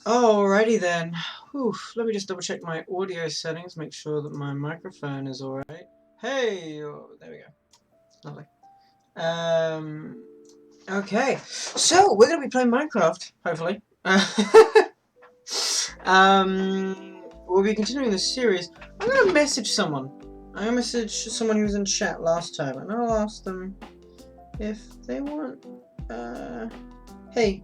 Alrighty then. Whew, let me just double check my audio settings, make sure that my microphone is alright. Hey! Oh, there we go. Lovely. Okay. So, we're gonna be playing Minecraft, hopefully. We'll be continuing this series. I'm gonna message someone. I'm gonna message someone who was in chat last time, and I'll ask them if they want, hey,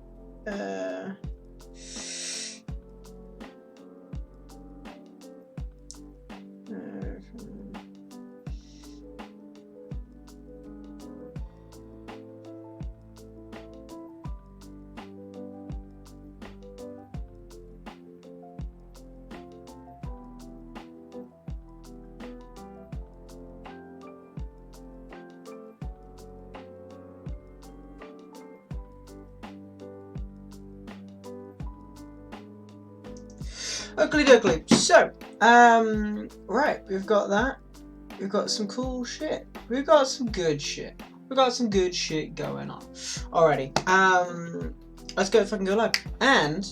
Oakley dokley. So, right, we've got that. We've got some cool shit. We've got some good shit. We've got some good shit going on. Alrighty. Let's go fucking go live. And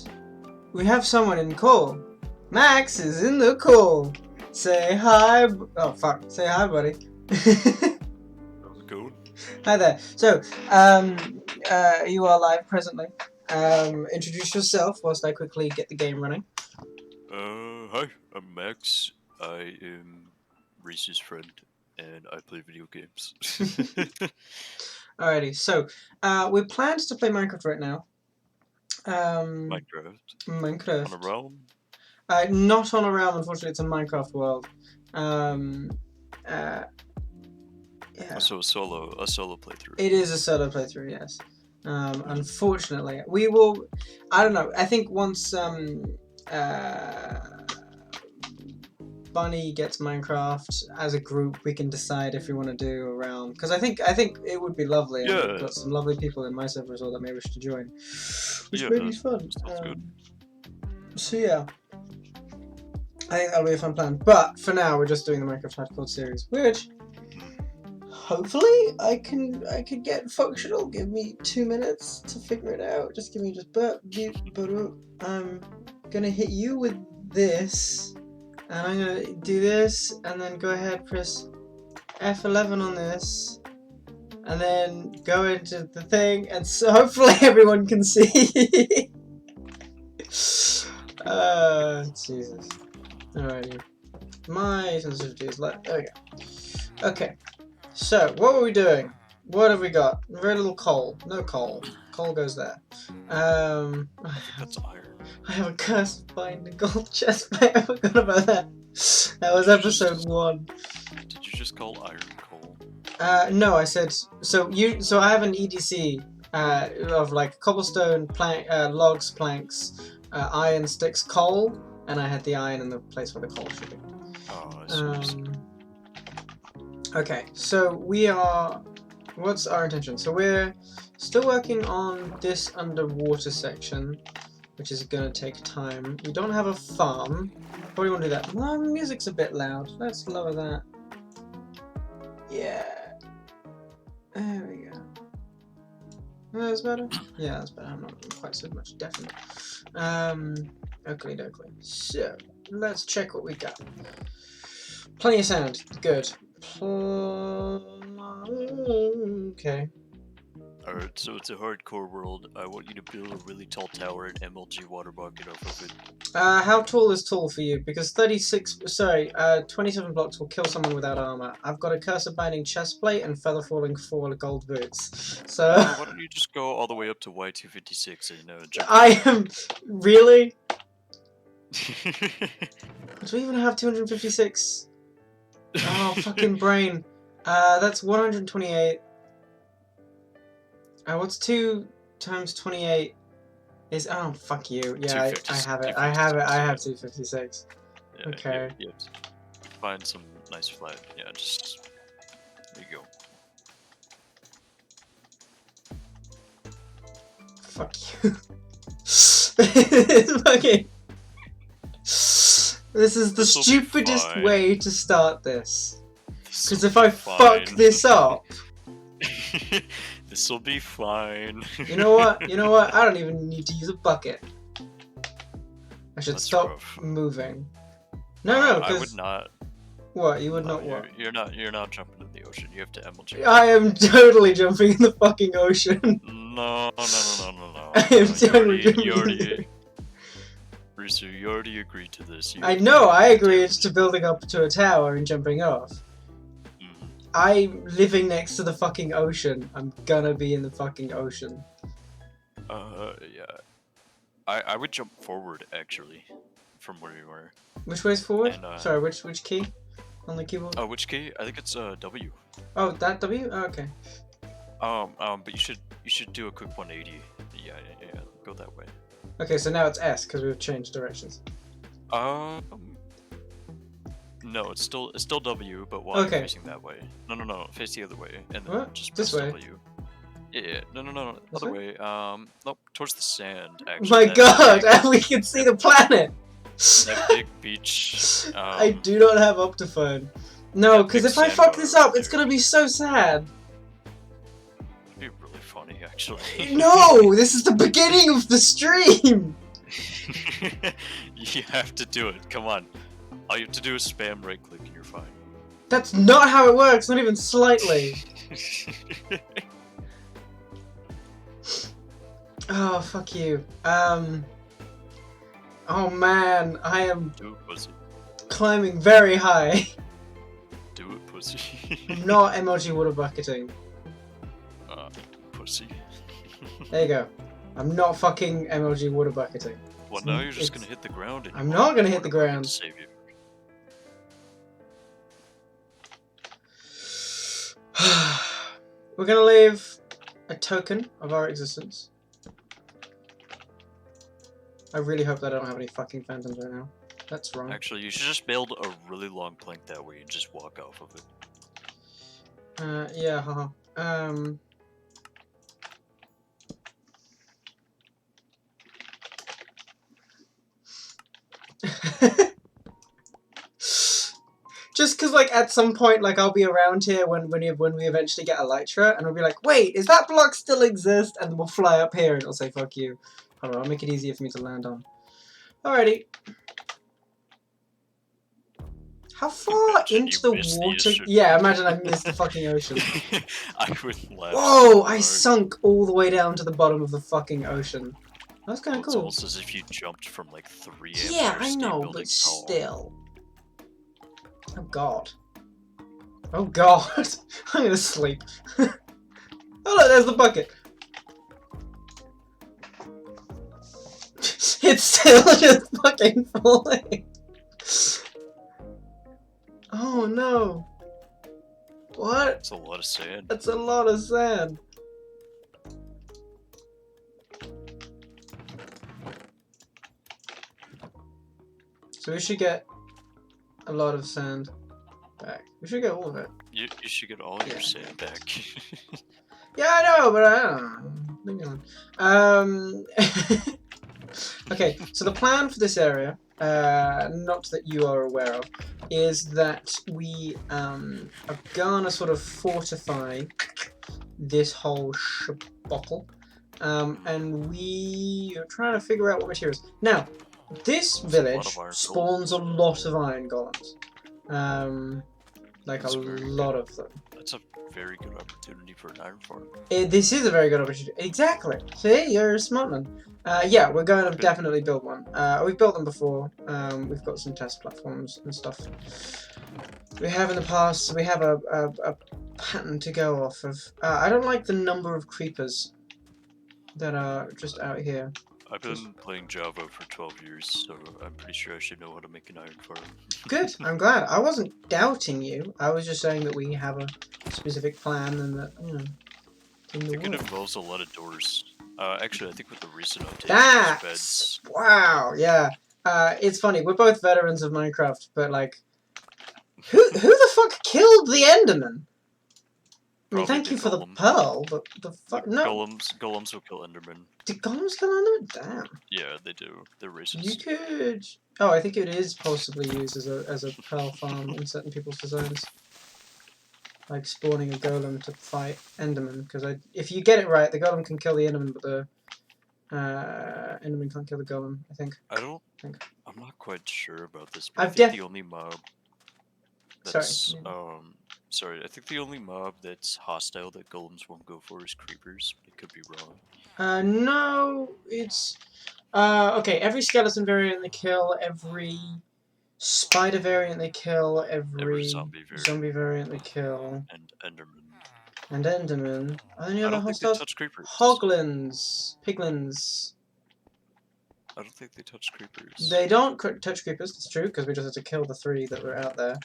we have someone in the call. Max is in the call. Say hi. Oh fuck. Say hi, buddy. How's it going? Hi there. So, you are live presently. Introduce yourself whilst I quickly get the game running. Hi, I'm Max. I am Reese's friend, and I play video games. Alrighty, so we planned to play Minecraft right now. Minecraft. Minecraft. On a realm? Not on a realm, unfortunately. It's a Minecraft world. Yeah. So a solo playthrough. It is a solo playthrough, yes. Unfortunately, we will. I don't know. I think once Bunny gets Minecraft as a group, we can decide if we want to do a round. Because I think it would be lovely. Yeah. And we've got some lovely people in my server as well that may wish to join, which Yeah, may be fun. sounds good. So yeah, I think that'll be a fun plan. But for now, we're just doing the Minecraft Hardcore series, which hopefully I could get functional. Give me 2 minutes to figure it out. Just give me I'm gonna hit you with this, and I'm gonna do this, and then go ahead, press F11 on this, and then go into the thing, and so hopefully everyone can see. Jesus. Alrighty. My sensitivity is like, there we go. Okay. So, what were we doing? What have we got? Very little coal. No coal. Coal goes there. That's iron. I have a curse to find a gold chest. I forgot about that. That was episode 1. Did you just call iron coal? No, I said so. So I have an EDC of like cobblestone, logs, planks, iron sticks, coal, and I had the iron in the place where the coal should be. Oh, I see. Okay, so we are. What's our intention? So we're still working on this underwater section, which is gonna take time. We don't have a farm. Probably want to do that. Well, music's a bit loud. Let's lower that. Yeah. There we go. That's better? Yeah, that's better. I'm not quite so much definite. Oakley dokley. So, let's check what we got. Plenty of sound. Good. Okay. Alright, so it's a hardcore world. I want you to build a really tall tower and MLG water bucket off of it. How tall is tall for you? Because 27 blocks will kill someone without armor. I've got a cursor binding chest plate and feather falling 4 gold boots. So Why don't you just go all the way up to Y256 and jump? I am really. Do we even have 256? Oh, fucking brain. That's 128. What's 2 times 28? Is oh fuck you. Yeah, I have it. I have 256. Yeah, okay. Yeah, find some nice flat. Yeah, just there you go. Fuck you. Fucking. This is the stupidest way to start this. Because if I fuck this up. This'll be fine. You know what? I don't even need to use a bucket. I should That's stop rough. moving. No, I would because not. what? You would No, not what? You're not jumping in the ocean. You have to MLG. I am totally jumping in the fucking ocean. No. I am totally You jumping. already. Risu, you already agreed to this. I know. I agreed to building up to a tower and jumping off. Mhm. I'm living next to the fucking ocean. I'm gonna be in the fucking ocean. Yeah. I would jump forward actually, from where you were. Which way's forward? And, Sorry, which key on the keyboard? Oh, which key? I think it's W. Oh, that W? Oh, okay. But you should do a quick 180. Yeah. Go that way. Okay, so now it's S because we've changed directions. No, it's still W, but while Okay. you're facing that way. No, face the other way, and then What? just This press way? W. Yeah, no, This other way? way. Nope, towards the sand. Oh Actually, my that god, big- and we can see the planet! that big beach. I do not have Optophone. No, that because big if I sand fuck bar this over up, it's there. gonna be so sad. It'd be really funny, actually. No, this is the beginning of the stream! You have to do it. Come on. All you have to do is spam right click, and you're fine. That's not how it works, not even slightly. Oh, fuck you. Oh man, I am Do it, pussy. climbing very high. Do it, pussy. I'm not MLG water bucketing. Pussy. There you go. I'm not fucking MLG water bucketing. Well, now you're just It's- gonna hit the ground. And I'm you not want gonna hit the water bucket ground. to save you. We're gonna leave a token of our existence. I really hope that I don't have any fucking phantoms right now. That's wrong. Actually, you should just build a really long plank that way and just walk off of it. Yeah, haha. Just because, like, at some point, like, I'll be around here when we eventually get Elytra, and we'll be like, wait, is that block still exist? And then we'll fly up here, and it'll say, fuck you. Hold on, I'll make it easier for me to land on. Alrighty. How far Imagine into you the missed the water? ocean. Yeah, imagine I missed the fucking ocean. I would laugh. Whoa, so I hard. sunk all the way down to the bottom of the fucking ocean. That's kind of It's cool. almost as if you jumped from like 3 Yeah, Empire I State know, Building but tall. still. Oh god. Oh god. I'm gonna sleep. Oh look, there's the bucket. It's still just fucking falling. Oh no. What? That's a lot of sand. That's a lot of sand. So we should get a lot of sand back. We should get all of it. You should get all your sand back. Yeah, I know, but I don't know. Okay, so the plan for this area, not that you are aware of, is that we are gonna sort of fortify this whole shebottle, and we are trying to figure out what materials. Now, this There's a lot village of iron spawns a golems. lot of iron golems, like That's a very good. lot of them. That's a very good opportunity for an iron farm. This is a very good opportunity. Exactly. See, you're a smart man. Yeah, we're going to definitely build one. We've built them before. We've got some test platforms and stuff. We have in the past. So we have a pattern to go off of. I don't like the number of creepers that are just out here. I've been playing Java for 12 years, so I'm pretty sure I should know how to make an iron farm. Good. I'm glad. I wasn't doubting you. I was just saying that we have a specific plan and that in I the think it works. involves a lot of doors. Actually, I think with the recent updates, That's beds. wow, yeah. It's funny. We're both veterans of Minecraft, but like, who the fuck killed the Enderman? I mean, Probably thank the you for the golem. pearl, but the fuck no. Golems will kill Enderman. Did golems kill Enderman? Damn. Yeah, they do. They're You racist. could. Oh, I think it is possibly used as a pearl farm in certain people's designs. Like spawning a golem to fight Enderman, because if you get it right, the golem can kill the Enderman, but Enderman can't kill the golem, I think. I'm not quite sure about this, but I I've think the only mob that's sorry, I think the only mob that's hostile that golems won't go for is creepers. It could be wrong. No, it's okay. Every skeleton variant they kill, every spider variant they kill, every zombie variant they kill, and Enderman. And Enderman. Are there any other hostiles? I don't think they touch creepers. Hoglins, piglins. I don't think they touch creepers. They don't touch creepers. That's true because we just had to kill the 3 that were out there.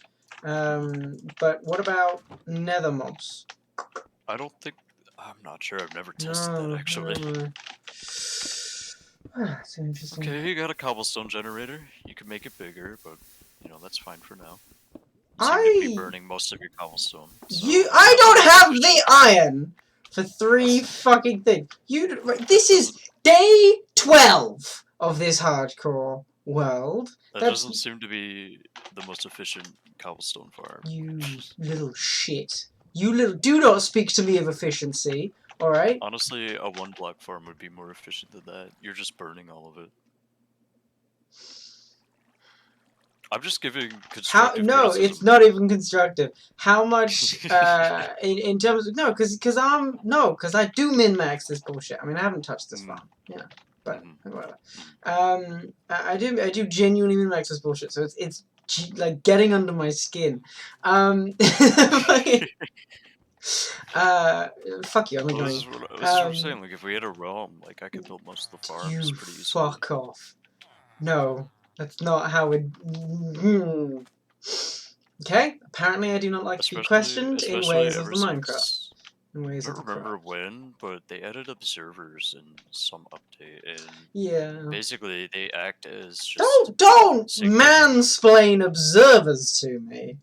But what about nether mobs? I don't think. I'm not sure. I've never tested that actually. No. That's interesting. Okay, you got a cobblestone generator. You can make it bigger, but you know that's fine for now. You seem to be burning most of your cobblestone. So I don't have the iron for 3 fucking things. This is day 12 of this hardcore world. That doesn't seem to be the most efficient cobblestone farm. You little shit. Do not speak to me of efficiency, alright? Honestly, a 1-block farm would be more efficient than that. You're just burning all of it. I'm just giving constructive No, criticism. it's not even constructive. How much, in terms of, because I do min-max this bullshit. I mean, I haven't touched this farm, but whatever. I do genuinely min-max this bullshit, so it's like getting under my skin. Fuck you, I'm ignoring you. This is what I'm saying, like, if we had a realm, like, I could build most of the farms pretty easily. Fuck off. No, that's not how it... Okay, apparently I do not like to be questioned in ways of the Minecraft. I don't remember when, but they added observers in some update, and basically they act as just... Don't mansplain observers to me!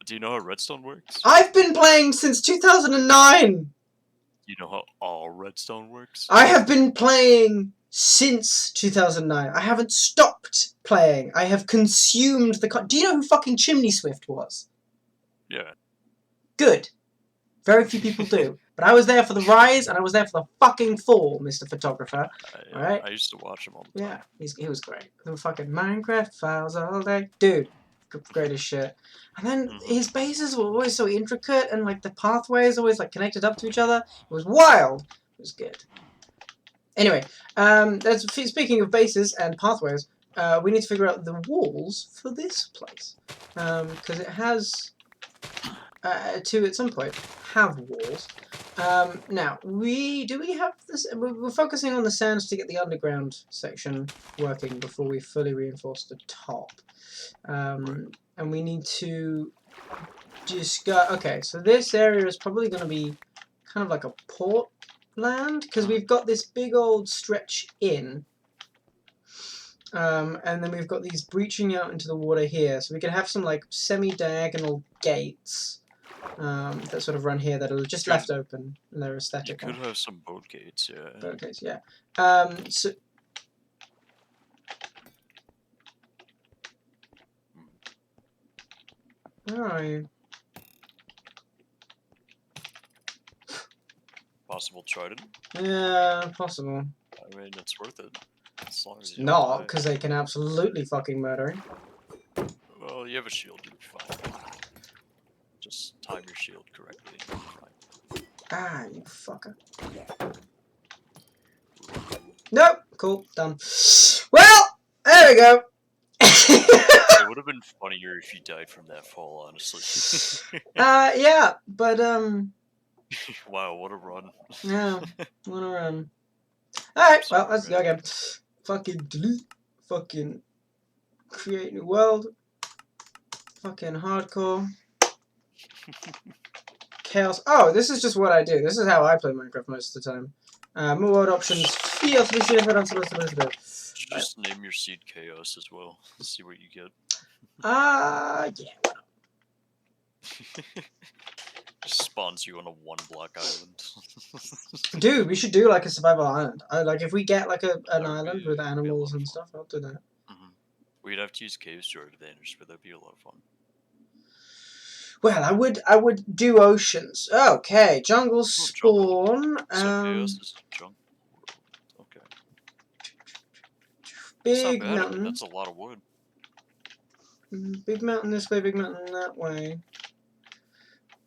Do you know how redstone works? I've been playing since 2009! You know how all redstone works? I have been playing since 2009. I haven't stopped playing. I have consumed the... Do you know who fucking Chimney Swift was? Yeah. Good. Very few people do. But I was there for the rise, and I was there for the fucking fall, Mr. Photographer. Alright? I used to watch him all the time. Yeah, he was great. The fucking Minecraft files all day. Dude, great as shit. And then his bases were always so intricate, and like the pathways always like connected up to each other. It was wild. It was good. Anyway, speaking of bases and pathways, we need to figure out the walls for this place. Because it has... to at some point have walls. Now we have this. We're focusing on the sands to get the underground section working before we fully reinforce the top. And we need to just go. Okay, so this area is probably going to be kind of like a port land because we've got this big old stretch in. And then we've got these breaching out into the water here, so we can have some like semi-diagonal gates. That sort of run here that are just left open and they're aesthetic. You could have some boat gates, yeah. Boat gates, yeah. So where are you? Possible trident? Yeah, possible. I mean, it's worth it. As long as you not, because they can absolutely fucking murder him. Well, you have a shield, you'll be fine. Just time your shield correctly. Ah, you fucker. Nope. Cool. Done. Well, there we go. It would have been funnier if you died from that fall, honestly. Yeah, but Wow, what a run. Yeah, what a run. Alright, well, let's go again. Fucking delete. Fucking create new world. Fucking hardcore. Chaos. Oh, this is just what I do. This is how I play Minecraft most of the time. More world options. Feel free to just name your seed Chaos as well. Let's see what you get. Yeah. Just spawns you on a 1-block island. Dude, we should do like a survival island. Like if we get like an island with animals and stuff, I'll do that. We'd have to use caves to our advantage, but that'd be a lot of fun. Well, I would do oceans. Okay, jungle spawn. So Chaos is a jungle world. Okay. That's not Big bad. I mean, mountain. that's a lot of wood. Big mountain this way, big mountain that way.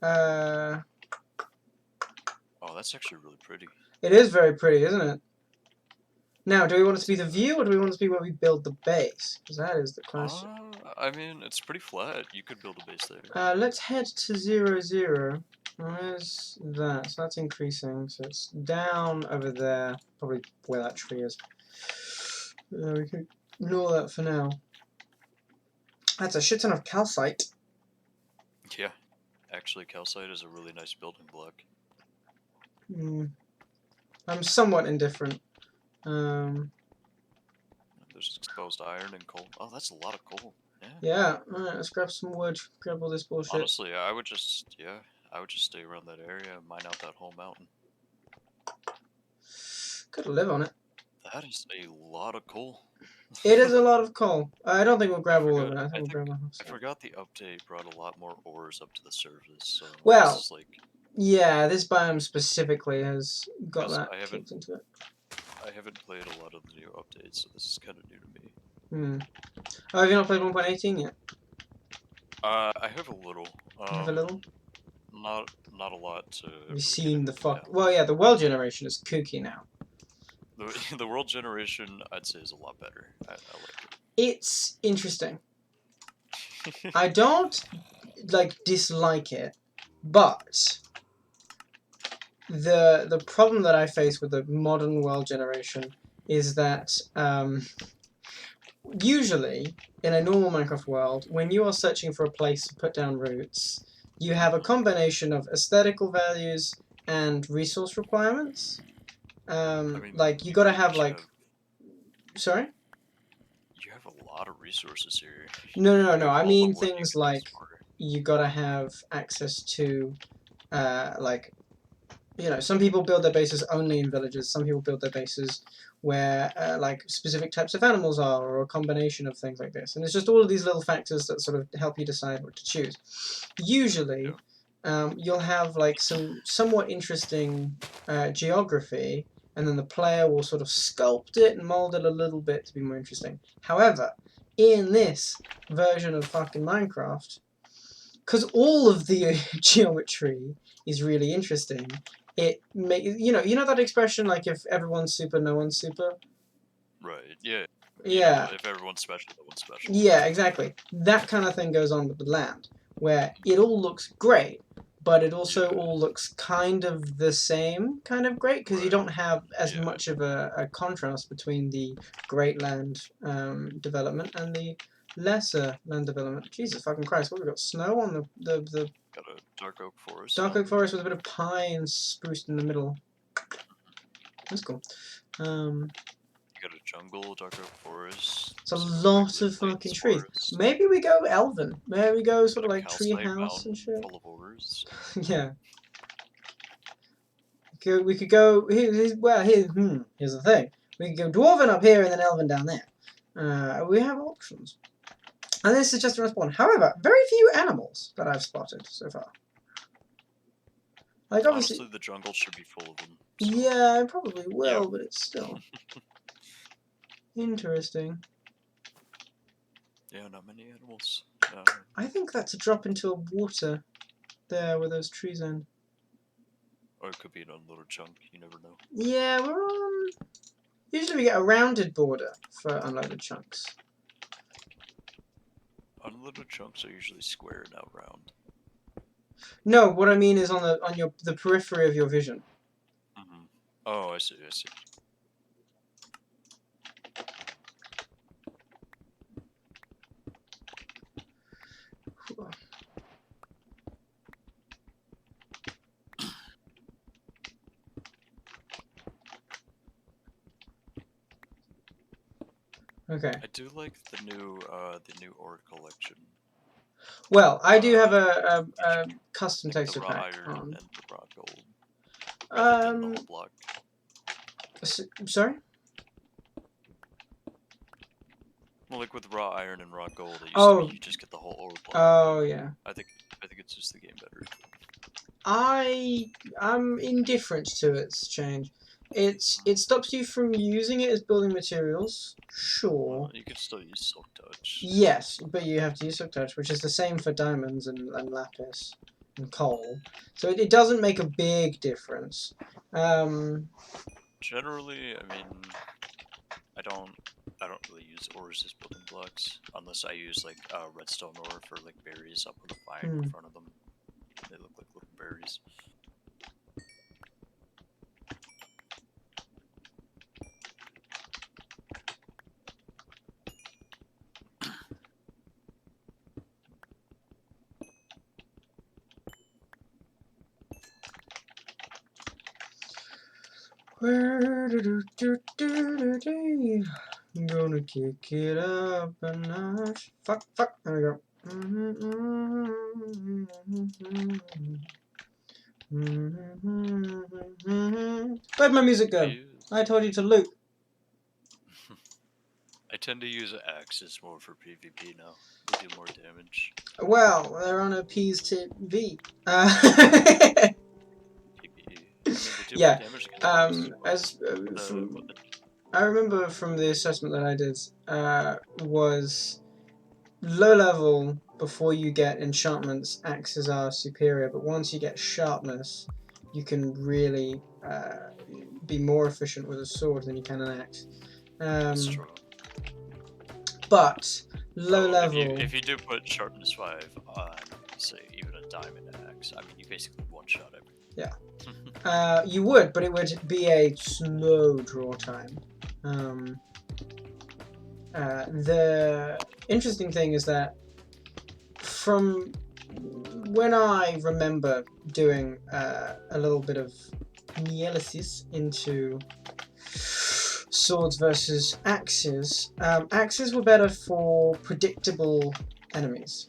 Oh, that's actually really pretty. It is very pretty, isn't it? Now, do we want it to be the view, or do we want it to be where we build the base? Because that is the question. I mean, it's pretty flat. You could build a base there. Let's head to 0, 0. Where's that? So that's increasing. So it's down over there. Probably where that tree is. We can ignore that for now. That's a shit ton of calcite. Yeah. Actually, calcite is a really nice building block. I'm somewhat indifferent. There's exposed iron and coal. Oh, that's a lot of coal. Yeah. Yeah. Alright, let's grab some wood. Grab all this bullshit. Honestly, I would just stay around that area and mine out that whole mountain. Could live on it. That is a lot of coal. It is a lot of coal. I don't think we'll grab all of it. I think we'll grab I forgot the update brought a lot more ores up to the surface. So well, this is like, yeah, this biome specifically has got that kicked into it. I haven't played a lot of the new updates, so this is kind of new to Oh, me. have you not played 1.18 yet? I have a little. Have a little? Not a lot to. Have you seen the fuck? Well, yeah, the world generation is kooky now. The world generation, I'd say, is a lot better. I like it. It's interesting. I don't dislike it, but the problem that I face with the modern world generation is that usually in a normal Minecraft world, when you are searching for a place to put down roots, you have a combination of aesthetical values and resource requirements. I mean, like you gotta have like. Sorry. You have a lot of resources here. No. I mean things like you gotta have access to, like, you know, some people build their bases only in villages. Some people build their bases where like specific types of animals are, or a combination of things like this. And it's just all of these little factors that sort of help you decide what to choose. Usually, you'll have like some somewhat interesting geography, and then the player will sort of sculpt it and mold it a little bit to be more interesting. However, in this version of fucking Minecraft, because all of the geometry is really interesting, it you know that expression like if everyone's super, no one's super. Right. Yeah. Yeah. If everyone's special, no one's special. Yeah, exactly. That kind of thing goes on with the land, where it all looks great, but it also all looks kind of the same kind of great, because you don't have as much of a contrast between the great land development and the lesser land development. Jesus fucking Christ, what have we got? Snow on the Got a dark oak forest. Dark oak forest with a bit of pine spruced in the middle. That's cool. You got a jungle, dark oak forest. It's a lot of fucking trees. Maybe we go elven. Maybe we go sort of like tree house and shit. Full of ores. Yeah. We could go. Here's the thing. We could go dwarven up here and then elven down there. We have options. And this is just a respawn. However, very few animals that I've spotted so far. Like obviously, honestly, the jungle should be full of them. So. Yeah, it probably will, but it's still interesting. Yeah, not many animals. I think that's a drop into a water there where those trees end. Or it could be another little chunk, you never know. Yeah, we're on. Usually we get a rounded border for unloaded chunks. Unloaded chunks are usually square, not round. No, what I mean is on the periphery of your vision. Mm-hmm. Oh, I see. Okay. I do like the new ore collection. Well, I do have a custom texture the raw pack iron on. and the raw gold. Rather than the whole block. Sorry? Well, like with raw iron and raw gold, you just get the whole ore block. Oh yeah. I think it's just the game better. I'm indifferent to its change. it stops you from using it as building materials. Sure. Well, you can still use Silk Touch. Yes, but you have to use Silk Touch, which is the same for diamonds and lapis and coal. So it doesn't make a big difference. Generally, I mean, I don't really use ores as building blocks unless I use like redstone ore for like berries. I'll put a vine in front of them. They look like little berries. I'm gonna kick it up a notch. Fuck. There we go. Where'd my music go? I told you to loop. I tend to use axes more for PvP now. They do more damage. Well, they're on a P's to V. PvE. I mean, they do Yeah. more damage I remember from the assessment that I did, was low level before you get enchantments, axes are superior, but once you get sharpness, you can really be more efficient with a sword than you can an axe. That's true. But low level. If you do put sharpness 5 on, say, even a diamond axe, I mean, you basically one-shot it. Yeah. You would, but it would be a slow draw time. The interesting thing is that from when I remember doing a little bit of analysis into swords versus axes, axes were better for predictable enemies.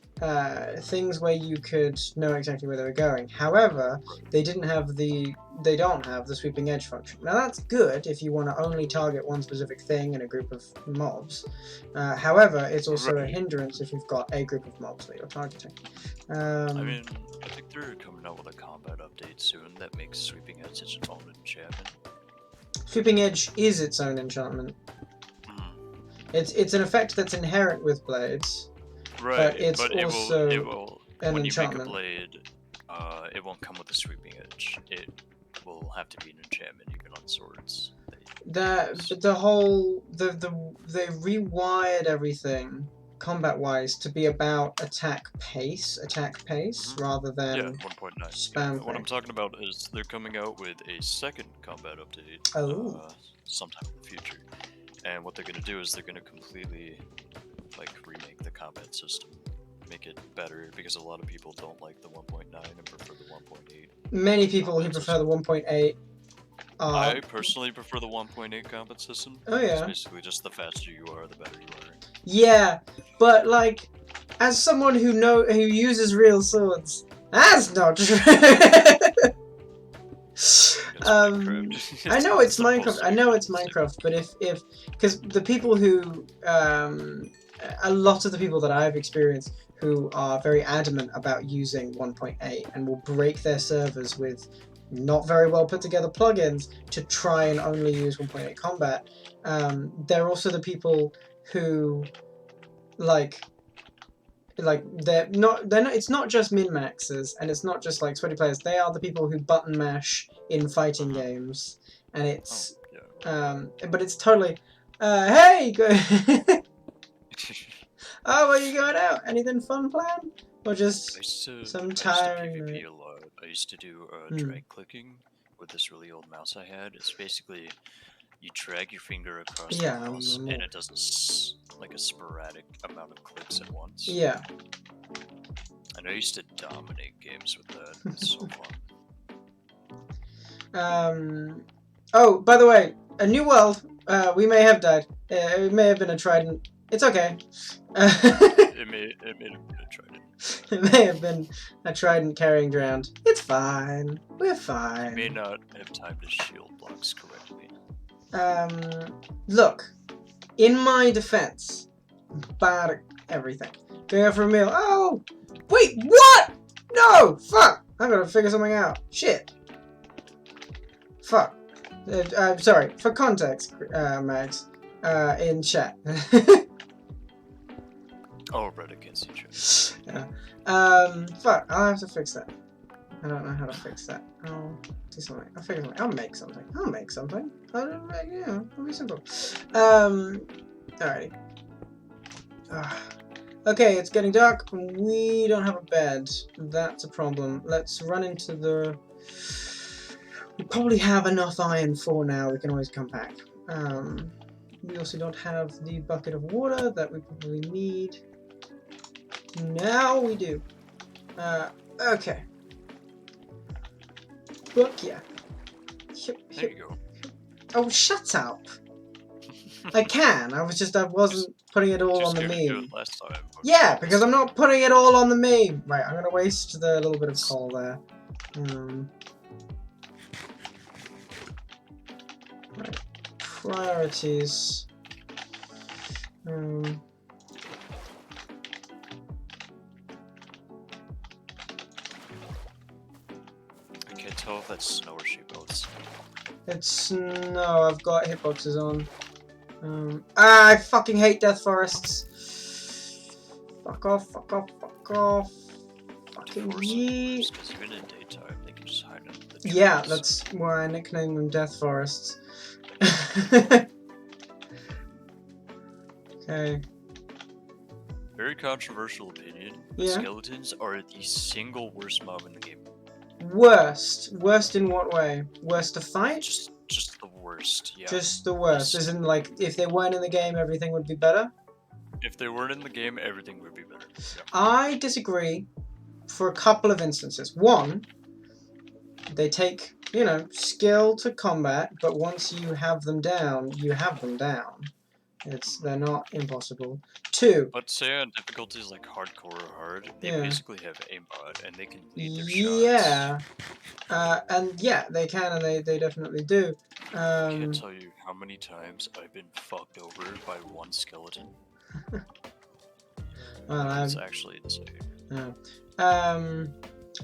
Things where you could know exactly where they were going. However, they don't have the sweeping edge function. Now that's good if you want to only target one specific thing in a group of mobs. However, it's also a hindrance if you've got a group of mobs that you're targeting. I mean, I think they're coming out with a combat update soon that makes sweeping edge its own enchantment. Sweeping edge is its own enchantment. It's an effect that's inherent with blades. Right, but it's also it will an when enchantment. you make a blade, it won't come with a sweeping edge. It will have to be an enchantment even on swords. They rewired everything combat-wise to be about attack pace rather than 1.9. spam. What I'm talking about is they're coming out with a second combat update sometime in the future, and what they're going to do is they're going to completely remake the combat system, make it better, because a lot of people don't like the 1.9 and prefer the 1.8. Many people who prefer the 1.8 I personally prefer the 1.8 combat system. Oh yeah. It's basically just the faster you are, the better you are. Yeah, but as someone who uses real swords, that's not true. I know it's Minecraft. I know it's Minecraft, but because the people who a lot of the people that I've experienced who are very adamant about using 1.8 and will break their servers with not very well put together plugins to try and only use 1.8 combat. They're also the people who they're not it's not just min-maxers, and it's not just sweaty players. They are the people who button mash in fighting games, and it's but it's totally hey oh, are you going out? Anything fun planned? Or just some tiring night? A lot. I used to do drag clicking with this really old mouse I had. It's basically you drag your finger across the mouse, and it does a sporadic amount of clicks at once. Yeah. And I used to dominate games with that. It's so fun. Oh, by the way, a new world. We may have died. It may have been a trident. It's okay. it may have been a trident. It may have been a trident carrying drowned. It's fine. We're fine. You may not have time to shield blocks correctly. Look, in my defense, bad at everything. Going out for a meal. Oh, wait, what? No, fuck. I gotta figure something out. Shit. Fuck. Sorry, for context, Max, in chat. Oh, Reddit can't see chat. Yeah. Fuck, I'll have to fix that. I don't know how to fix that. I'll do something. I'll figure something. I'll make something. It'll be simple. Alrighty. Okay, it's getting dark. We don't have a bed. That's a problem. Let's run into the... We probably have enough iron for now. We can always come back. We also don't have the bucket of water that we probably need. Now we do. Okay. Fuck yeah. There you go. Oh, shut up. I can. I wasn't putting it all on the meme. Last time. Yeah, because I'm not putting it all on the meme. Right, I'm gonna waste the little bit of coal there. Right. Priorities. I can't tell if that's snow or sheep boats. It's snow. I've got hitboxes on. I fucking hate death forests. Fuck off, fuck off, fuck off. Fucking yeet. Because even in daytime, they can just hide under the trees. Yeah, that's why I nicknamed them death forests. Okay. Very controversial opinion. But Yeah. Skeletons are the single worst mob in the game. Worst? Worst in what way? Worst to fight? Just the worst. Yeah. Just the worst. As in, like, if they weren't in the game, everything would be better? If they weren't in the game, everything would be better. Yeah. I disagree for a couple of instances. One, they take, you know, skill to combat, but once you have them down, you have them down. They're not impossible. Two. But say on difficulties like hardcore or hard, they Yeah. basically have aimbot and they can lead their shots. Yeah. And yeah, they can and they definitely do. I can't tell you how many times I've been fucked over by one skeleton. Well, it's actually insane.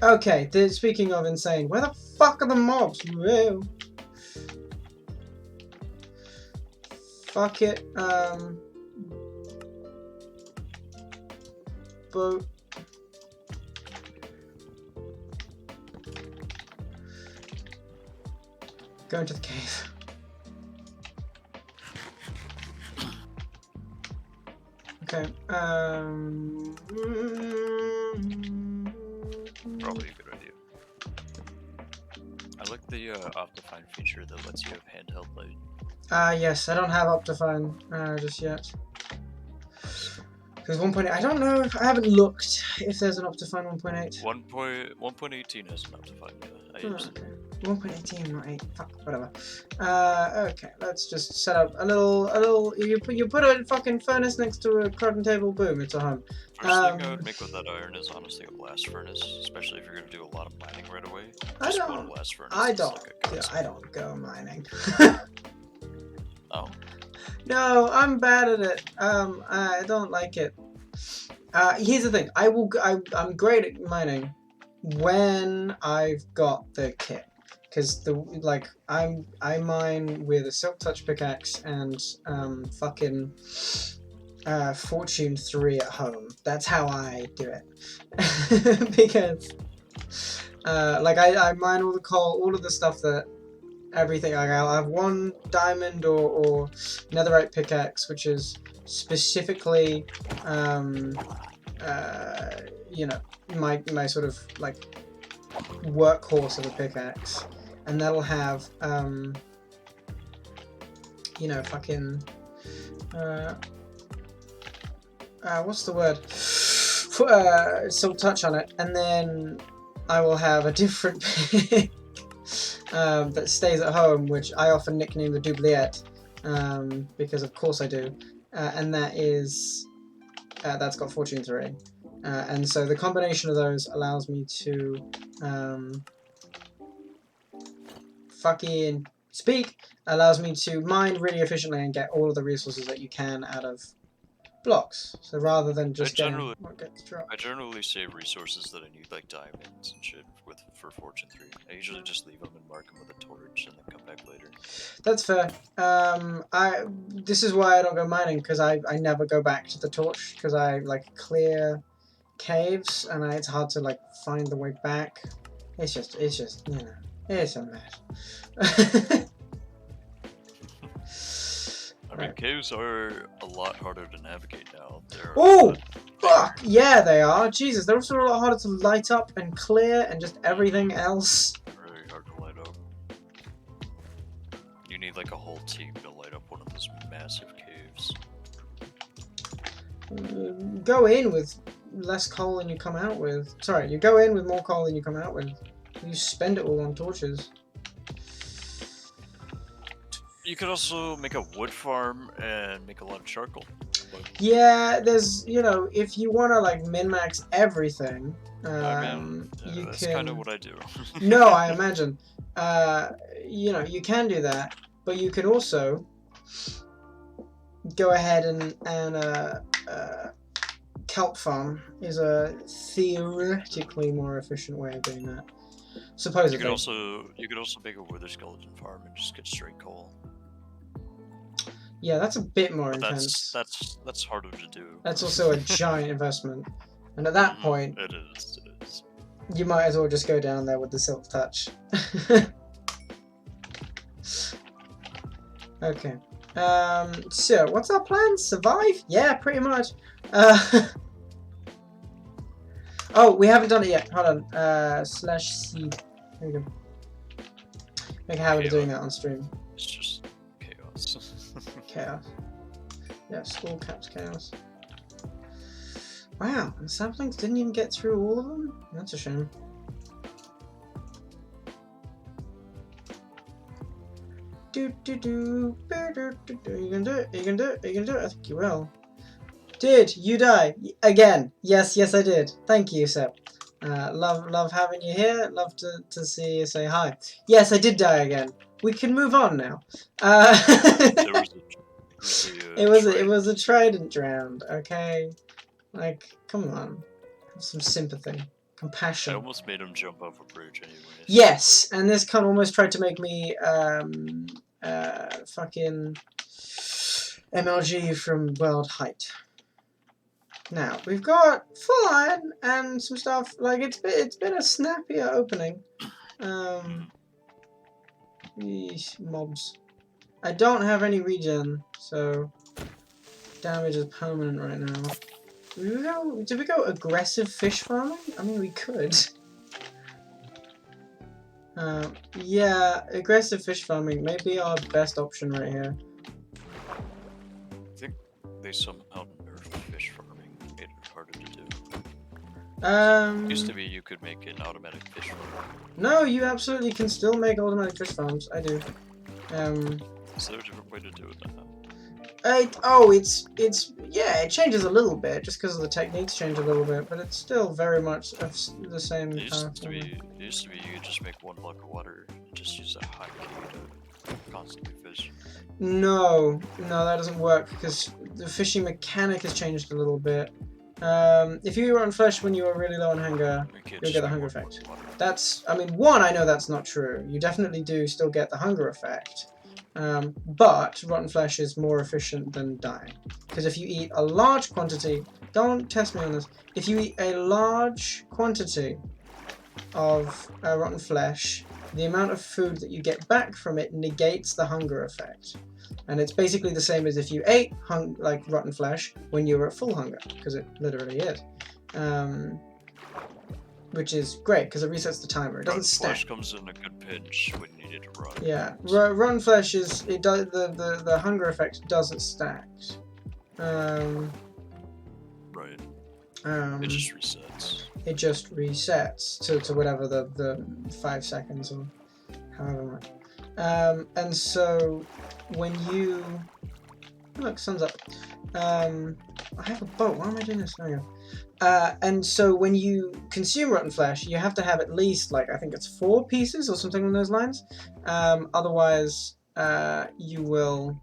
Okay, speaking of insane, where the fuck are the mobs? Whoa. Fuck it. Boat. Go into the cave. Okay. Probably a good idea. I like the Optifine feature that lets you have handheld light. Yes, I don't have Optifine just yet. Because 1.8, I don't know, I haven't looked if there's an Optifine 1.8. 1.18 has an Optifine, yeah. I use it. 1.18, not 8. Fuck, whatever. Okay, let's just set up a little. You put a fucking furnace next to a crafting table. Boom, it's a home. First thing I would make with that iron is honestly a blast furnace, especially if you're gonna do a lot of mining right away. Just put a blast furnace. I don't go mining. Oh. No, I'm bad at it. I don't like it. Here's the thing. I'm great at mining when I've got the kit, because I mine with a Silk Touch pickaxe and fucking Fortune 3 at home. That's how I do it. Because I mine all the coal, all of the stuff that. Everything. I'll have one diamond or netherite pickaxe, which is specifically, you know, my sort of like workhorse of a pickaxe, and that'll have, you know, fucking, what's the word? Silk Touch on it, and then I will have a different pick. That stays at home, which I often nickname the Doubliette, because of course I do, and that's got Fortune 3, and so the combination of those allows me to allows me to mine really efficiently and get all of the resources that you can out of blocks. So rather than just getting generally- what gets dropped. I generally save resources that I need, like diamonds and shit, for Fortune 3. I usually just leave them and mark them with a torch and then come back later. That's fair. This is why I don't go mining, because I never go back to the torch, because I like clear caves and it's hard to like find the way back. It's just you know, it's a mess. I mean, caves are a lot harder to navigate now. Oh, fuck! Yeah, they are. Jesus, they're also a lot harder to light up and clear and just everything else. Very hard to light up. You need like a whole team to light up one of those massive caves. Go in with less coal than you come out with. Sorry, you go in with more coal than you come out with. You spend it all on torches. You could also make a wood farm and make a lot of charcoal. Yeah, there's, you know, if you want to like min-max everything, you that's can... kind of what I do. No, I imagine. You know, you can do that, but you can also go ahead and kelp farm is a theoretically more efficient way of doing that. Supposedly. You could also make a wither skeleton farm and just get straight coal. Yeah, that's a bit more But intense. that's harder to do. That's also a giant investment. And at that point, it is. you might as well just go down there with the silk touch. Okay. So what's our plan? Survive? Yeah, pretty much. Oh, we haven't done it yet. Hold on. /seed. There we go. Make a habit of doing that on stream. It's just chaos. Chaos. Yeah, school caps chaos. Wow, and saplings didn't even get through all of them? That's a shame. You can do it. You can do it. You can do it. I think you will. Did you die again? Yes, I did. Thank you, Sep. Love having you here. Love to see you say hi. Yes, I did die again. We can move on now. It was a trident drowned. Okay, like come on, have some sympathy, compassion. I almost made him jump off a bridge anyway. Yes, and this cunt almost tried to make me fucking MLG from world height. Now we've got full iron and some stuff. Like it's been a snappier opening. Eesh, mobs. I don't have any regen, so damage is permanent right now. Did we go aggressive fish farming? I mean, we could. Yeah, aggressive fish farming may be our best option right here. I think they somehow nerfed fish farming, made it harder to do. Used to be you could make an automatic fish farm. No, you absolutely can still make automatic fish farms. I do. Is there a different way to do it now? Yeah, it changes a little bit just because the techniques change a little bit, but it's still very much the same. It used to be you could just make one block of water and just use a high key to constantly fish. No, that doesn't work because the fishing mechanic has changed a little bit. If you run flesh when you are really low on hunger, you'll get the hunger effect. I mean, I know that's not true. You definitely do still get the hunger effect. But rotten flesh is more efficient than dying. Because if you eat a large quantity, don't test me on this, if you eat a large quantity of rotten flesh, the amount of food that you get back from it negates the hunger effect. And it's basically the same as if you ate rotten flesh when you were at full hunger, because it literally is. Which is great because it resets the timer. It doesn't stack. Flesh comes in a good pinch when you need to run. Yeah, run flesh is the hunger effect doesn't stack. Right. It just resets. It just resets to whatever the 5 seconds or however much. And so when you look, sun's up. I have a boat. Why am I doing this? There we go. And so when you consume rotten flesh, you have to have at least, like, I think it's 4 pieces or something along those lines. Otherwise, you will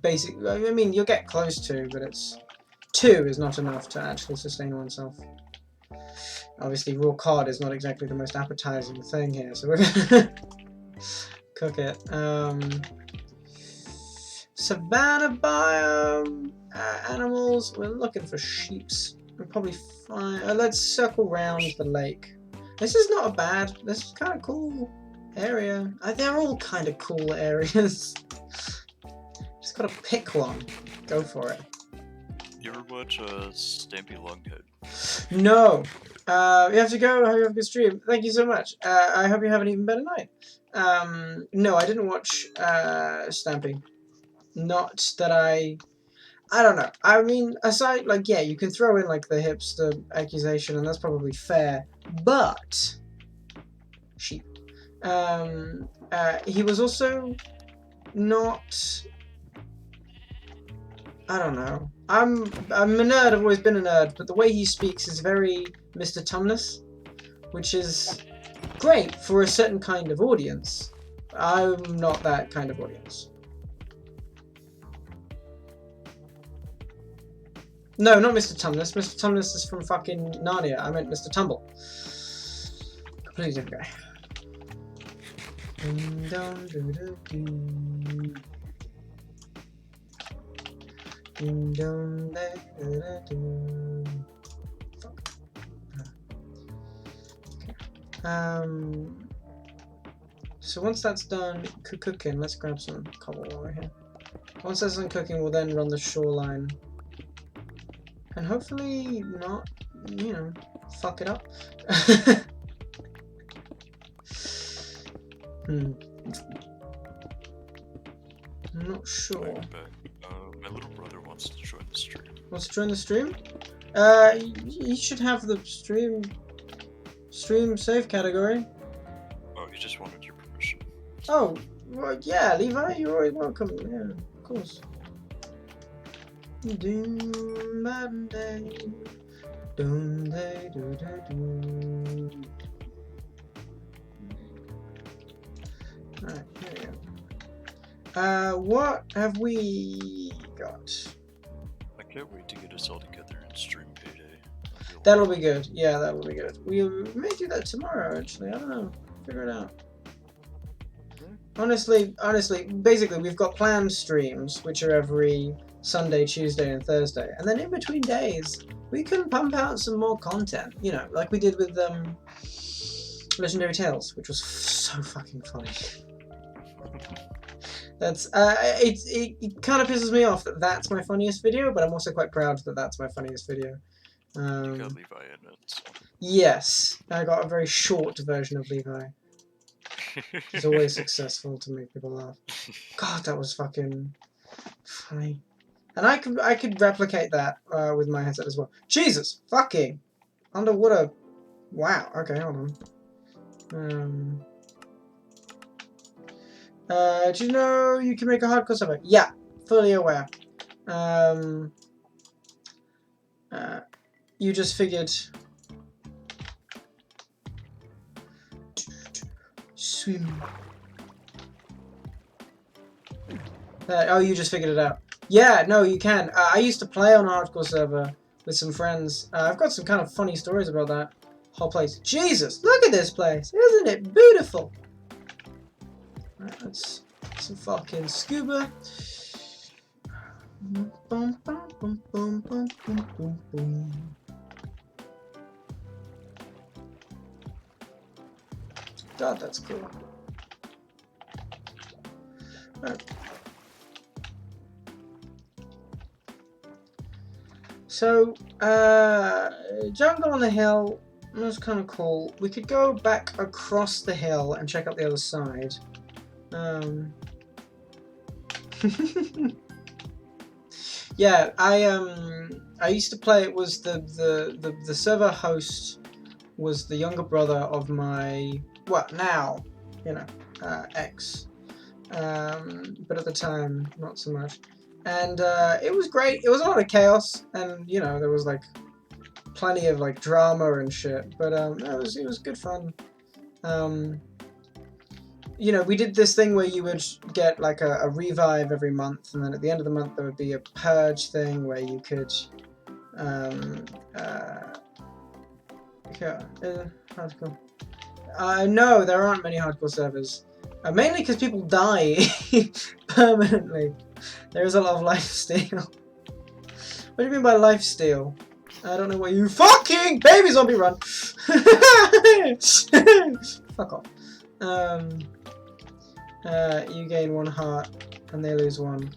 basically, I mean, you'll get close to, but it's 2 is not enough to actually sustain oneself. Obviously, raw cod is not exactly the most appetizing thing here, so we're gonna cook it. Savannah biome animals. We're looking for sheeps. We'll probably find. Let's circle round the lake. This is not a bad. This is kind of cool area. They're all kind of cool areas. Just gotta pick one. Go for it. You ever watch Stampy Longhead? No. You have to go. I hope you have a good stream. Thank you so much. I hope you have an even better night. No, I didn't watch Stampy. Not that I don't know. I mean, aside, like, yeah, you can throw in, like, the hipster accusation, and that's probably fair. But sheep. He was also not. I don't know. I'm a nerd. I've always been a nerd, but the way he speaks is very Mr. Tumnus, which is great for a certain kind of audience. I'm not that kind of audience. No, not Mr. Tumnus. Mr. Tumnus is from fucking Narnia. I meant Mr. Tumble. Completely different guy. Fuck. Okay. So once that's done cooking, let's grab some cobble over here. Once that's done cooking, we'll then run the shoreline. And hopefully not, you know, fuck it up. I'm not sure. My little brother wants to join the stream. Wants to join the stream? You should have the stream save category. Oh, he just wanted your permission. Oh, well, yeah, Levi, you're always welcome. Yeah, of course. Alright, here we go. What have we got? I can't wait to get us all together and stream Payday. That'll be good. Yeah, that will be good. We may do that tomorrow, actually. I don't know. Figure it out. Honestly, basically, we've got planned streams, which are every Sunday, Tuesday, and Thursday. And then in between days, we can pump out some more content. You know, like we did with Legendary Tales, which was so fucking funny. That's it kind of pisses me off that that's my funniest video, but I'm also quite proud that that's my funniest video. You got Levi in it. So. Yes, I got a very short version of Levi. It's always successful to make people laugh. God, that was fucking funny. And I could replicate that with my headset as well. Jesus fucking underwater. Wow. Okay, hold on. Do you know you can make a hardcore server? Yeah, fully aware. You just figured. Swim. Oh, you just figured it out. Yeah, no, you can. I used to play on a hardcore server with some friends. I've got some kind of funny stories about that whole place. Jesus, look at this place. Isn't it beautiful? Alright, let's some fucking scuba. God, that's cool. Right. So, jungle on the hill was kind of cool. We could go back across the hill and check out the other side. Yeah, I used to play. It was the server host was the younger brother of my now, you know, ex, but at the time not so much. And it was great. It was a lot of chaos, and you know there was like plenty of like drama and shit. But it was good fun. you know, we did this thing where you would get like a revive every month, and then at the end of the month there would be a purge thing where you could, hardcore. No, there aren't many hardcore servers. Mainly because people die permanently. There is a lot of lifesteal. What do you mean by lifesteal? I don't know what you fucking baby zombie run. Fuck off. You gain 1 heart and they lose 1.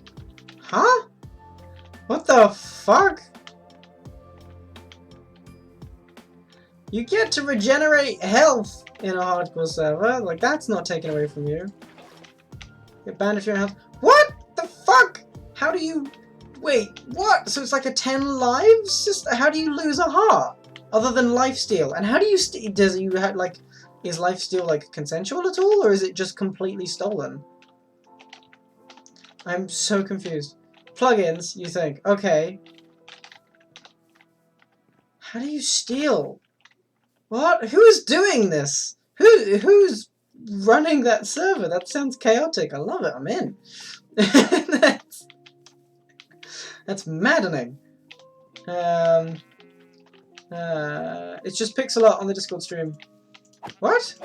Huh? What the fuck? You get to regenerate health in a hardcore server. Like, that's not taken away from you. Get banned if you're in health. What the fuck? How do you... Wait, what? So it's like a 10 lives? Just how do you lose a heart? Other than lifesteal? And how do you... Does you have, like... Is lifesteal, like, consensual at all? Or is it just completely stolen? I'm so confused. Plugins, you think. Okay. How do you steal? What? Who is doing this? Who's running that server? That sounds chaotic. I love it. I'm in. That's maddening. It's just Pixelart on the Discord stream. What?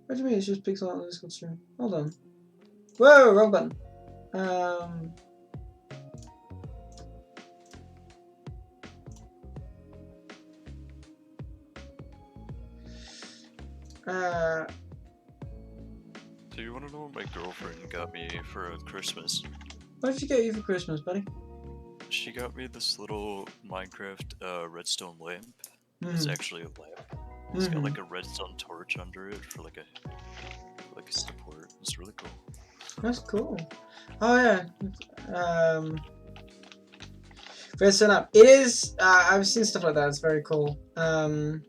What do you mean it's just Pixelart on the Discord stream? Hold on. Whoa, wrong button. Do you want to know what my girlfriend got me for Christmas? What did she get you for Christmas, buddy? She got me this little Minecraft redstone lamp. It's actually a lamp. It's got like a redstone torch under it for like a support. It's really cool. That's cool. Oh yeah. Redstone up. It is. I've seen stuff like that. It's very cool. I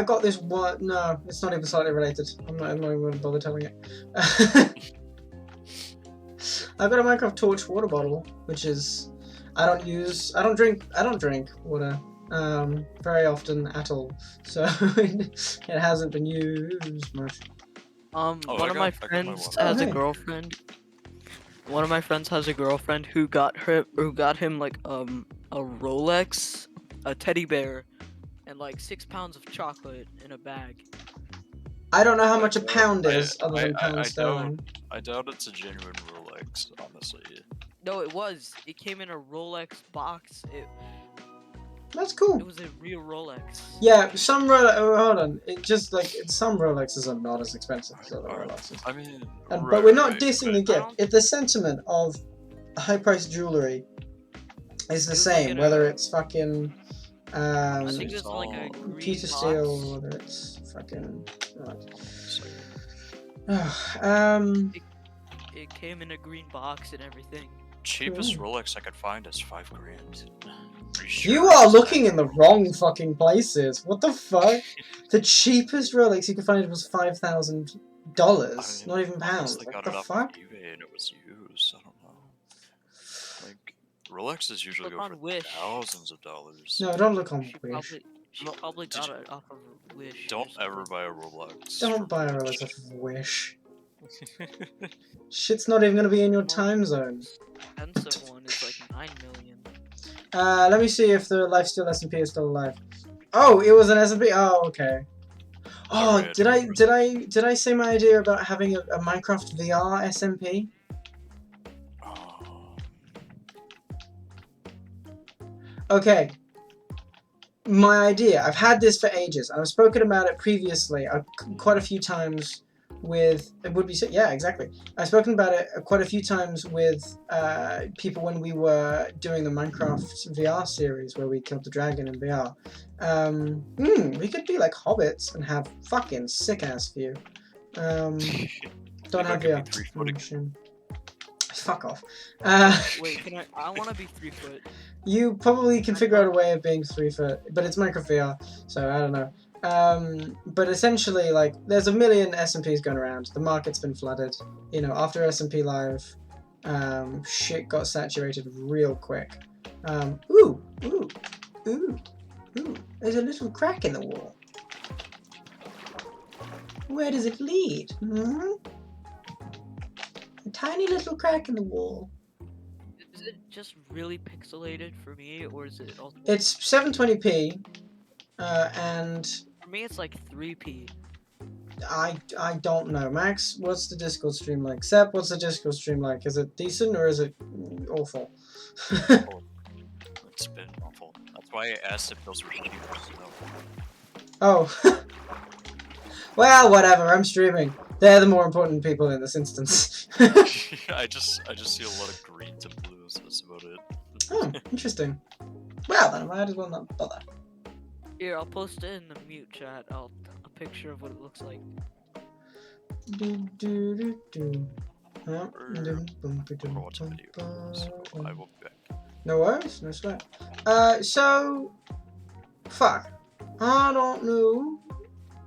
got this one. No, it's not even slightly related. I'm not even going to bother telling it. I got a Minecraft torch water bottle, which is I don't drink water very often at all, so it hasn't been used much. One of my friends has a girlfriend. One of my friends has a girlfriend who got him like a Rolex, a teddy bear, and like 6 pounds of chocolate in a bag. I don't know how much a pound is, other than pound sterling. I doubt it's a genuine Rolex, honestly. No, it was. It came in a Rolex box. That's cool. It was a real Rolex. Yeah, some Rolex. Oh, hold on. It just like some Rolexes are not as expensive as other Rolexes. I mean, but we're not dissing the gift. If the sentiment of high-priced jewelry is the same, whether it's fucking I think it's like a Peter Steel, whether it's fucking. It came in a green box and everything. Cheapest Rolex I could find is $5,000. You are looking in the wrong fucking places. What the fuck? The cheapest Rolex you could find was $5,000. Not even pounds. What the fuck? eBay and it was used. I don't know. Like Rolexes usually go for thousands of dollars. No, don't look on Wish. She probably got it off of Wish. Don't ever buy a Rolex. Don't buy a Rolex off of Wish. Shit's not even gonna be in your time zone. Expensive one is like 9 million. Let me see if the Lifesteal SMP is still alive. Oh, it was an SMP. Oh, okay. Oh, did I say my idea about having a Minecraft VR SMP? Okay. My idea. I've had this for ages. I've spoken about it previously, quite a few times. Yeah, exactly. I've spoken about it quite a few times with people when we were doing the Minecraft VR series where we killed the dragon in VR. We could be like hobbits and have fucking sick ass view. Don't have VR. Fuck off. Wait, I want to be 3 foot. You probably can figure out a way of being 3 foot, but it's Minecraft VR, so I don't know. But essentially, like, there's a million SMPs going around. The market's been flooded. You know, after SMP Live, shit got saturated real quick. Ooh, there's a little crack in the wall. Where does it lead? Hmm? A tiny little crack in the wall. Is it just really pixelated for me, or is it also... It's 720p, and... For me, it's like 3p. I don't know. Max, what's the Discord stream like? Seb, what's the Discord stream like? Is it decent or is it awful? It's been awful. That's why I asked if those were cheaters. Oh. Well, whatever. I'm streaming. They're the more important people in this instance. I just see a lot of greens and blues. That's about it. Oh, interesting. Well, then I might as well not bother. Here, I'll post it in the mute chat. A picture of what it looks like. I will be back. No worries, no sweat. So, fuck. I don't know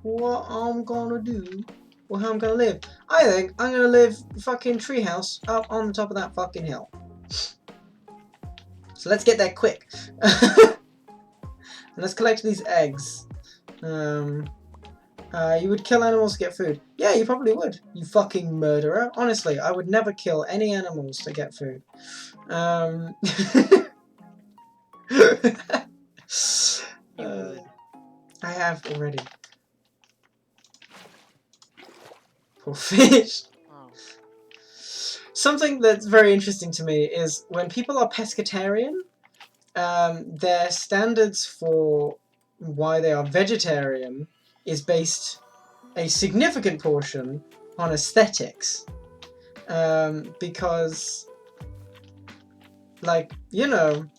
what I'm gonna do or how I'm gonna live. I think I'm gonna live fucking treehouse up on the top of that fucking hill. So let's get there quick. And let's collect these eggs. You would kill animals to get food. Yeah, you probably would. You fucking murderer. Honestly, I would never kill any animals to get food. I have already. Poor fish. Oh. Something that's very interesting to me is when people are pescatarian, their standards for why they are vegetarian is based a significant portion on aesthetics. Because, like, you know,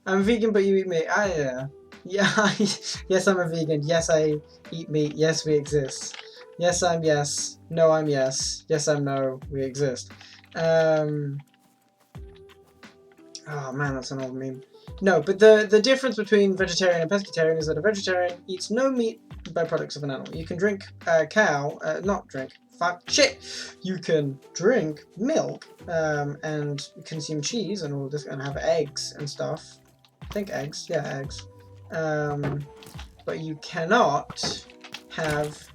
I'm vegan but you eat meat. Yeah. Yes, I'm a vegan. Yes, I eat meat. Yes, we exist. Yes, I'm yes. No, I'm yes. Yes, I'm no. We exist. Oh man, that's an old meme. No, but the difference between vegetarian and pescatarian is that a vegetarian eats no meat byproducts of an animal. You can drink You can drink milk and consume cheese and all this and have eggs and stuff. I think eggs. Yeah, eggs. But you cannot have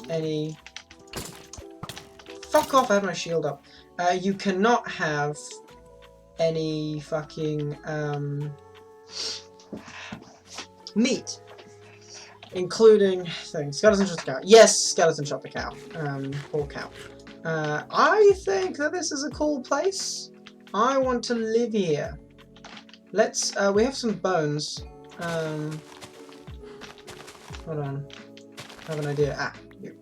any... Fuck off, I had my shield up. You cannot have any fucking meat, including things. Skeleton shot the cow. Yes, skeleton shot the cow. Poor cow. I think that this is a cool place. I want to live here. Let's. We have some bones. Hold on. I have an idea. Ah, you.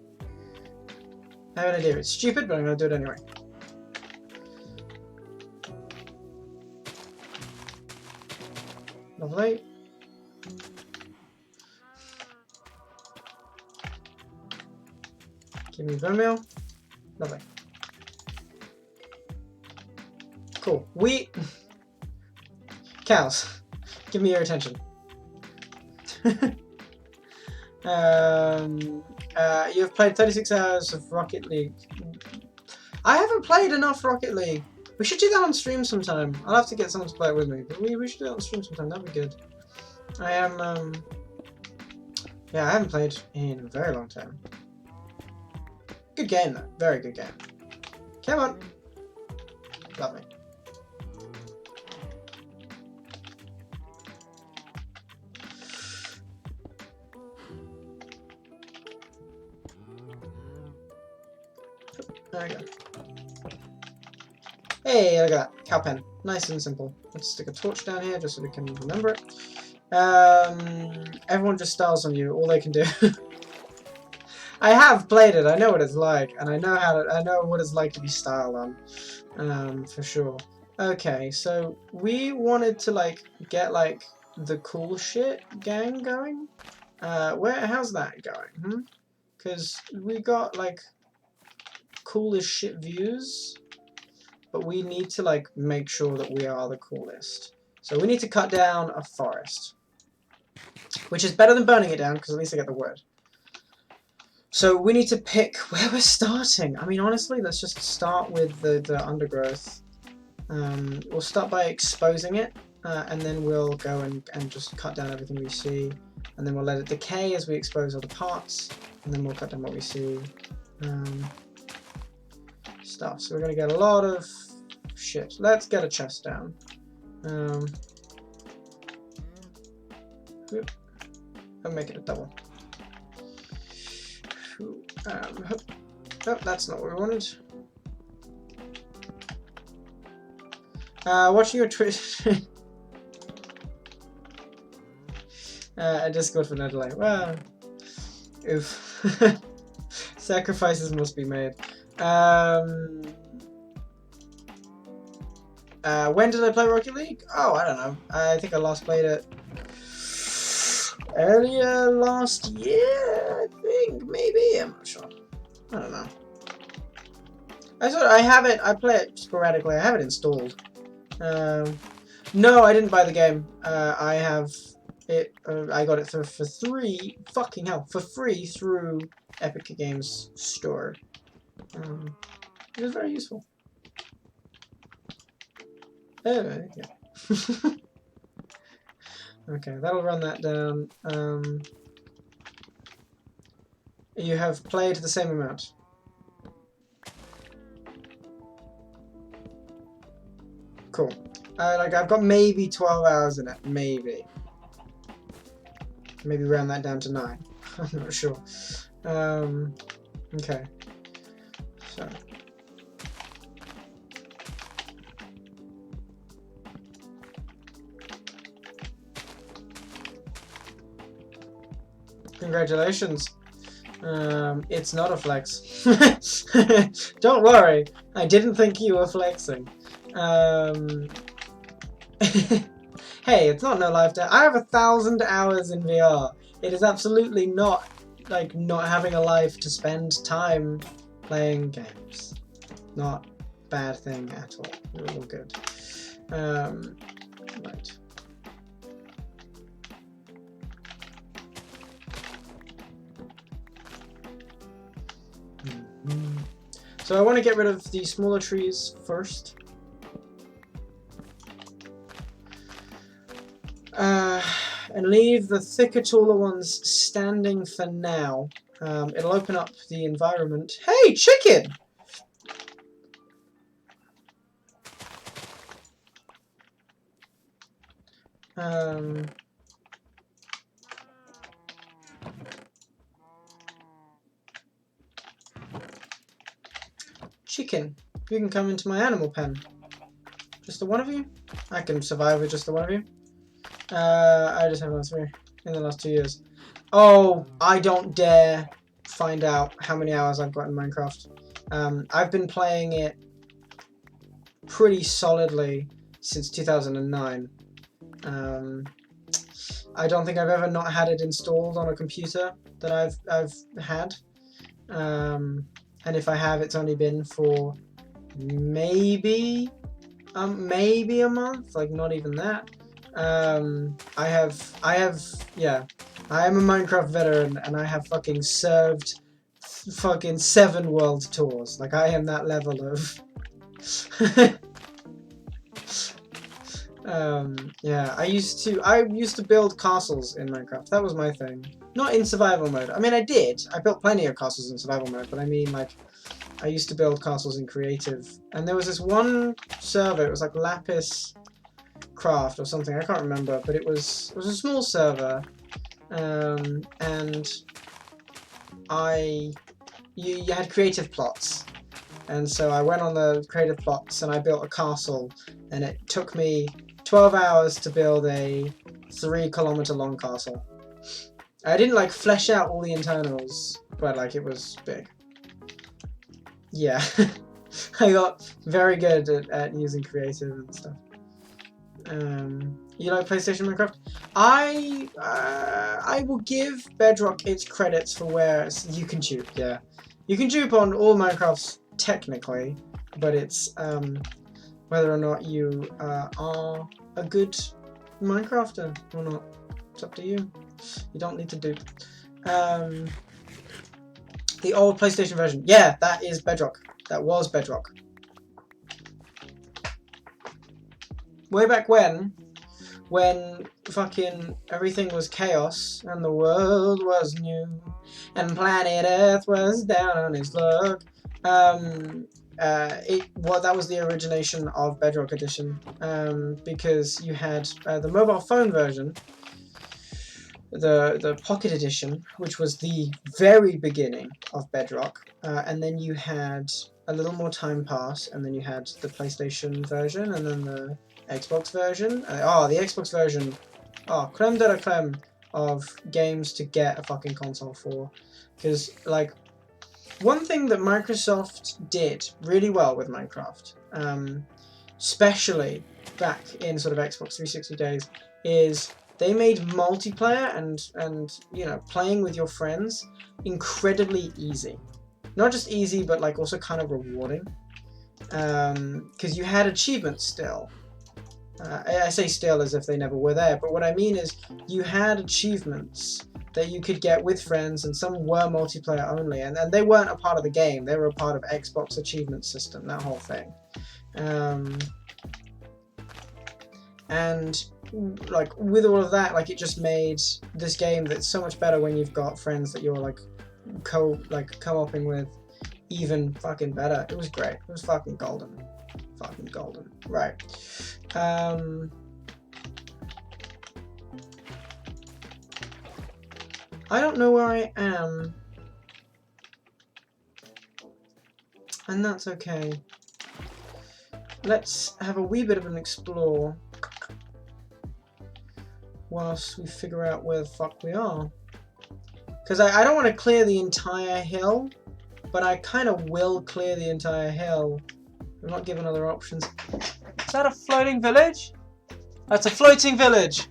I have an idea. It's stupid, but I'm gonna do it anyway. Lovely. Give me bone meal. Lovely. Cool. Wheat. Cows. Give me your attention. You have played 36 hours of Rocket League. I haven't played enough Rocket League. We should do that on stream sometime. I'll have to get someone to play it with me, but we should do it on stream sometime. That'd be good. I am, yeah, I haven't played in a very long time. Good game, though. Very good game. Come on. Lovely. There we go. Hey, look at that. Cow pen. Nice and simple. Let's stick a torch down here just so we can remember it. Everyone just styles on you. All they can do. I have played it. I know what it's like, and I know what it's like to be styled on. For sure. Okay, so we wanted to get the cool shit gang going. How's that going? Because we got cool as shit views, but we need to make sure that we are the coolest. So we need to cut down a forest, which is better than burning it down because at least I get the wood. So we need to pick where we're starting. I mean, honestly, let's just start with the undergrowth. We'll start by exposing it and then we'll go and just cut down everything we see, and then we'll let it decay as we expose other parts, and then we'll cut down what we see. Stuff. So we're gonna get a lot of shit. Let's get a chest down. I'll make it a double. Oh, that's not what we wanted. Watching your Twitch. Discord for no delay. Well, oof. Sacrifices must be made. When did I play Rocket League? Oh, I don't know. I think I last played it earlier last year, I think, maybe. I'm not sure. I don't know. I have it. I play it sporadically. I have it installed. No, I didn't buy the game. I have it. I got it for free. Fucking hell, for free through Epic Games Store. It was very useful. Oh, yeah. Okay, that'll run that down. You have played the same amount. Cool. Like I've got maybe 12 hours in it, maybe. Maybe round that down to 9. I'm not sure. Okay. So. Congratulations. It's not a flex. Don't worry, I didn't think you were flexing. Hey, it's not no life day. I have 1,000 hours in VR. It is absolutely not like not having a life to spend time playing games. Not a bad thing at all. We're all good. Right. So I want to get rid of the smaller trees first. And leave the thicker, taller ones standing for now. It'll open up the environment. Hey, chicken! Chicken, you can come into my animal pen. Just the one of you? I can survive with just the one of you. I just have 3 in the last 2 years. Oh, I don't dare find out how many hours I've got in Minecraft. I've been playing it pretty solidly since 2009. I don't think I've ever not had it installed on a computer that I've had. And if I have, it's only been for maybe a month, like not even that. I am a Minecraft veteran, and I have fucking served fucking 7 world tours. Like, I am that level of yeah, I used to build castles in Minecraft. That was my thing. Not in survival mode. I mean, I built plenty of castles in survival mode, but I mean, like, I used to build castles in creative. And there was this one server, it was like Lapis Craft or something, I can't remember, but it was a small server, and you had creative plots, and so I went on the creative plots and I built a castle, and it took me 12 hours to build a 3-kilometer long castle. I didn't like flesh out all the internals, but like it was big. Yeah. I got very good at using creative and stuff. You like PlayStation Minecraft? I will give Bedrock its credits for where you can dupe. Yeah, you can dupe on all Minecrafts technically, but it's whether or not you are a good Minecrafter or not. It's up to you. You don't need to dupe. The old PlayStation version. Yeah, that is Bedrock. That was Bedrock. Way back when, when fucking everything was chaos and the world was new and planet Earth was down on its luck. That was the origination of Bedrock Edition, because you had the mobile phone version, the Pocket Edition, which was the very beginning of Bedrock, and then you had a little more time pass, and then you had the PlayStation version, and then the Xbox version. The Xbox version, creme de la creme of games to get a fucking console for, because like, one thing that Microsoft did really well with Minecraft, especially back in sort of Xbox 360 days, is they made multiplayer and you know, playing with your friends incredibly easy. Not just easy, but like also kind of rewarding, because you had achievements still. I say still as if they never were there, but what I mean is you had achievements that you could get with friends, and some were multiplayer only, and they weren't a part of the game, they were a part of Xbox achievement system, that whole thing. And like with all of that, like it just made this game that's so much better when you've got friends that you're like co-oping with, even fucking better. It was great. It was fucking golden. Fucking golden. Right. I don't know where I am, and that's okay. Let's have a wee bit of an explore whilst we figure out where the fuck we are. Because I don't want to clear the entire hill, but I kind of will clear the entire hill. I'm not given other options. Is that a floating village? That's a floating village!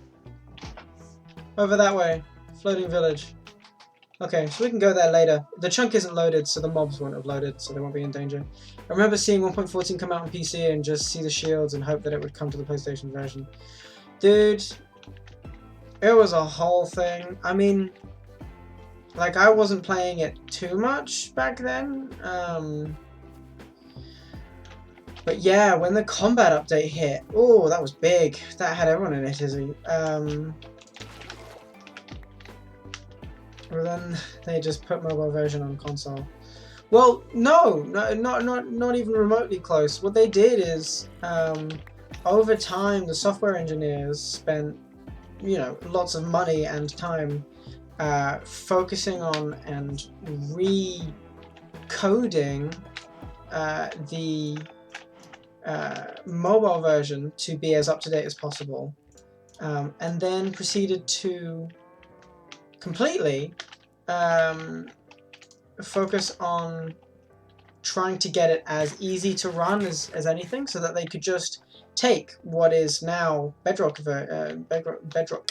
Over that way. Floating village. Okay, so we can go there later. The chunk isn't loaded, so the mobs won't have loaded, so they won't be in danger. I remember seeing 1.14 come out on PC and just see the shields and hope that it would come to the PlayStation version. Dude, it was a whole thing. I mean, like, I wasn't playing it too much back then. But yeah, when the combat update hit, oh, that was big. That had everyone in a tizzy. Or then they just put mobile version on console. Well, no, not even remotely close. What they did is, over time, the software engineers spent, you know, lots of money and time focusing on and recoding the mobile version to be as up-to-date as possible, and then proceeded to completely focus on trying to get it as easy to run as anything, so that they could just take what is now Bedrock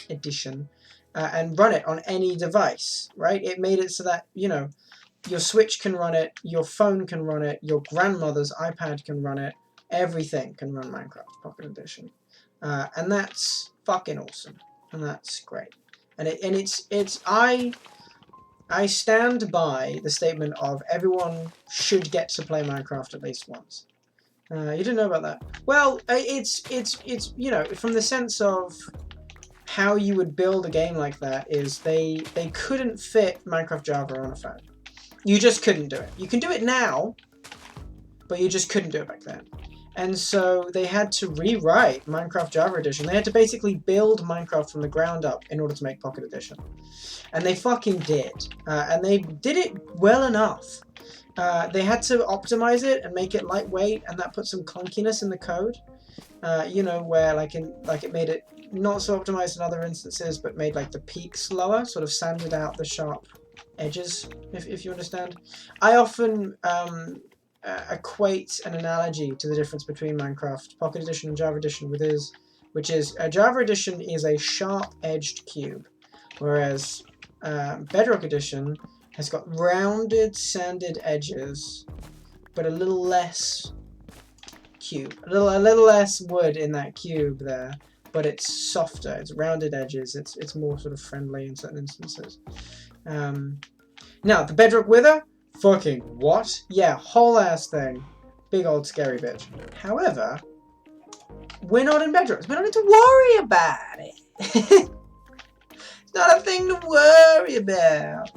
Edition and run it on any device, right? It made it so that, you know, your Switch can run it, your phone can run it, your grandmother's iPad can run it, everything can run Minecraft Pocket Edition. And that's fucking awesome. And that's great. And I stand by the statement of everyone should get to play Minecraft at least once. You didn't know about that? Well, it's you know, from the sense of how you would build a game like that is they couldn't fit Minecraft Java on a phone. You just couldn't do it. You can do it now, but you just couldn't do it back then. And so they had to rewrite Minecraft Java Edition. They had to basically build Minecraft from the ground up in order to make Pocket Edition. And they fucking did. And they did it well enough. They had to optimize it and make it lightweight, and that put some clunkiness in the code. You know, where like it made it not so optimized in other instances, but made like the peaks lower, sort of sanded out the sharp edges, if you understand. I often equate an analogy to the difference between Minecraft Pocket Edition and Java Edition, which is Java Edition is a sharp-edged cube, whereas Bedrock Edition has got rounded, sanded edges, but a little less cube, a little less wood in that cube there, but it's softer, it's rounded edges, it's more sort of friendly in certain instances. Now, the Bedrock Wither, fucking what? Yeah, whole ass thing. Big old scary bitch. However, We're not in bedrooms. We don't need to worry about it. It's not a thing to worry about.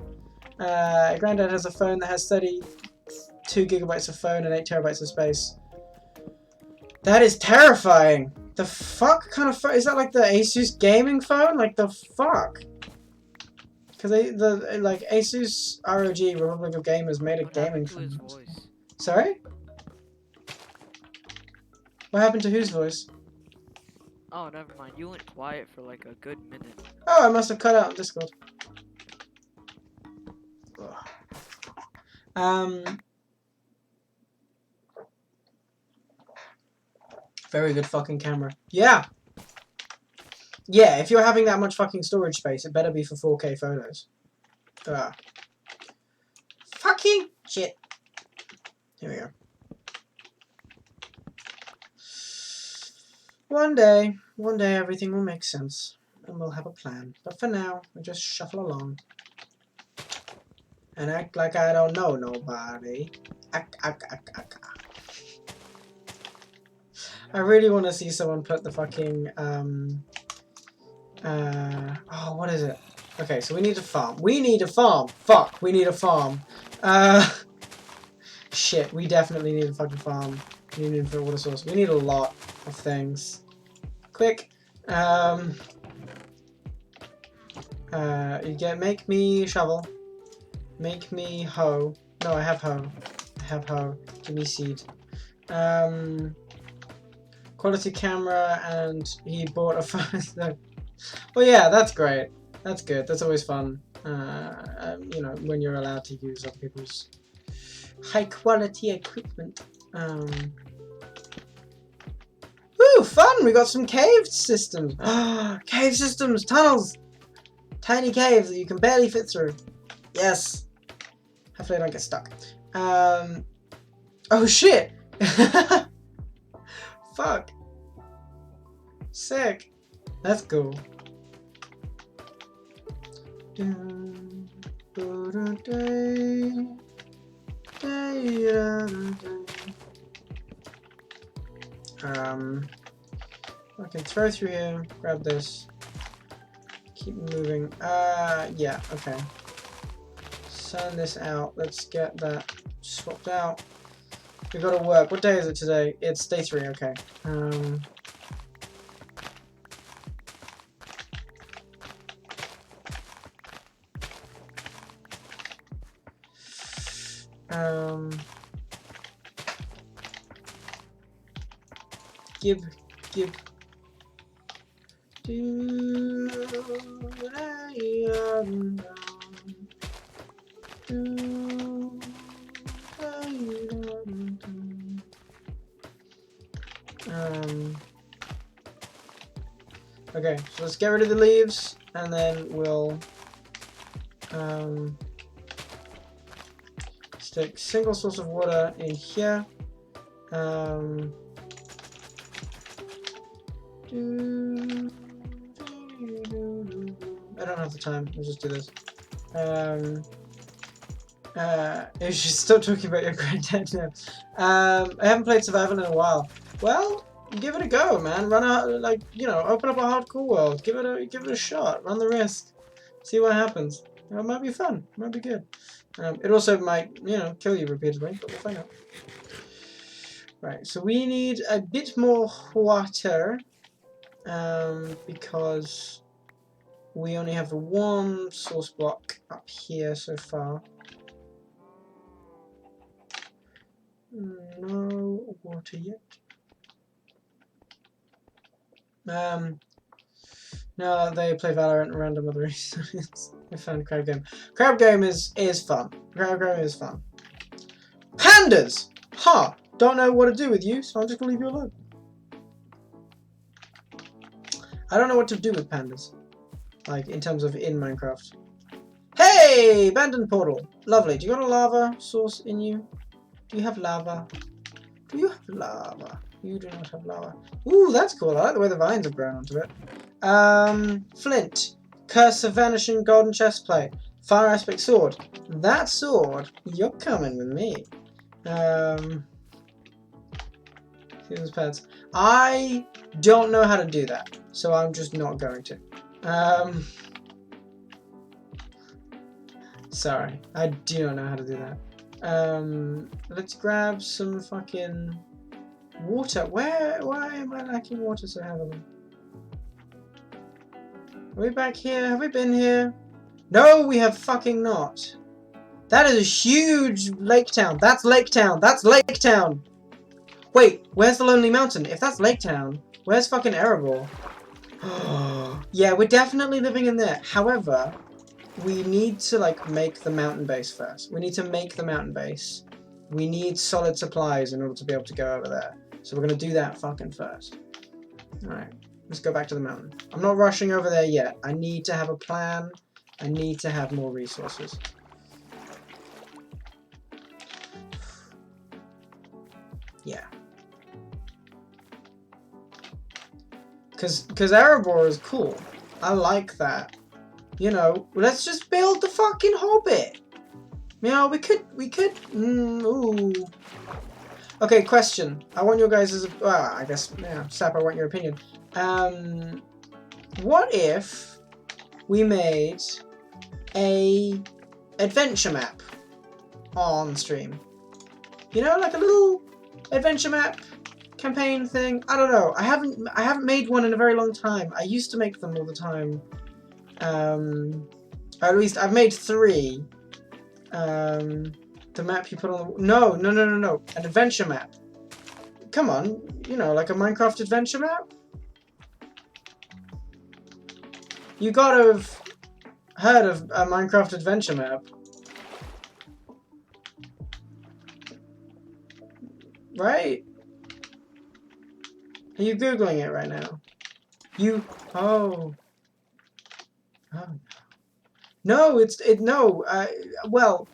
Granddad has a phone that has 32 gigabytes of phone and 8 terabytes of space. That is terrifying. The fuck kind of phone? Is that like the Asus gaming phone? Like the fuck? Because Asus ROG Republic of Gamers made a gaming phone. Sorry? What happened to whose voice? Oh, never mind. You went quiet for like a good minute. Oh, I must have cut out on Discord. Very good fucking camera. Yeah! Yeah, if you're having that much fucking storage space, it better be for 4K photos. Fucking shit. Here we go. One day everything will make sense, and we'll have a plan. But for now, we just shuffle along. And act like I don't know nobody. I really want to see someone put the fucking, oh, what is it? Okay, so we need a farm. We need a farm! Fuck, we need a farm. Shit, we definitely need a fucking farm. We need a water source. We need a lot of things. Quick. Make me shovel. Make me hoe. No, I have hoe. I have hoe. Give me seed. Quality camera, and he bought a phone. Well, yeah, that's great. That's good. That's always fun. You know, when you're allowed to use other people's high quality equipment. Woo, fun! We got some cave systems. Cave systems, tunnels, tiny caves that you can barely fit through. Yes. Hopefully I don't get stuck. Oh shit! Fuck. Sick. That's cool. I can throw through here, grab this, keep moving. Yeah, okay. Send this out. Let's get that swapped out. We gotta work. What day is it today? It's day 3, okay. Give. Okay, so let's get rid of the leaves, and then we'll stick single source of water in here. I don't have the time. Let's just do this. You should stop talking about your granddad now. I haven't played Survival in a while. Well, give it a go, man. Run out, like, you know, open up a hardcore world. Give it a shot. Run the risk. See what happens. You know, it might be fun. It might be good. It also might, you know, kill you repeatedly, but we'll find out. Right. So we need a bit more water, because we only have the one source block up here so far. No water yet. No, they play Valorant and random other reasons. I found Crab Game. Crab Game is fun. Crab Game is fun. Pandas! Ha! Don't know what to do with you, so I'm just gonna leave you alone. I don't know what to do with pandas. Like, in terms of in Minecraft. Hey! Abandoned portal. Lovely. Do you got a lava source in you? Do you have lava? Do you have lava? You do not have lava. Ooh, that's cool. I like the way the vines have grown onto it. Flint. Curse of Vanishing Golden Chestplate. Fire Aspect Sword. That sword, you're coming with me. Humans, pets. I don't know how to do that, so I'm just not going to. Sorry, I do not know how to do that. Let's grab some fucking water. Why am I lacking water so heavily? Are we back here? Have we been here? No, we have fucking not. That is a huge lake town. That's Lake Town. That's Lake Town. Wait, where's the Lonely Mountain? If that's Lake Town, where's fucking Erebor? Yeah, we're definitely living in there. However, we need to like make the mountain base first. We need to make the mountain base. We need solid supplies in order to be able to go over there. So we're gonna do that fucking first. Alright, let's go back to the mountain. I'm not rushing over there yet. I need to have a plan. I need to have more resources. Yeah. Cause Erebor is cool. I like that. You know, let's just build the fucking Hobbit. You know, we could, ooh. Okay, question. I want your guys' well, I guess, yeah, Sap, I want your opinion. What if we made a adventure map on stream? You know, like a little adventure map campaign thing. I don't know. I haven't made one in a very long time. I used to make them all the time. Or at least I've made 3. The map you put on the... No. An adventure map. Come on. You know, like a Minecraft adventure map? You gotta have heard of a Minecraft adventure map. Right? Are you Googling it right now? Oh. No, well,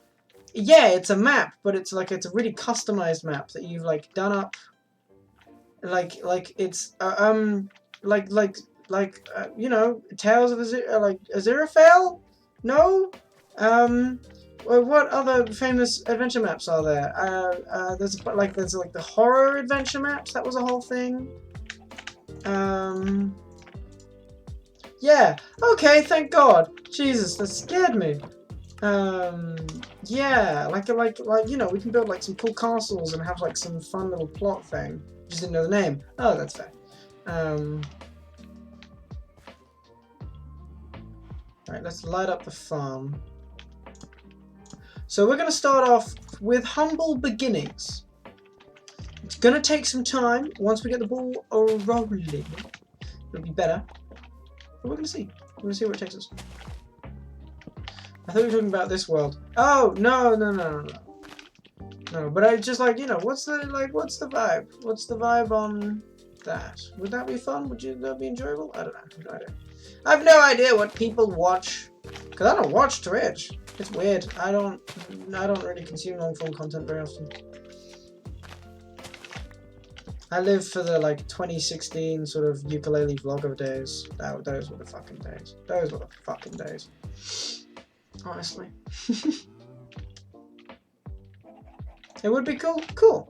yeah, it's a map, but it's a really customized map that you've like done up, like it's you know, Tales of Aziraphale? No, well, what other famous adventure maps are there? There's the horror adventure maps. That was a whole thing. Yeah. Okay. Thank God. Jesus, that scared me. Yeah. Like you know, we can build like some cool castles and have like some fun little plot thing. Just didn't know the name. Oh, that's fair. Alright, let's light up the farm. So we're going to start off with humble beginnings. It's going to take some time. Once we get the ball rolling, it'll be better. But we're going to see. We're going to see where it takes us. I thought we were talking about this world. Oh, no. No, but I just like, you know, what's the vibe? What's the vibe on that? Would that be fun? Would that be enjoyable? I don't know. I have no idea. I have no idea what people watch. Because I don't watch Twitch. It's weird. I don't really consume long-form content very often. I live for the like 2016 sort of ukulele vlogger days. Those were the fucking days. Those were the fucking days. Honestly. It would be cool. Cool.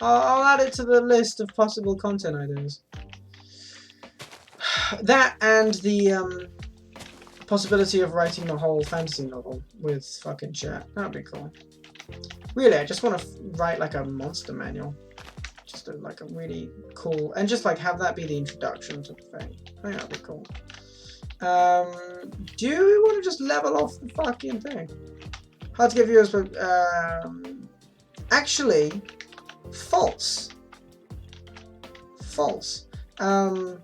I'll add it to the list of possible content ideas. That and the possibility of writing a whole fantasy novel with fucking chat. That would be cool. Really, I just want to write like a monster manual. Just like a really cool, and just like have that be the introduction to the thing. I think that'd be cool. Do we want to just level off the fucking thing? Hard to get viewers, but actually, false. The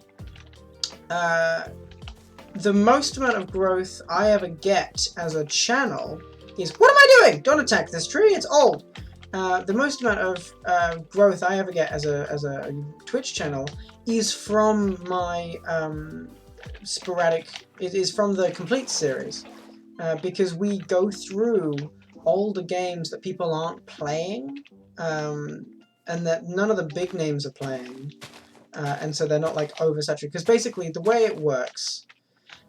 most amount of growth I ever get as a channel is... What am I doing? Don't attack this tree, it's old! The most amount of growth I ever get as a Twitch channel is from my sporadic... It is from the Complete series. Because we go through older games that people aren't playing, and that none of the big names are playing. And so they're not like oversaturated. Because basically the way it works,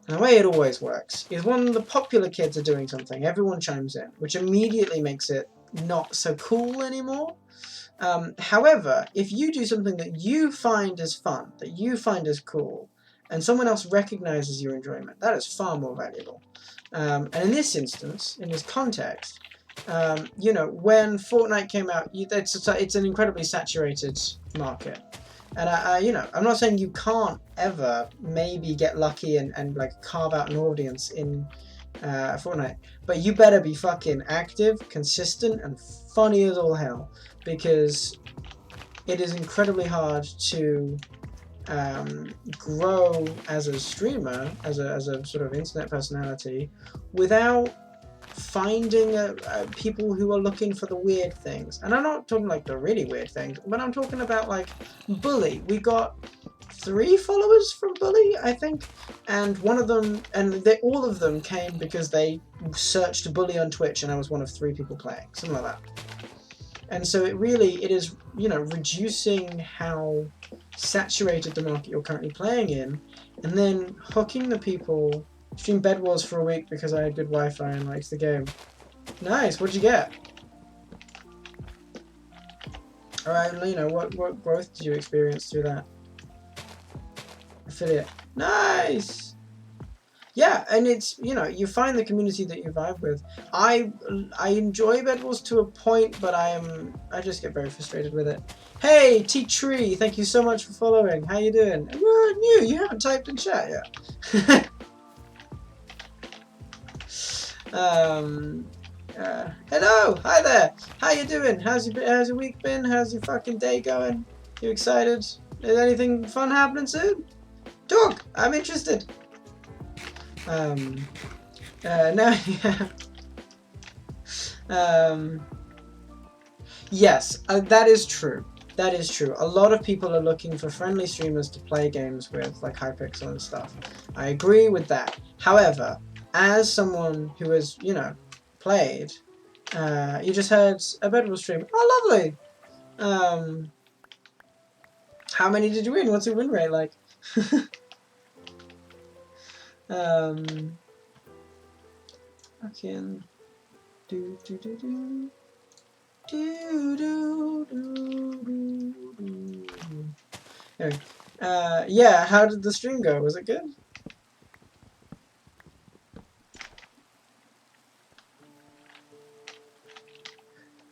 and the way it always works, is when the popular kids are doing something, everyone chimes in, which immediately makes it not so cool anymore. However, if you do something that you find as fun, that you find as cool, and someone else recognizes your enjoyment, that is far more valuable. And in this instance, in this context, you know, when Fortnite came out, it's an incredibly saturated market. And you know, I'm not saying you can't ever maybe get lucky and like carve out an audience in Fortnite, but you better be fucking active, consistent, and funny as all hell, because it is incredibly hard to grow as a streamer, as a sort of internet personality, without finding people who are looking for the weird things. And I'm not talking like the really weird things, but I'm talking about like Bully. We got 3 followers from Bully, I think, and one of them, and all of them came because they searched Bully on Twitch, and I was one of 3 people playing, something like that. And so it is, you know, reducing how saturated the market you're currently playing in, and then hooking the people. Streamed Bed Wars for a week because I had good Wi-Fi and liked the game. Nice. What'd you get? All right, you know, what growth did you experience through that? Affiliate. Nice. Yeah, and it's, you know, you find the community that you vibe with. I enjoy Bed Wars to a point, but I just get very frustrated with it. Hey, T-Tree, thank you so much for following. How you doing? You're new. You haven't typed in chat yet. Hello, hi there. How you doing? How's your week been? How's your fucking day going? You excited? Is anything fun happening soon? Talk. I'm interested. Now, yes, that is true. That is true. A lot of people are looking for friendly streamers to play games with, like Hypixel and stuff. I agree with that. However, as someone who has, you know, played, you just had a Bed Wars stream. Oh, lovely! How many did you win? What's your win rate like? Fucking Anyway, yeah, how did the stream go? Was it good?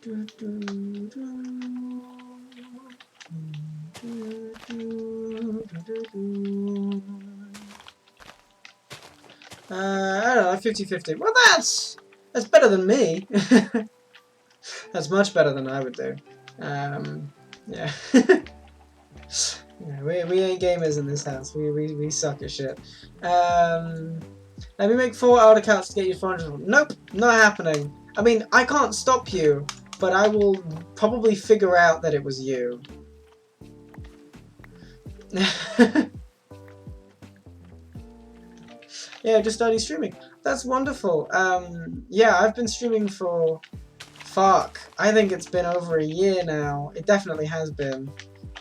I don't know, 50-50. Well, that's better than me. That's much better than I would do. Yeah. Yeah, we ain't gamers in this house. We suck at shit. Let me make 4 out accounts to get you 400. Nope, not happening. I mean, I can't stop you, but I will probably figure out that it was you. Yeah, just started streaming. That's wonderful. Yeah, I've been streaming for... Fuck. I think it's been over a year now. It definitely has been.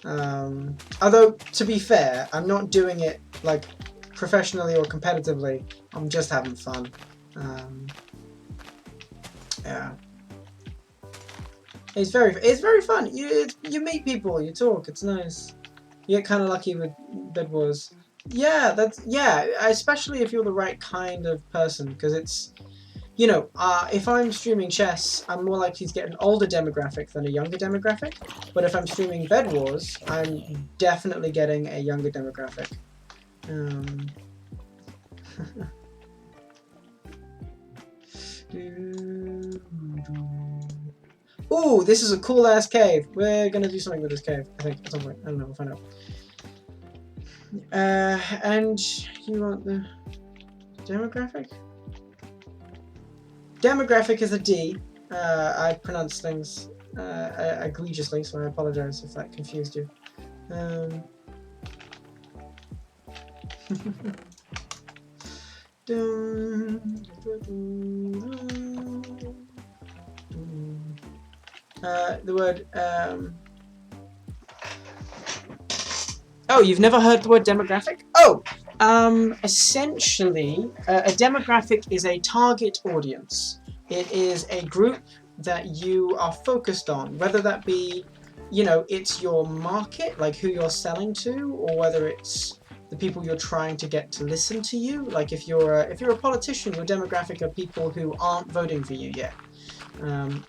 Although, to be fair, I'm not doing it, like, professionally or competitively. I'm just having fun. Yeah. It's very fun. You meet people, you talk, it's nice. You get kind of lucky with Bed Wars. Yeah, especially if you're the right kind of person, because it's, you know, if I'm streaming chess, I'm more likely to get an older demographic than a younger demographic. But if I'm streaming Bed Wars, I'm definitely getting a younger demographic. Ooh, this is a cool ass cave. We're gonna do something with this cave, I think, at some point. I don't know, we'll find out. And you want the demographic? Demographic is a D. I pronounce things egregiously, so I apologize if that confused you. The word, Oh, you've never heard the word demographic? Oh! Essentially, a demographic is a target audience. It is a group that you are focused on, whether that be you know, it's your market, like who you're selling to, or whether it's the people you're trying to get to listen to you. Like if you're a politician, your demographic are people who aren't voting for you yet.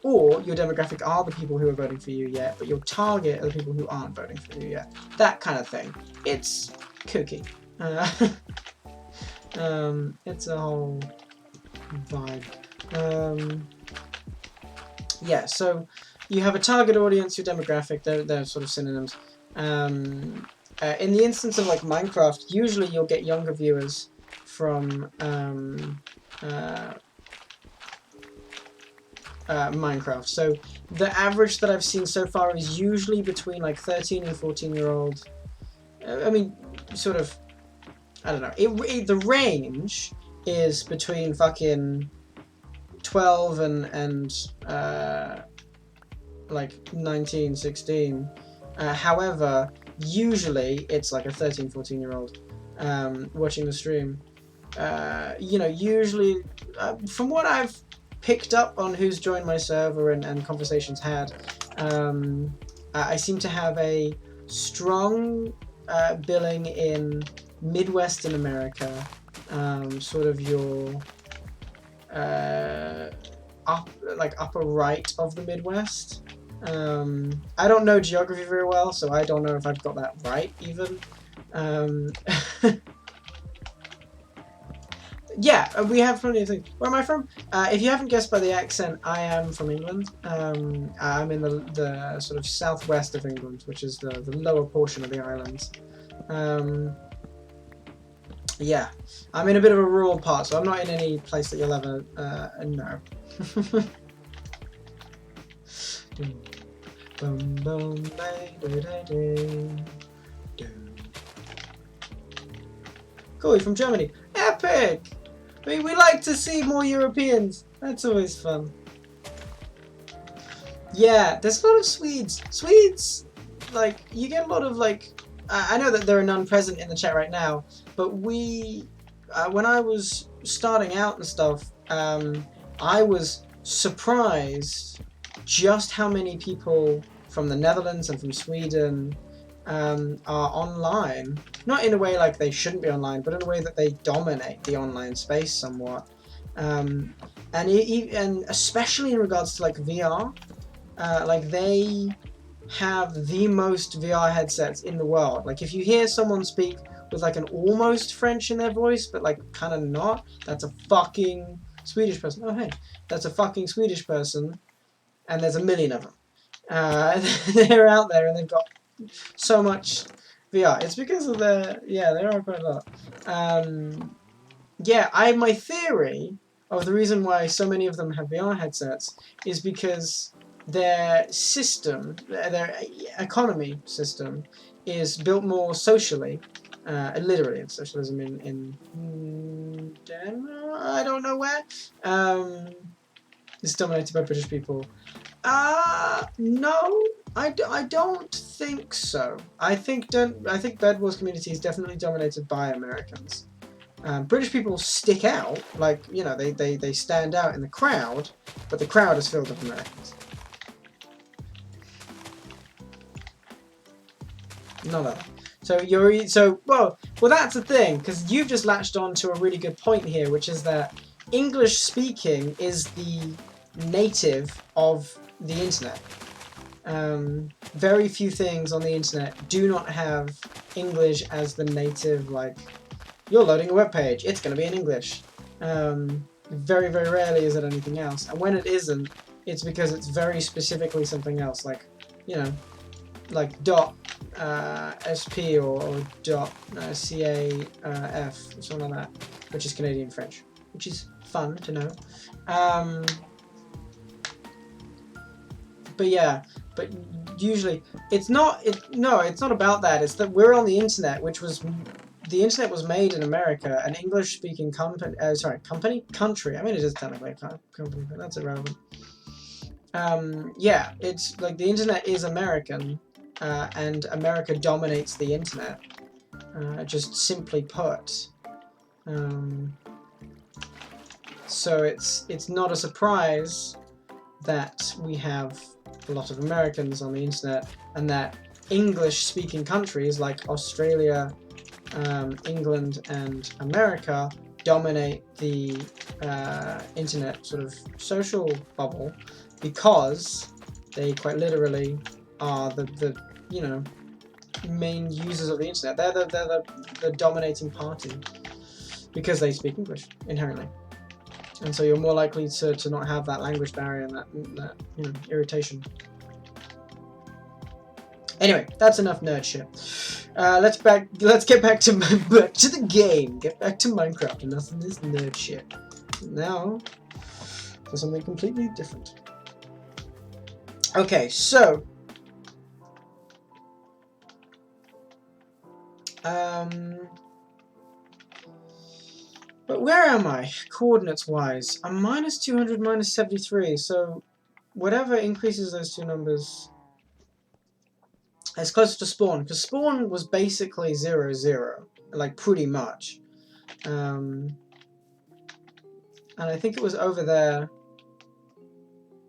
Or your demographic are the people who are voting for you yet, but your target are the people who aren't voting for you yet. That kind of thing. It's kooky. It's a whole vibe. Yeah, so you have a target audience, your demographic, they're sort of synonyms. In the instance of like Minecraft, usually you'll get younger viewers from Minecraft. So the average that I've seen so far is usually between like 13 and 14-year-old. I mean, sort of, I don't know. The range is between fucking 12 and like 19, 16. However, usually it's like a 13, 14-year-old watching the stream. You know, usually, from what I've picked up on who's joined my server and conversations had, I seem to have a strong billing in Midwestern America, sort of your upper right of the Midwest. I don't know geography very well, so I don't know if I've got that right even. Yeah, we have plenty of things. Where am I from? If you haven't guessed by the accent, I am from England. I'm in the sort of southwest of England, which is the lower portion of the islands. Yeah, I'm in a bit of a rural part, so I'm not in any place that you'll ever know. Cool, you're from Germany. Epic! We like to see more Europeans. That's always fun. Yeah, there's a lot of Swedes. Swedes, like, you get a lot of, like... I know that there are none present in the chat right now, but we... when I was starting out and stuff, I was surprised just how many people from the Netherlands and from Sweden are online. Not in a way like they shouldn't be online, but in a way that they dominate the online space somewhat. And especially in regards to like VR, like they have the most VR headsets in the world. Like if you hear someone speak with like an almost French in their voice, but like kind of not, that's a fucking Swedish person. Oh hey, that's a fucking Swedish person, and there's a million of them. They're out there and they've got so much VR. It's because of there are quite a lot. My theory of the reason why so many of them have VR headsets is because their system, their economy system, is built more socially. Literally, it's socialism in Denmark, I don't know where. It's dominated by British people. No, I don't think so. I think Bed Wars community is definitely dominated by Americans. British people stick out, like, you know, they stand out in the crowd, but the crowd is filled with Americans. Not that. Well, that's the thing, because you've just latched on to a really good point here, which is that English speaking is the native of the internet. Very few things on the internet do not have English as the native, like, you're loading a web page, it's going to be in English. Very, very rarely is it anything else. And when it isn't, it's because it's very specifically something else, like, you know, like .sp or .caf, something like that, which is Canadian French, which is fun to know. But usually it's not about that. It's that we're on the internet, the internet was made in America, an English-speaking country. I mean, it is technically a company, but that's irrelevant. It's like the internet is American, and America dominates the internet. Just simply put. So it's not a surprise that we have a lot of Americans on the internet, and that English-speaking countries like Australia, England, and America dominate the internet sort of social bubble because they quite literally are the you know, main users of the internet. They're the dominating party because they speak English inherently, and so you're more likely to not have that language barrier and that you know, irritation. Anyway, that's enough nerd shit. Let's get back to the game. Get back to Minecraft. Enough of this nerd shit. Now for something completely different. Okay, so but where am I coordinates wise? I'm minus 200, minus 73. So whatever increases those two numbers. It's closer to spawn, because spawn was basically 0, 0, like pretty much. And I think it was over there.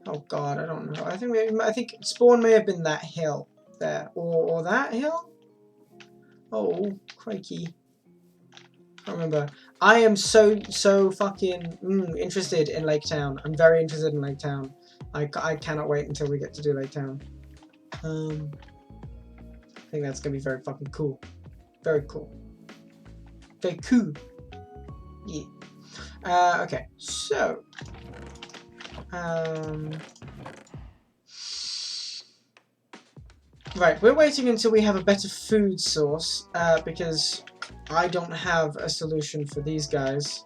Oh god, I don't know. I think spawn may have been that hill there, or that hill. Oh, crikey! I can't remember. I am so fucking interested in Lake Town. I'm very interested in Lake Town. I cannot wait until we get to do Lake Town. I think that's gonna be very fucking cool. Very cool. Very cool. Yeah. Okay, so right, we're waiting until we have a better food source, because I don't have a solution for these guys.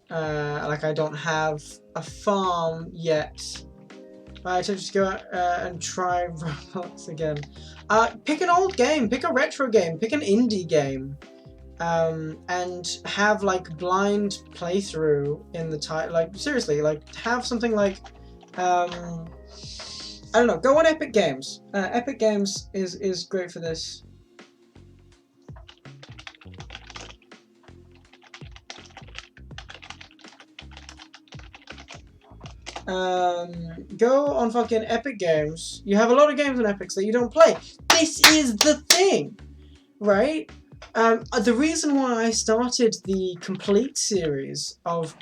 Like I don't have a farm yet. Right, so just go out and try Roblox again. Pick an old game, pick a retro game, pick an indie game, and have like blind playthrough in the title. Like seriously, like have something like I don't know. Go on Epic Games. Epic Games is great for this. Go on fucking Epic Games. You have a lot of games on Epics that you don't play. This is the thing, right? The reason why I started the complete series of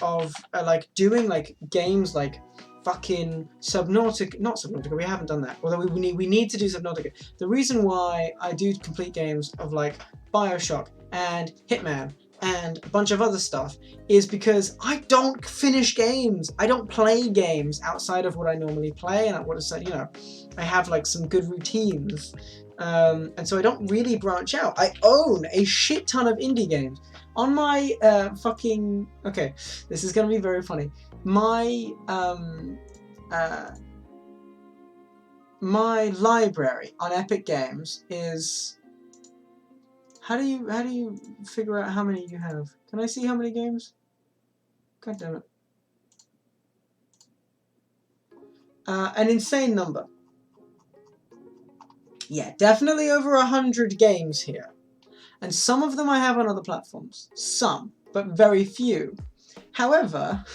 like doing like games like fucking Subnautica, not Subnautica, we haven't done that. Although we need to do Subnautica. The reason why I do complete games of like BioShock and Hitman and a bunch of other stuff is because I don't finish games. I don't play games outside of what I normally play, and what is, you know, I have like some good routines, and so I don't really branch out. I own a shit ton of indie games on my fucking. Okay, this is gonna be very funny. My my library on Epic Games is. How do you figure out how many you have? Can I see how many games? God damn it. An insane number. Yeah, definitely over 100 games here. And some of them I have on other platforms. Some, but very few. However,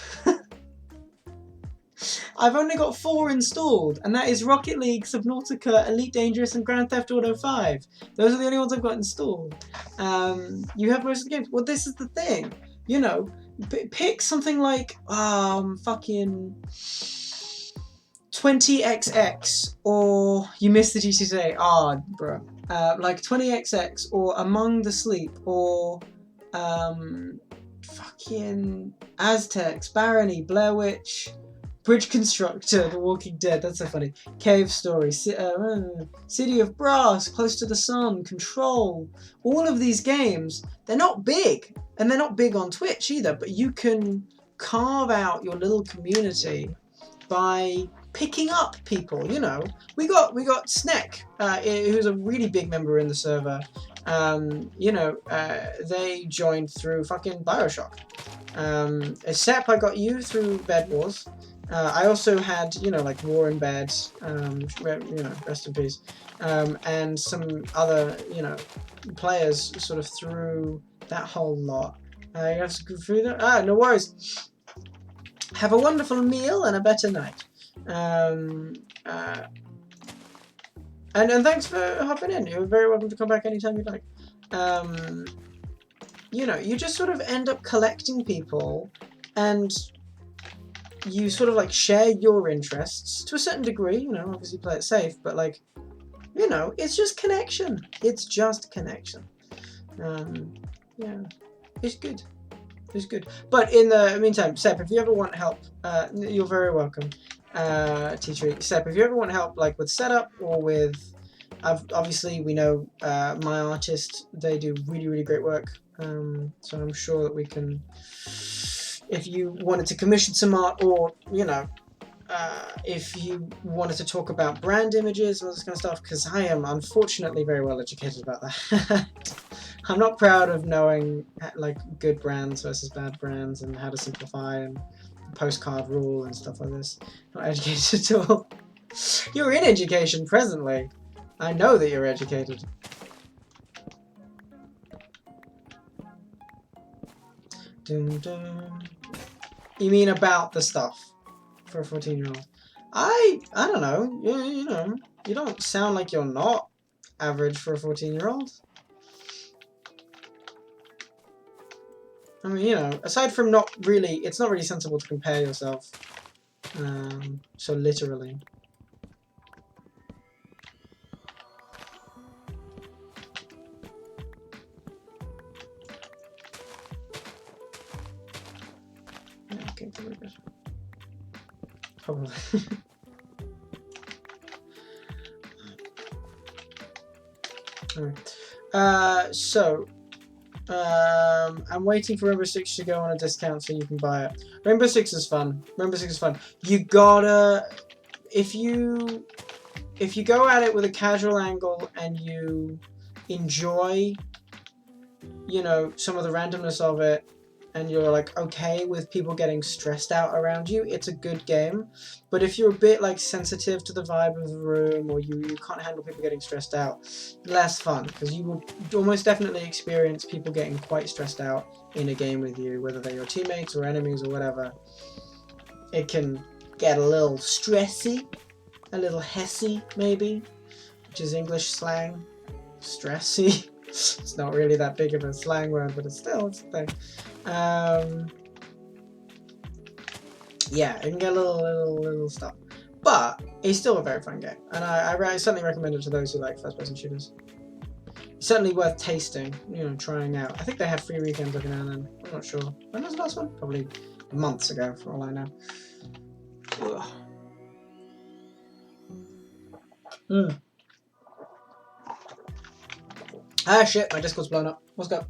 I've only got 4 installed, and that is Rocket League, Subnautica, Elite Dangerous, and Grand Theft Auto 5. Those are the only ones I've got installed. You have most of the games. Well, this is the thing. You know, pick something like, fucking 20XX, or you missed the GT today. Bro. Like 20XX, or Among the Sleep, or fucking Aztecs, Barony, Blair Witch, Bridge Constructor, The Walking Dead, that's so funny. Cave Story, City of Brass, Close to the Sun, Control. All of these games, they're not big, and they're not big on Twitch either, but you can carve out your little community by picking up people, you know. We got Snek, who's a really big member in the server. You know, they joined through fucking BioShock. Sep, I got you through Bed Wars. I also had, you know, like War in Bed, you know, rest in peace, and some other, you know, players sort of through that whole lot. You have some good food. No worries. Have a wonderful meal and a better night. And thanks for hopping in. You're very welcome to come back anytime you'd like. You know, you just sort of end up collecting people, and you sort of like share your interests to a certain degree. You know, obviously play it safe, but like, you know, it's just connection. It's just connection. Yeah, it's good. It's good. But in the meantime, Sep, if you ever want help, you're very welcome. Teacher Sep, if you ever want help, like with setup or with, obviously we know My Artist, they do really, really great work. So I'm sure that we can, if you wanted to commission some art, or you know, if you wanted to talk about brand images and all this kind of stuff, because I am unfortunately very well educated about that. I'm not proud of knowing like good brands versus bad brands and how to simplify and the postcard rule and stuff like this. Not educated at all. You're in education presently. I know that you're educated. Dun, dun. You mean about the stuff for a 14-year-old? I don't know. You know, you don't sound like you're not average for a 14-year-old. I mean, you know, aside from not really, it's not really sensible to compare yourself so literally. Yeah, okay, a little bit. Probably. Alright. I'm waiting for Rainbow Six to go on a discount so you can buy it. Rainbow Six is fun. Rainbow Six is fun. You gotta, if you go at it with a casual angle and you enjoy, you know, some of the randomness of it, and you're like okay with people getting stressed out around you, it's a good game. But if you're a bit like sensitive to the vibe of the room, or you can't handle people getting stressed out, less fun, because you will almost definitely experience people getting quite stressed out in a game with you, whether they're your teammates or enemies or whatever. It can get a little stressy, a little hessy maybe, which is English slang. Stressy. It's not really that big of a slang word, but it's a thing. Yeah, it can get a little stuff, but it's still a very fun game, and I certainly recommend it to those who like first-person shooters. It's certainly worth tasting, you know, trying out. I think they have free weekends every now and then. I'm not sure. When was the last one? Probably months ago, for all I know. Ugh. Ah shit, my Discord's blown up. What's up?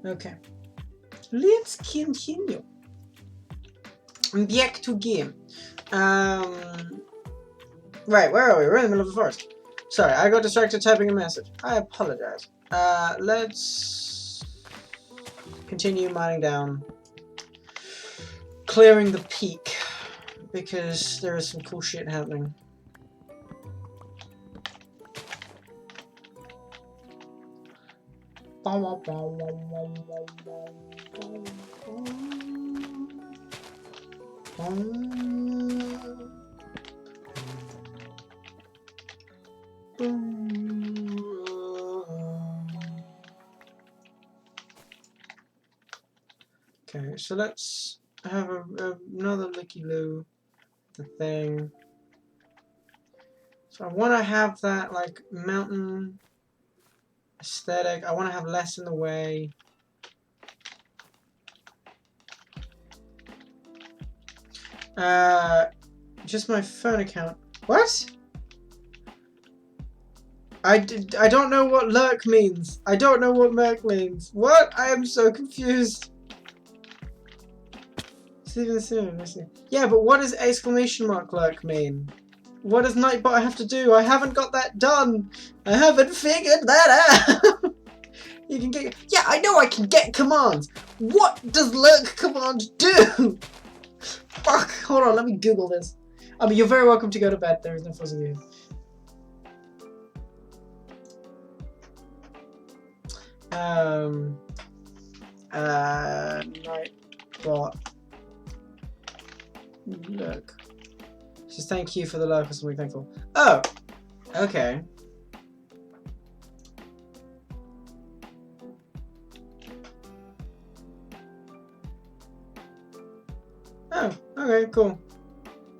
Okay. Let's continue. Back to game. Right, where are we? We're in the middle of the forest. Sorry, I got distracted typing a message. I apologize. Let's continue mining down, clearing the peak, because there is some cool shit happening. Okay, so let's have another licky-loo, the thing. So I want to have that like mountain aesthetic. I want to have less in the way. Just my phone account. What? I don't know what lurk means. I don't know what lurk means. What? I am so confused. Yeah, but what does exclamation mark lurk mean? What does Nightbot have to do? I haven't got that done. I haven't figured that out. You can get. Yeah, I know I can get commands. What does lurk command do? Fuck. Hold on. Let me Google this. I mean, you're very welcome to go to bed. There is no forcing you. Nightbot. Lurk. Just thank you for the lurk or something thankful. Oh, okay. Oh, okay, cool.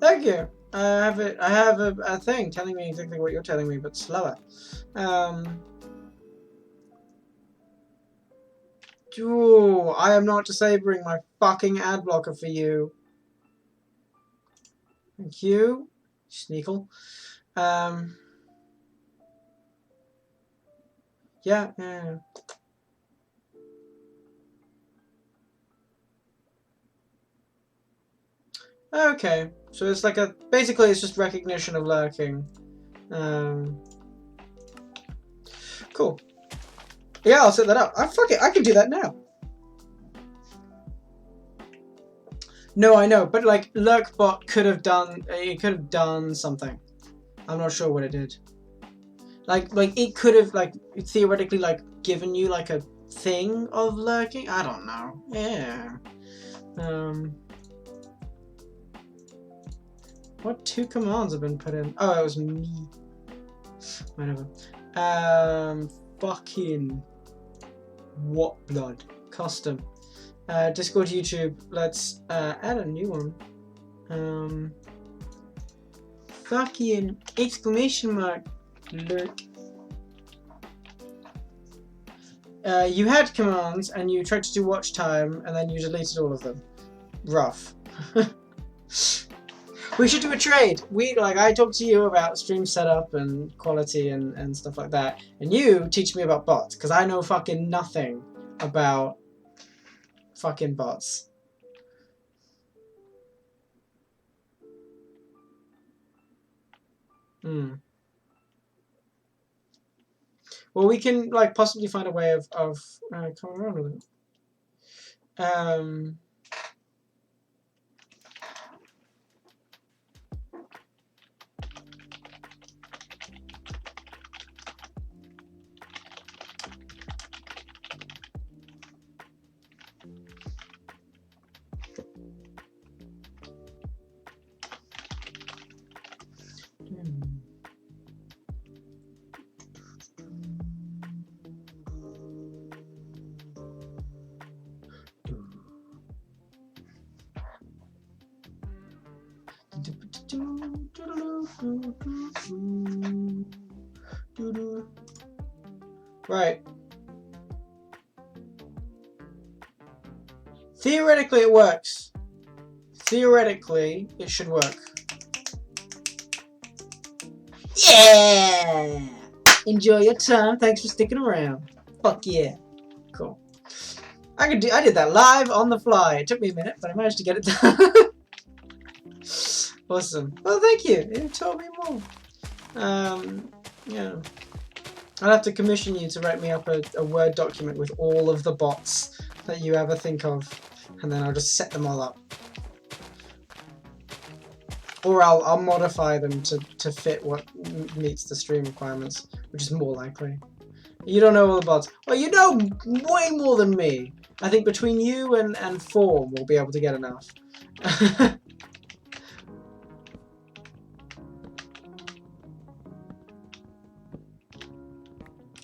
Thank you. I have a thing telling me exactly what you're telling me, but slower. Ooh, I am not disabling my fucking ad blocker for you. Thank you, Sneakle. Yeah. Okay, so it's like basically it's just recognition of lurking. Cool. Yeah, I'll set that up. Fuck it, I can do that now. No, I know, but like lurkbot could have done something. I'm not sure what it did. Like it could have like theoretically like given you like a thing of lurking. I don't know. Yeah. What 2 commands have been put in? Oh, it was me. Whatever. Fucking what blood? Custom. Discord, YouTube. Let's add a new one. Fucking exclamation mark lurk. You had commands and you tried to do watch time and then you deleted all of them. Rough. We should do a trade. I talk to you about stream setup and quality and stuff like that, and you teach me about bots because I know fucking nothing about fucking bots. Well, we can like possibly find a way of coming around with it. Right. Theoretically, it works. Theoretically, it should work. Yeah! Enjoy your time. Thanks for sticking around. Fuck yeah. Cool. I did that live on the fly. It took me a minute, but I managed to get it done. Awesome. Well, thank you. You told me more. Yeah. I'll have to commission you to write me up a Word document with all of the bots that you ever think of, and then I'll just set them all up. Or I'll modify them to fit what meets the stream requirements, which is more likely. You don't know all the bots. Well, you know way more than me. I think between you and Form, we'll be able to get enough.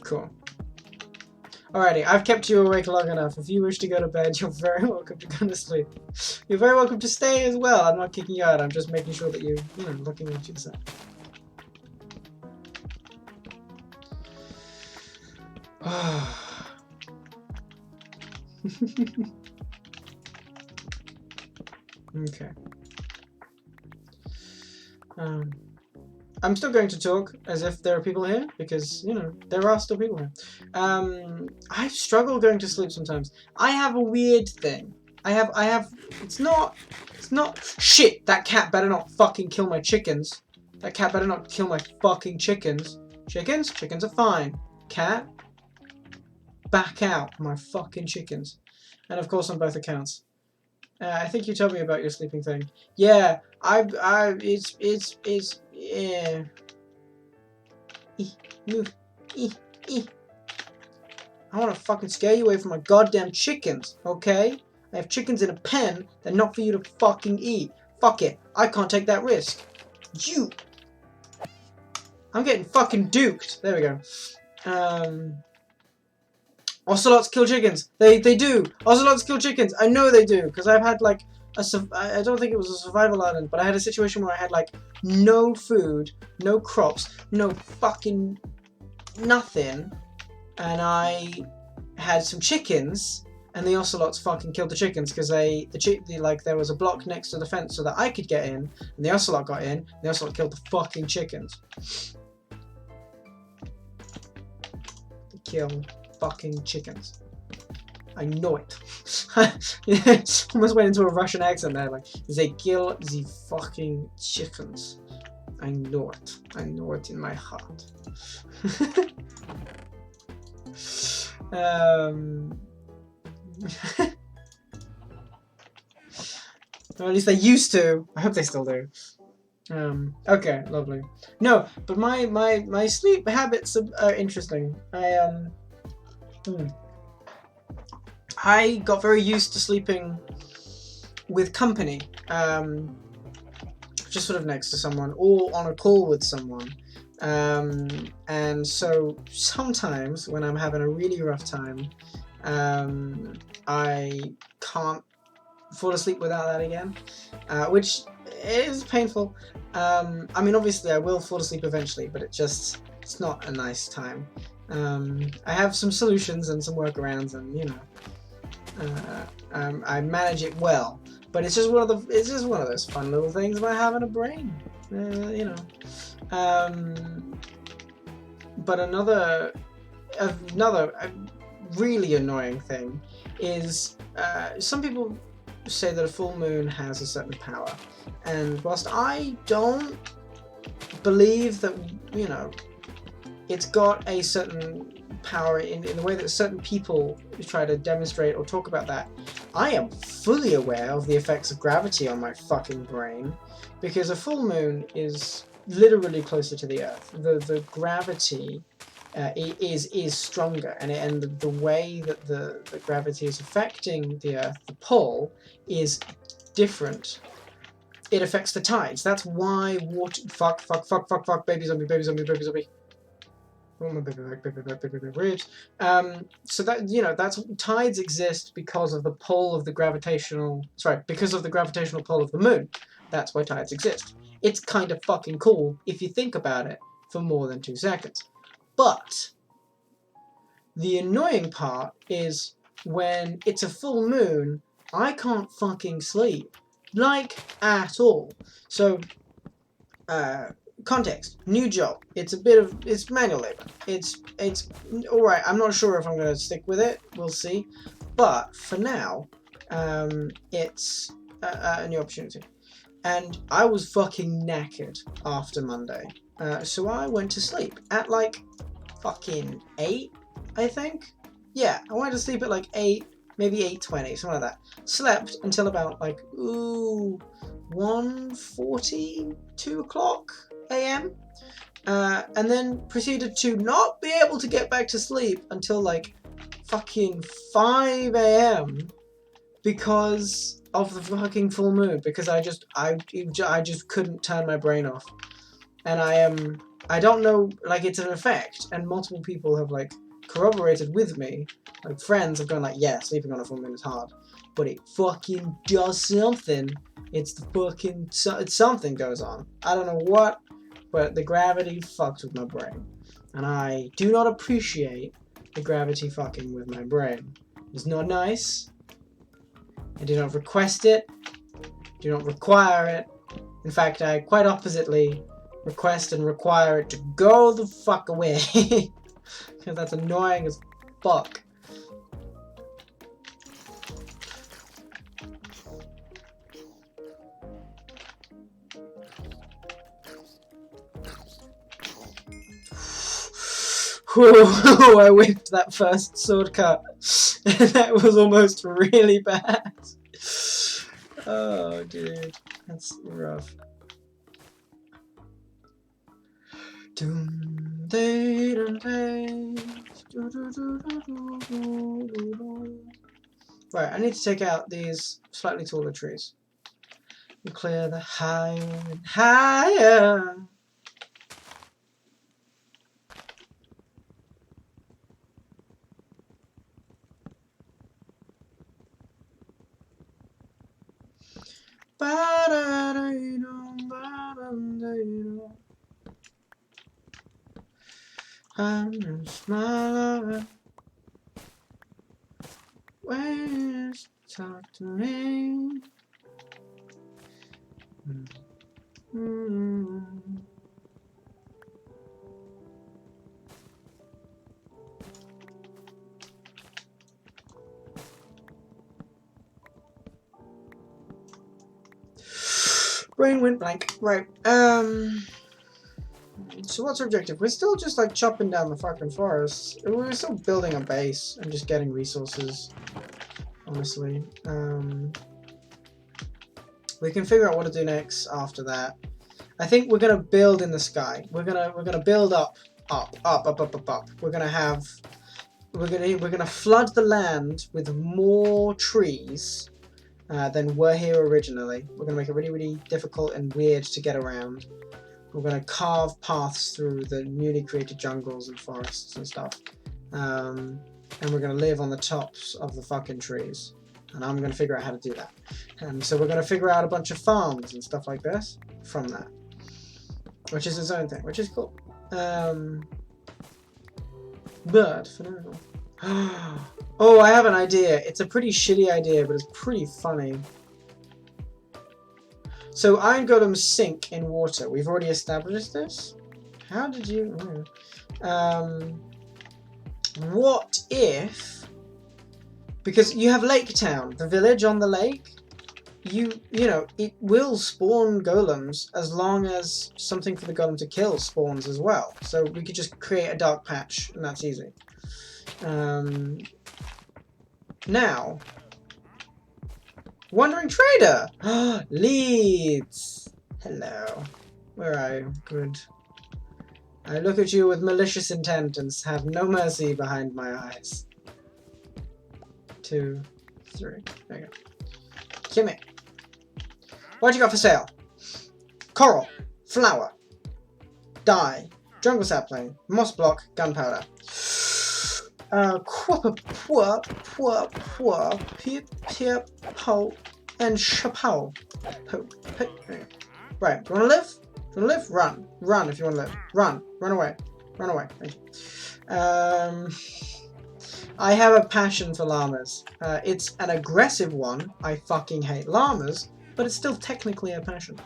Cool. Alrighty, I've kept you awake long enough. If you wish to go to bed, you're very welcome to go to sleep. You're very welcome to stay as well. I'm not kicking you out. I'm just making sure that you know, looking at yourself. Okay. I'm still going to talk as if there are people here, because, you know, there are still people here. I struggle going to sleep sometimes. I have a weird thing. it's not, shit, that cat better not fucking kill my chickens. That cat better not kill my fucking chickens. Chickens? Chickens are fine. Cat? Back out my fucking chickens. And of course on both accounts. I think you told me about your sleeping thing. Yeah, it's, yeah. Move. I want to fucking scare you away from my goddamn chickens, okay? I have chickens in a pen. They're not for you to fucking eat. Fuck it. I can't take that risk. You. I'm getting fucking duked. There we go. Ocelots kill chickens. They do. Ocelots kill chickens. I know they do, because I've had like I don't think it was a survival island, but I had a situation where I had like no food, no crops, no fucking nothing, and I had some chickens, and the ocelots fucking killed the chickens because like there was a block next to the fence so that I could get in, and the ocelot got in, and the ocelot killed the fucking chickens. They kill fucking chickens. I know it. Almost went into a Russian accent there, like, they kill the fucking chickens. I know it. I know it in my heart. Or at least they used to. I hope they still do. Okay, lovely. No, but my sleep habits are interesting. I got very used to sleeping with company, just sort of next to someone or on a call with someone. And so sometimes when I'm having a really rough time, I can't fall asleep without that again, which is painful. I mean, obviously I will fall asleep eventually, but it's not a nice time. I have some solutions and some workarounds, and you know, I manage it well. But it's just one of those fun little things about having a brain, you know. But another really annoying thing is some people say that a full moon has a certain power, and whilst I don't believe that, you know, it's got a certain power in the way that certain people try to demonstrate or talk about that, I am fully aware of the effects of gravity on my fucking brain, because a full moon is literally closer to the Earth. The gravity is stronger, and the way that the gravity is affecting the Earth, the pull, is different. It affects the tides. That's why water. Fuck, baby zombie. Oh my baby ribs. So that, you know, that's tides exist because of the pull of the gravitational. Sorry, because of the gravitational pull of the moon. That's why tides exist. It's kind of fucking cool if you think about it for more than 2 seconds. But the annoying part is when it's a full moon, I can't fucking sleep. Like, at all. So, context, new job. It's manual labor. It's alright. I'm not sure if I'm going to stick with it. We'll see. But for now, it's a new opportunity. And I was fucking knackered after Monday. So I went to sleep at like fucking 8, I think. Yeah, I went to sleep at like 8, maybe 8:20, something like that. Slept until about like 1:40, 2 o'clock a.m. And then proceeded to not be able to get back to sleep until like fucking 5 a.m. because of the fucking full moon, because I just couldn't turn my brain off. And I don't know, like, it's an effect, and multiple people have like corroborated with me. Like, friends have gone like, yeah, sleeping on a full moon is hard, but it fucking does something. It's something goes on. I don't know what, but the gravity fucked with my brain, and I do not appreciate the gravity fucking with my brain. It's not nice. I do not request it. Do not require it. In fact, I quite oppositely request and require it to go the fuck away. Because that's annoying as fuck. Whoa, I whipped that first sword cut. That was almost really bad. Oh, dude. That's rough. Right, I need to take out these slightly taller trees. And clear the higher and higher. I'm smaller. When you talk to me. Brain went blank. Right. So what's our objective? We're still just like chopping down the fucking forests. We're still building a base and just getting resources. Honestly. We can figure out what to do next after that. I think we're gonna build in the sky. We're gonna build up. We're gonna flood the land with more trees than were here originally. We're gonna make it really, really difficult and weird to get around. We're gonna carve paths through the newly created jungles and forests and stuff. And we're gonna live on the tops of the fucking trees. And I'm gonna figure out how to do that. And so we're gonna figure out a bunch of farms and stuff like this from that. Which is its own thing, which is cool. But for now. Oh, I have an idea. It's a pretty shitty idea, but it's pretty funny. So iron golems sink in water. We've already established this. How did you? What if? Because you have Lake Town, the village on the lake. You know, it will spawn golems as long as something for the golem to kill spawns as well. So we could just create a dark patch, and that's easy. Now, Wandering Trader! Leeds! Hello. Where are you? Good. I look at you with malicious intent and have no mercy behind my eyes. 2, 3. There you go. Gimme. What you got for sale? Coral, flour, dye, jungle sapling, moss block, gunpowder. Pip, po, and chapeau. Right, do you wanna live? Do you wanna live? Run. Run if you wanna live. Run. Run away. Run away. Thank you. I have a passion for llamas. It's an aggressive one. I fucking hate llamas, but it's still technically a passion.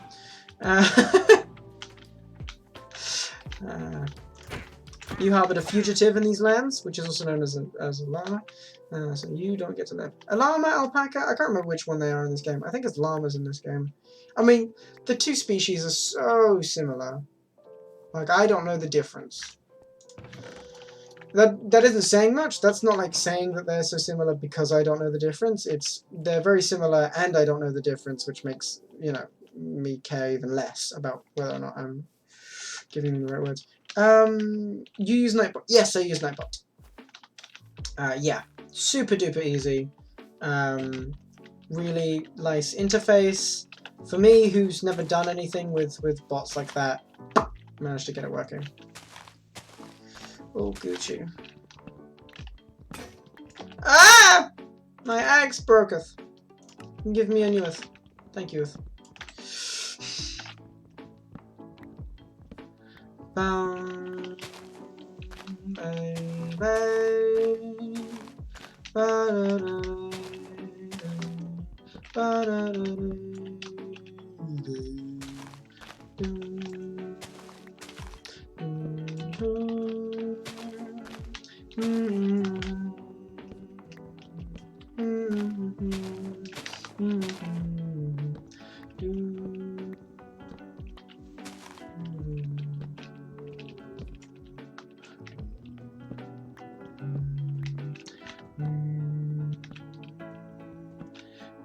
You harbored a fugitive in these lands, which is also known as a llama. So you don't get to live. A llama, alpaca, I can't remember which one they are in this game. I think it's llamas in this game. I mean, the two species are so similar. Like, I don't know the difference. That isn't saying much. That's not like saying that they're so similar because I don't know the difference. It's they're very similar and I don't know the difference, which makes, you know, me care even less about whether or not I'm giving them the right words. You use Nightbot. Yes, I use Nightbot. Yeah, super duper easy. Really nice interface. For me, who's never done anything with bots like that, managed to get it working. Oh, Gucci. Ah! My axe broketh. Give me a neweth. Thank you.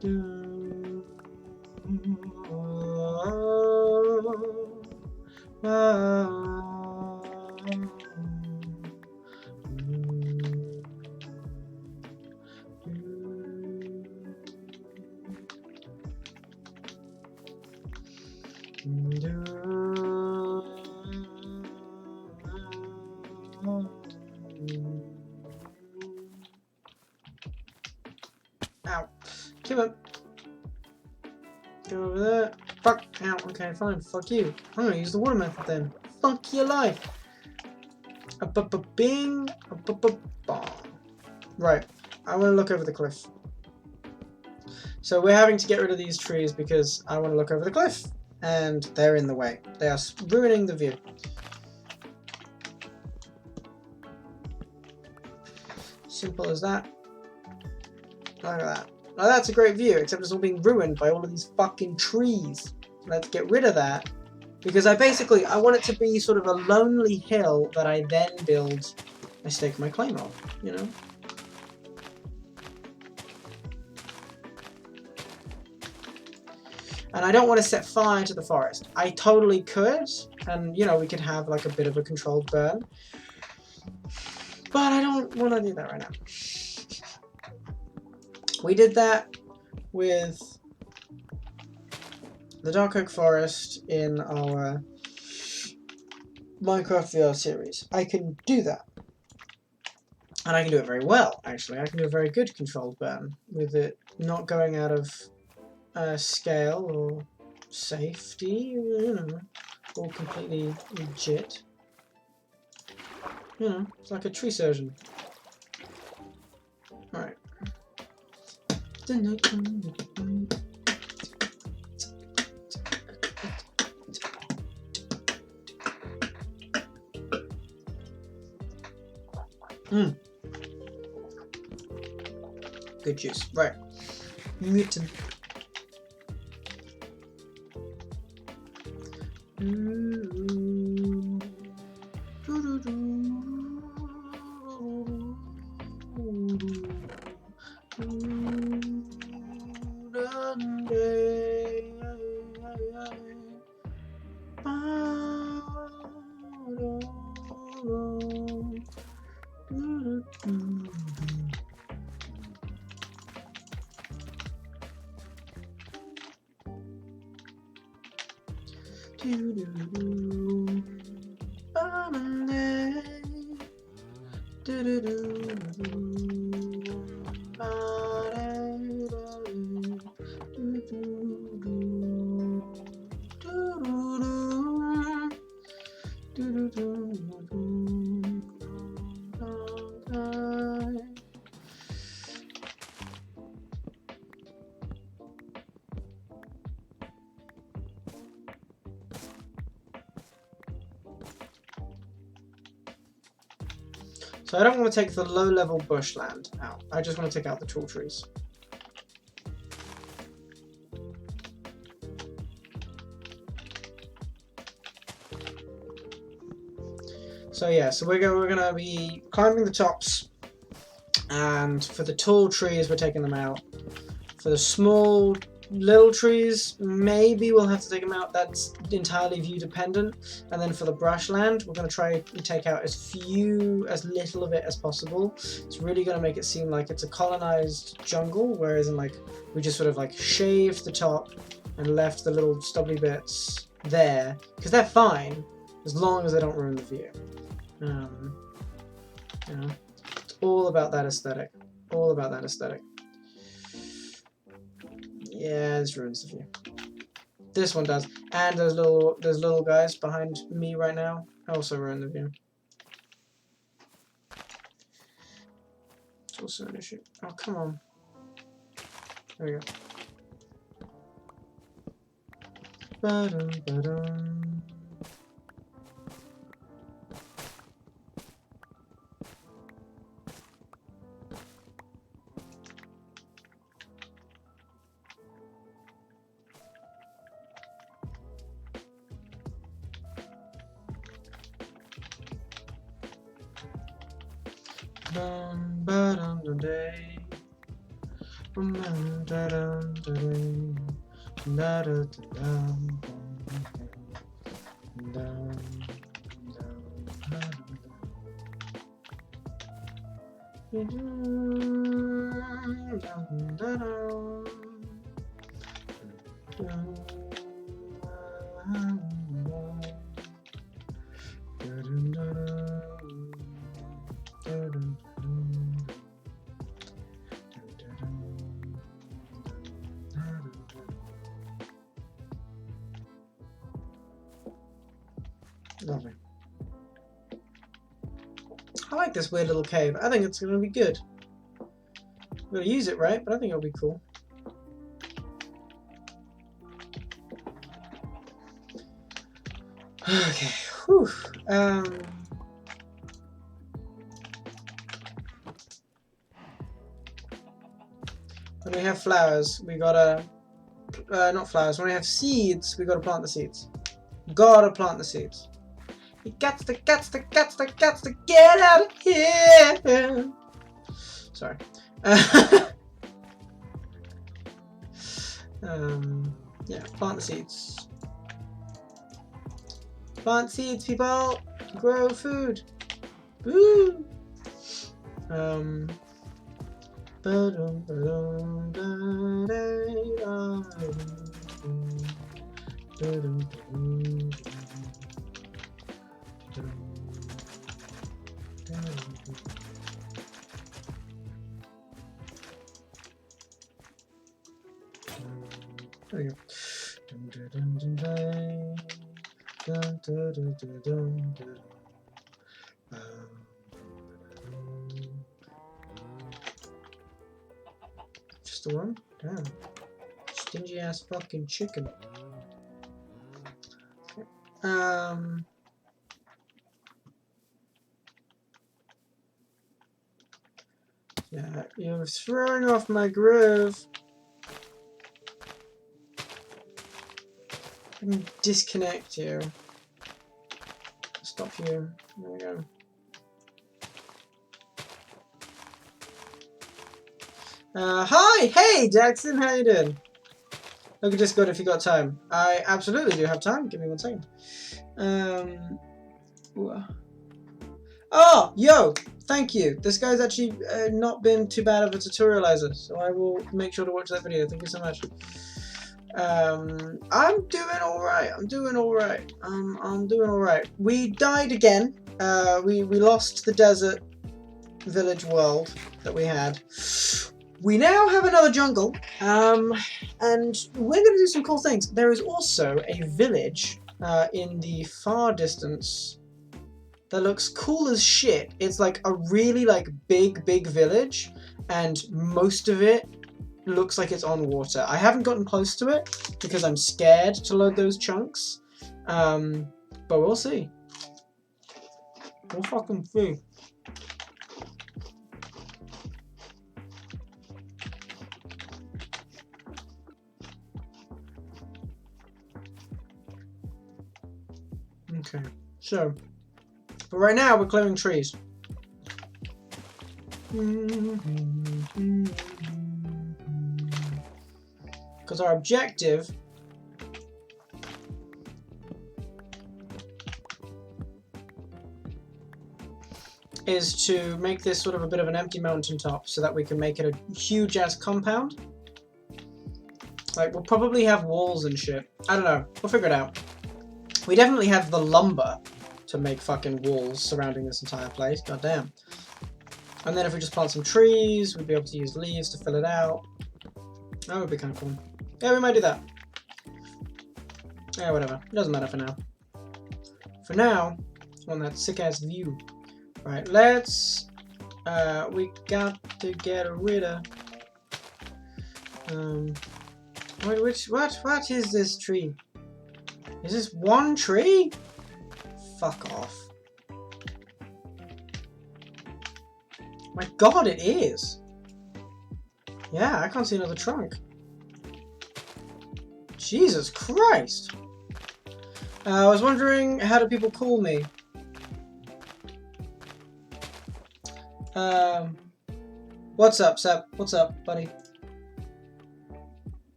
Ow. Come on. Go over there. Fuck. Ow. Okay, fine. Fuck you. I'm gonna use the water method then. Fuck your life. Bing. Bong. Right. I want to look over the cliff. So we're having to get rid of these trees because I want to look over the cliff. And they're in the way. They are ruining the view. Simple as that. Look at that. Now that's a great view, except it's all being ruined by all of these fucking trees. Let's get rid of that. Because I want it to be sort of a lonely hill that I then build, I stake my claim on, you know? And I don't want to set fire to the forest. I totally could, and you know, we could have like a bit of a controlled burn. But I don't want to do that right now. We did that with the Dark Oak Forest in our Minecraft VR series. I can do that. And I can do it very well, actually. I can do a very good controlled burn with it not going out of scale or safety, you know, all completely legit. You know, it's like a tree surgeon. Alright. Good juice. Right. Mutant. So I don't want to take the low-level bushland out. I just want to take out the tall trees. So yeah, so we're gonna be climbing the tops, and for the tall trees, we're taking them out. For the small little trees, maybe we'll have to take them out. That's entirely view dependent. And then for the brushland, we're going to try and take out as little of it as possible. It's really going to make it seem like it's a colonized jungle, whereas in like we just sort of like shaved the top and left the little stubbly bits there, because they're fine as long as they don't ruin the view. You know, it's all about that aesthetic. All about that aesthetic. Yeah, this ruins the view. This one does. And there's little guys behind me right now. Also ruin the view. It's also an issue. Oh, come on. There we go. Ba-dum, ba-dum. Lovely. I like this weird little cave. I think it's going to be good. I'm going to use it, right? But I think it'll be cool. Okay. Whew. When we have flowers, we gotta... not flowers. When we have seeds, we gotta plant the seeds. Gotta plant the seeds. You got to get out of here! Sorry. Yeah, plant the seeds. Plant seeds, people! Grow food! Woo! There you go. Just the one? Damn. Stingy ass fucking chicken. Yeah, you're throwing off my groove. I can disconnect you. Stop you. There we go. Hi! Hey, Jackson! How you doing? Look at Discord if you got time. I absolutely do have time. Give me 1 second. Oh, yo! Thank you. This guy's actually not been too bad of a tutorializer, so I will make sure to watch that video. Thank you so much. I'm doing alright. I'm doing alright. I'm doing alright. We died again. We lost the desert village world that we had. We now have another jungle, and we're going to do some cool things. There is also a village in the far distance that looks cool as shit. It's like a really big village, and most of it looks like it's on water. I haven't gotten close to it because I'm scared to load those chunks, but we'll see. We'll fucking see. Okay, so, but right now we're clearing trees. Because our objective is to make this sort of a bit of an empty mountaintop so that we can make it a huge ass compound. Like, we'll probably have walls and shit. I don't know. We'll figure it out. We definitely have the lumber to make fucking walls surrounding this entire place. God damn. And then if we just plant some trees, we'd be able to use leaves to fill it out. That would be kind of cool. Yeah, we might do that. Yeah, whatever. It doesn't matter for now. For now, I want that sick-ass view. Right, let's... we got to get rid of... what is this tree? Is this one tree? Fuck off. My god, it is. Yeah, I can't see another trunk. Jesus Christ. I was wondering, how do people call me? What's up, Sep? What's up, buddy?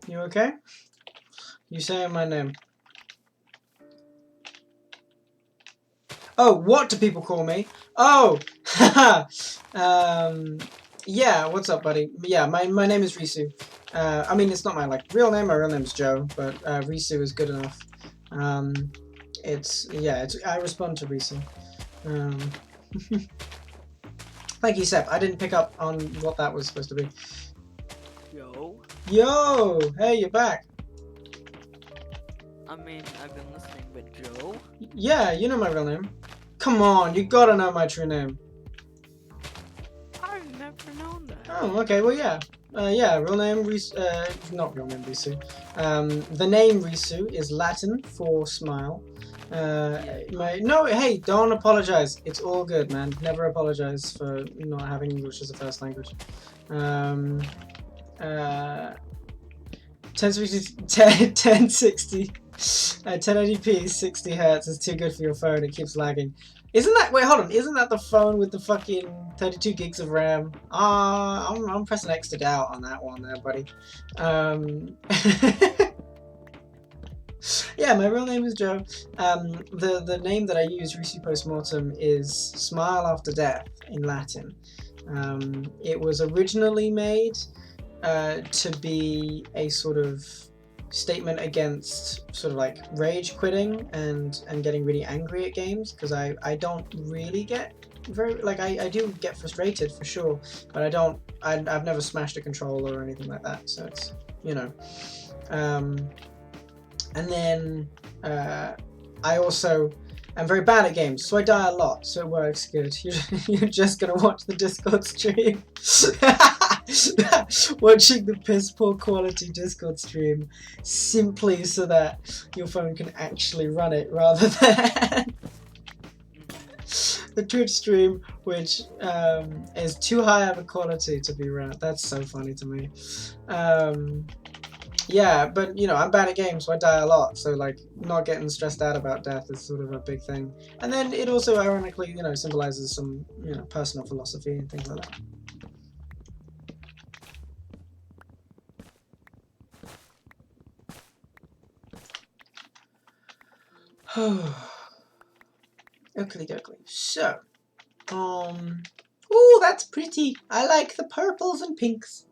You okay? You saying my name? Oh, what do people call me? Oh, haha. Yeah. What's up, buddy? Yeah, my name is Risu. I mean, it's not my real name. My real name is Joe, but Risu is good enough. I respond to Risu. Thank you, Sep. I didn't pick up on what that was supposed to be. Yo! Hey, you're back. I mean, I've been listening, but Joe? Yeah, you know my real name. Come on, you gotta know my true name. I've never known that. Oh, okay, well, yeah. Real name Risu, not real name Risu. The name Risu is Latin for smile. Hey, don't apologize. It's all good, man. Never apologize for not having English as a first language. 1060, 1080p, 60 hertz is too good for your phone. It keeps lagging. Wait, hold on. Isn't that the phone with the fucking 32 gigs of RAM? I'm pressing X to doubt on that one there, buddy. Yeah, my real name is Joe. The name that I use, Risu Postmortem, is Smile After Death in Latin. It was originally made to be a sort of statement against sort of rage quitting and getting really angry at games, because I don't really get very I do get frustrated for sure, but I've never smashed a controller or anything like that, so it's, you know. And then I also am very bad at games, so I die a lot, so it works good. You're just gonna watch the Discord stream. Watching the piss poor quality Discord stream simply so that your phone can actually run it, rather than the Twitch stream, which is too high of a quality to be run. That's so funny to me. Yeah, but you know, I'm bad at games, so I die a lot, so not getting stressed out about death is sort of a big thing. And then it also ironically, you know, symbolizes some, you know, personal philosophy and things like that. Oakley dokley. So, ooh, that's pretty. I like the purples and pinks.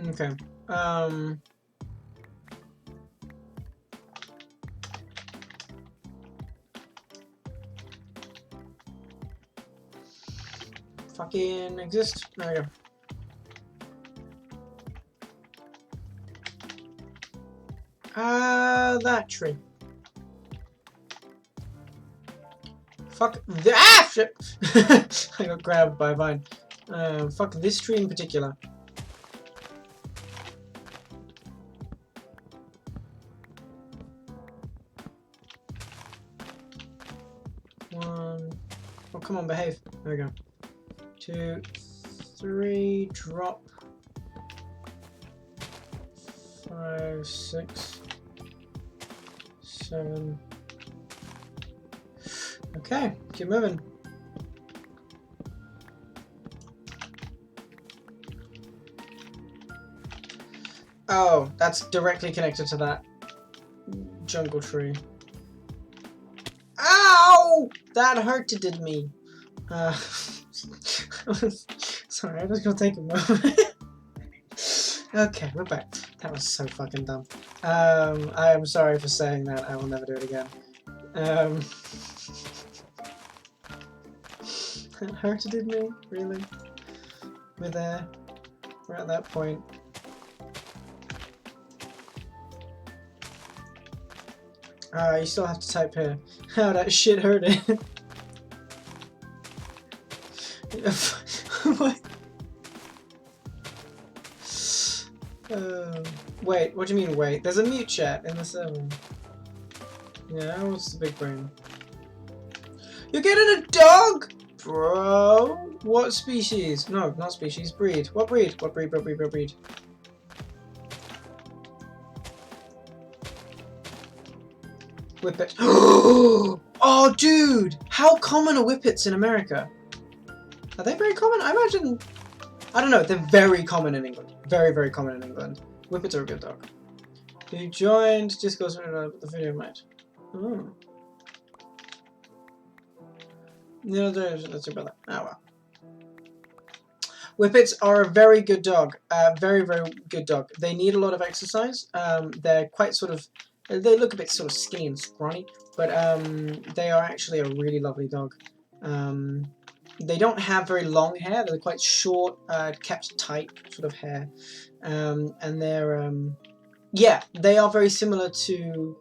Okay. Fucking exist. There we go. That tree. Fuck that shit. I got grabbed by a vine. Fuck this tree in particular. One. Oh, come on, behave. There we go. 2, 3, drop. 5, 6, 7. Okay, keep moving. Oh, that's directly connected to that jungle tree. Ow! That hurted me. Sorry, I'm just gonna take a moment. Okay, we're back. That was so fucking dumb. I am sorry for saying that. I will never do it again. That hurted me, really? We're there. We're at that point. You still have to type here. How that shit hurted. What? Wait, what do you mean wait? There's a mute chat in the server. Yeah, what's the big brain? You're getting a dog? Bro, what species? No, not species. Breed. What breed? What breed? What breed? What breed? Whippet. Oh, dude! How common are whippets in America? Are they very common? I imagine... I don't know. They're very common in England. Very, very common in England. Whippets are a good dog. You joined Discord with the video, mate. Oh. No, that's your brother. Oh, well. Whippets are a very good dog. Very, very good dog. They need a lot of exercise. They're quite sort of... They look a bit sort of skinny and scrawny, but they are actually a really lovely dog. They don't have very long hair. They're quite short, kept tight sort of hair. And they're... yeah, they are very similar to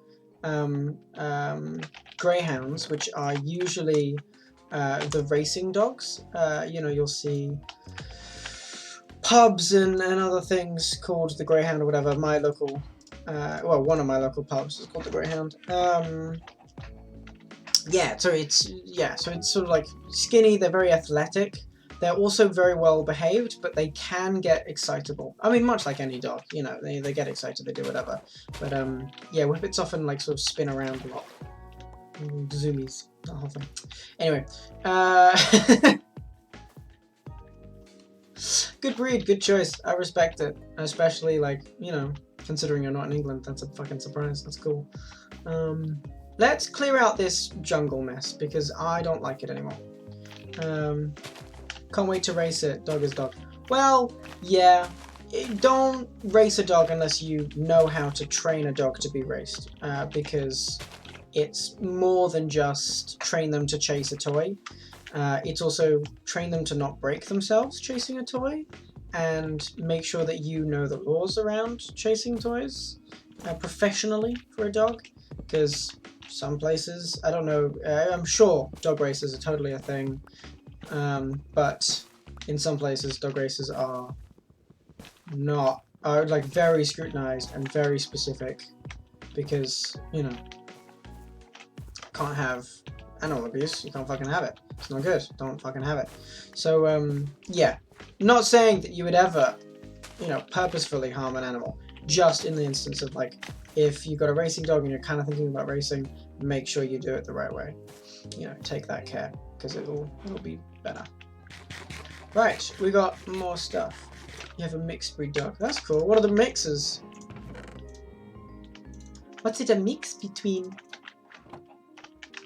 greyhounds, which are usually the racing dogs. You know, you'll see pubs and other things called the Greyhound or whatever. My local... well, one of my local pubs is called the Greyhound. Yeah, so it's sort of like skinny. They're very athletic. They're also very well behaved, but they can get excitable. I mean, much like any dog, you know, they get excited, they do whatever. But yeah, whippets often like sort of spin around a lot. Zoomies, that whole thing. Anyway, good breed, good choice. I respect it, especially like, you know, considering you're not in England. That's a fucking surprise. That's cool. Let's clear out this jungle mess because I don't like it anymore. Can't wait to race it. Dog is dog. Well, yeah. Don't race a dog unless you know how to train a dog to be raced. Because it's more than just train them to chase a toy. It's also train them to not break themselves chasing a toy. And make sure that you know the laws around chasing toys professionally for a dog. Because some places, I don't know, I'm sure dog races are totally a thing. But in some places, dog races are not, are like very scrutinized and very specific because, you know, can't have animal abuse. You can't fucking have it. It's not good. Don't fucking have it. So, yeah. Not saying that you would ever, you know, purposefully harm an animal. Just in the instance of, like, if you've got a racing dog and you're kind of thinking about racing, make sure you do it the right way. You know, take that care, because it'll be better. Right, we got more stuff. You have a mixed breed dog. That's cool. What are the mixes? What's it a mix between?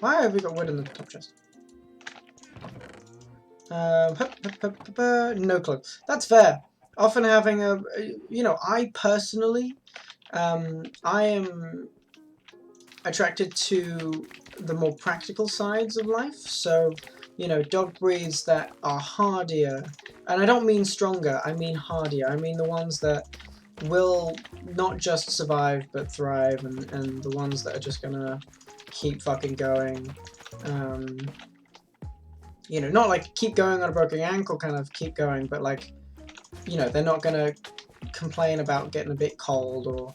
Why have we got wood in the top chest? No clue. That's fair. Often having a, you know, I personally, I am attracted to the more practical sides of life. So, you know, dog breeds that are hardier, and I don't mean stronger, I mean hardier. I mean the ones that will not just survive but thrive, and the ones that are just gonna keep fucking going. You know, not like keep going on a broken ankle kind of keep going, but like, you know, they're not gonna complain about getting a bit cold or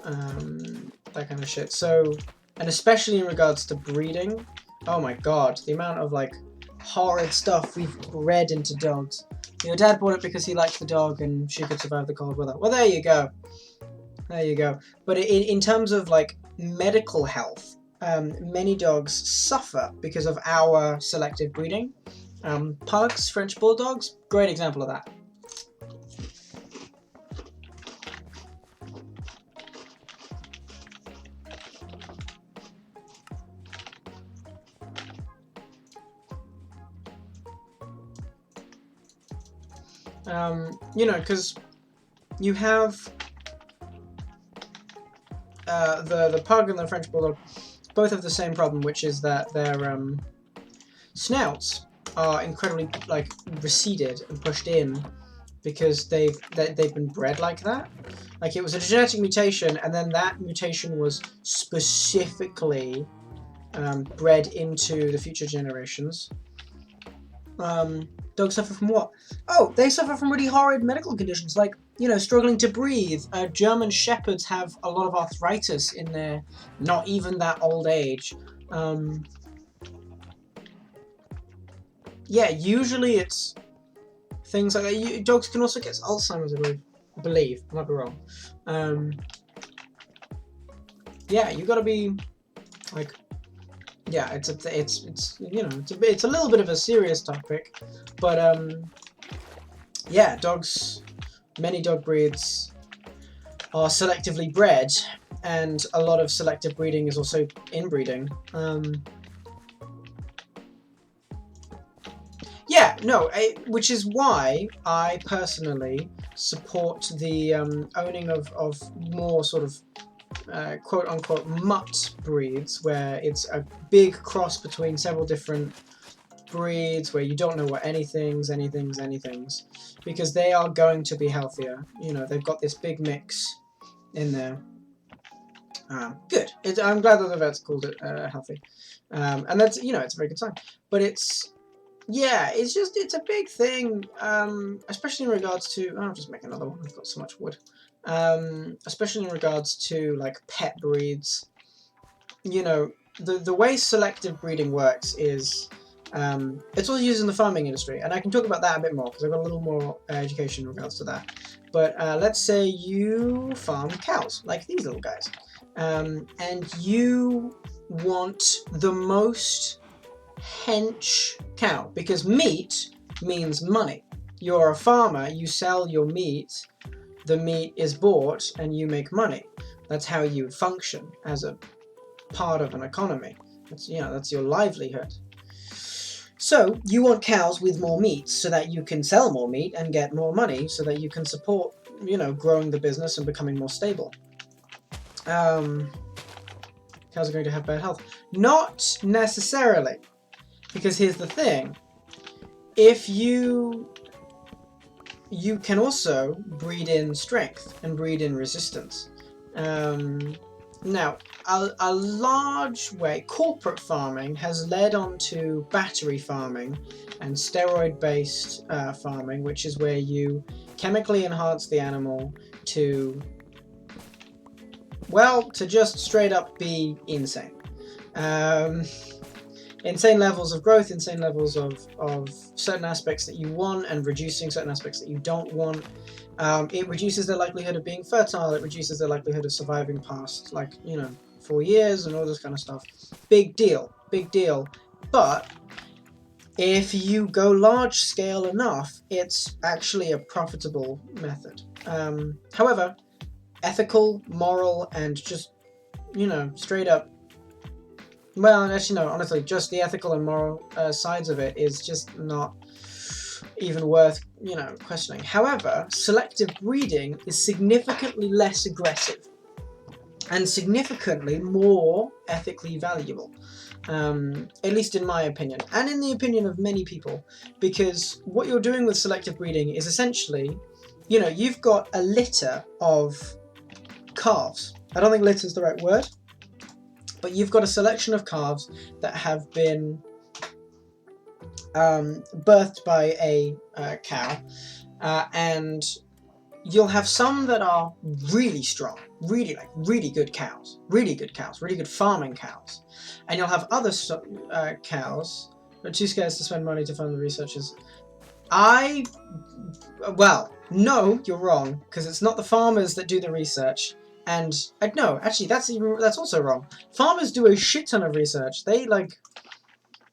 that kind of shit. So, and especially in regards to breeding, oh my god, the amount of like horrid stuff we've read into dogs. Your dad bought it because he liked the dog and she could survive the cold weather. Well, there you go. There you go. But in terms of like medical health, many dogs suffer because of our selective breeding. Pugs, French bulldogs, great example of that. You know, because you have the pug and the French bulldog both have the same problem, which is that their snouts are incredibly like receded and pushed in because they've been bred like that. Like it was a genetic mutation, and then that mutation was specifically bred into the future generations. Dogs suffer from what? Oh, they suffer from really horrid medical conditions, like, you know, struggling to breathe. German Shepherds have a lot of arthritis in their not even that old age. yeah, usually it's things like that. Dogs can also get Alzheimer's, I believe. I might be wrong. Yeah, you gotta be like, yeah, it's you know, it's a little bit of a serious topic, but yeah, many dog breeds are selectively bred, and a lot of selective breeding is also inbreeding. Yeah, no, which is why I personally support the owning of more sort of quote-unquote mutt breeds, where it's a big cross between several different breeds, where you don't know what anything's, because they are going to be healthier. You know, they've got this big mix in there. Good. I'm glad that the vets called it healthy. And that's, you know, it's a very good sign. But it's, yeah, it's a big thing, especially in regards to, I'll just make another one, I've got so much wood. Especially in regards to, like, pet breeds. You know, the way selective breeding works is, it's all used in the farming industry, and I can talk about that a bit more, because I've got a little more education in regards to that. But let's say you farm cows, like these little guys, and you want the most hench cow, because meat means money. You're a farmer, you sell your meat, the meat is bought, and you make money. That's how you function as a part of an economy. That's, you know, that's your livelihood. So you want cows with more meat so that you can sell more meat and get more money, so that you can support, you know, growing the business and becoming more stable. Cows are going to have bad health. Not necessarily. Because here's the thing. If you can also breed in strength and breed in resistance. Now, a large way, corporate farming has led on to battery farming and steroid-based farming, which is where you chemically enhance the animal to, well, to just straight up be insane. Insane levels of growth, insane levels of certain aspects that you want, and reducing certain aspects that you don't want. It reduces their likelihood of being fertile, it reduces their likelihood of surviving past, like, you know, 4 years and all this kind of stuff. Big deal, big deal. But if you go large scale enough, it's actually a profitable method. However, ethical, moral, and just, you know, straight up, well, actually no, honestly, just the ethical and moral sides of it is just not even worth, you know, questioning. However, selective breeding is significantly less aggressive and significantly more ethically valuable, at least in my opinion, and in the opinion of many people, because what you're doing with selective breeding is essentially, you know, you've got a litter of calves. I don't think litter is the right word, but you've got a selection of calves that have been birthed by a cow, and you'll have some that are really strong, really good cows, really good farming cows, and you'll have other cows who are too scared to spend money to fund the researchers. Well, no, you're wrong, because it's not the farmers that do the research. And no, actually, that's also wrong. Farmers do a shit ton of research.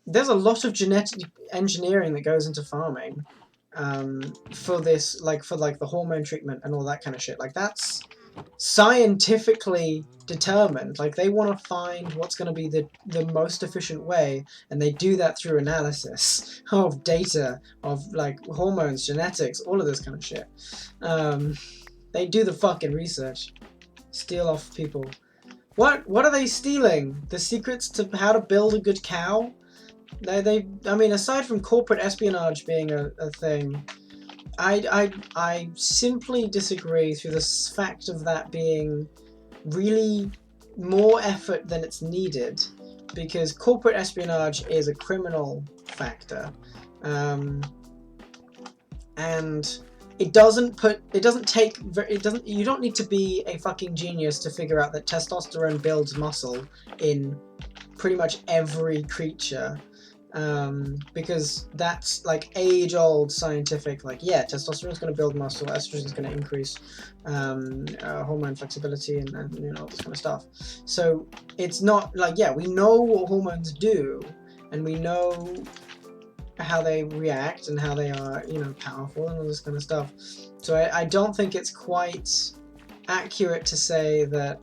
There's a lot of genetic engineering that goes into farming, for this, for the hormone treatment and all that kind of shit. Like, that's scientifically determined. Like, they want to find what's going to be the most efficient way, and they do that through analysis of data, of, like, hormones, genetics, all of this kind of shit. They do the fucking research. Steal off people. What are they stealing? The secrets to how to build a good cow? I mean, aside from corporate espionage being a thing, I simply disagree through the fact of that being really more effort than it's needed, because corporate espionage is a criminal factor, and you don't need to be a fucking genius to figure out that testosterone builds muscle in pretty much every creature. because that's like age-old scientific, like, yeah, testosterone's going to build muscle, estrogen's going to increase hormone flexibility, and you know, all this kind of stuff. So it's not like, yeah, we know what hormones do, and we know how they react and how they are, you know, powerful and all this kind of stuff. So I don't think it's quite accurate to say that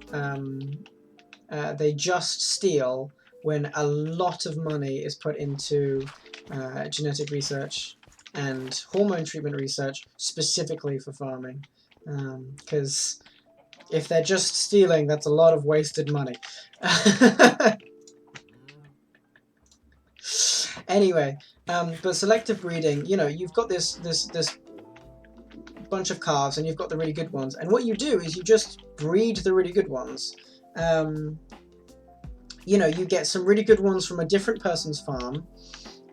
they just steal when a lot of money is put into genetic research and hormone treatment research specifically for farming. Because if they're just stealing, that's a lot of wasted money. Anyway, but selective breeding, you know, you've got this bunch of calves and you've got the really good ones, and what you do is you just breed the really good ones. You know, you get some really good ones from a different person's farm,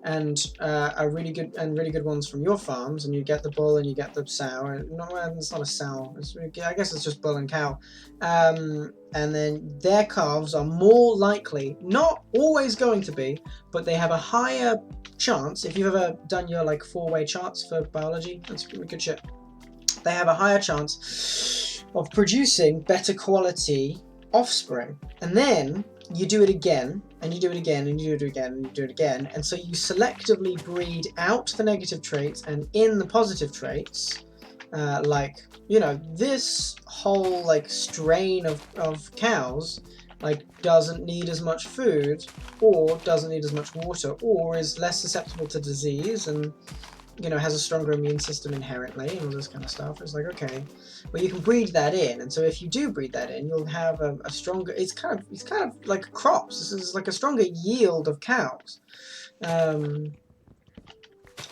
and really good ones from your farms, and you get the bull and you get the sow. And no, it's not a sow. I guess it's just bull and cow. And then their calves are more likely, not always going to be, but they have a higher chance. If you've ever done your like 4-way charts for biology, that's good shit. They have a higher chance of producing better quality offspring, and then you do it again, and you do it again, and you do it again, and you do it again, and so you selectively breed out the negative traits and in the positive traits. Like, you know, this whole like strain of cows like doesn't need as much food, or doesn't need as much water, or is less susceptible to disease, and you know, has a stronger immune system inherently, and all this kind of stuff. It's like, okay, well, you can breed that in, and so if you do breed that in, you'll have a stronger. It's kind of like crops. This is like a stronger yield of cows,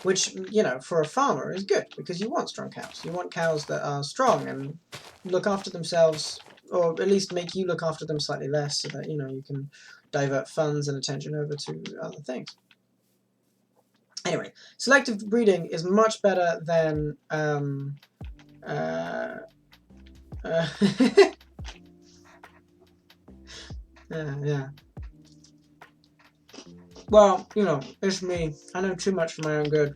which, you know, for a farmer is good, because you want strong cows. You want cows that are strong and look after themselves, or at least make you look after them slightly less, so that, you know, you can divert funds and attention over to other things. Anyway, selective breeding is much better than yeah. Well, you know, it's me. I know too much for my own good.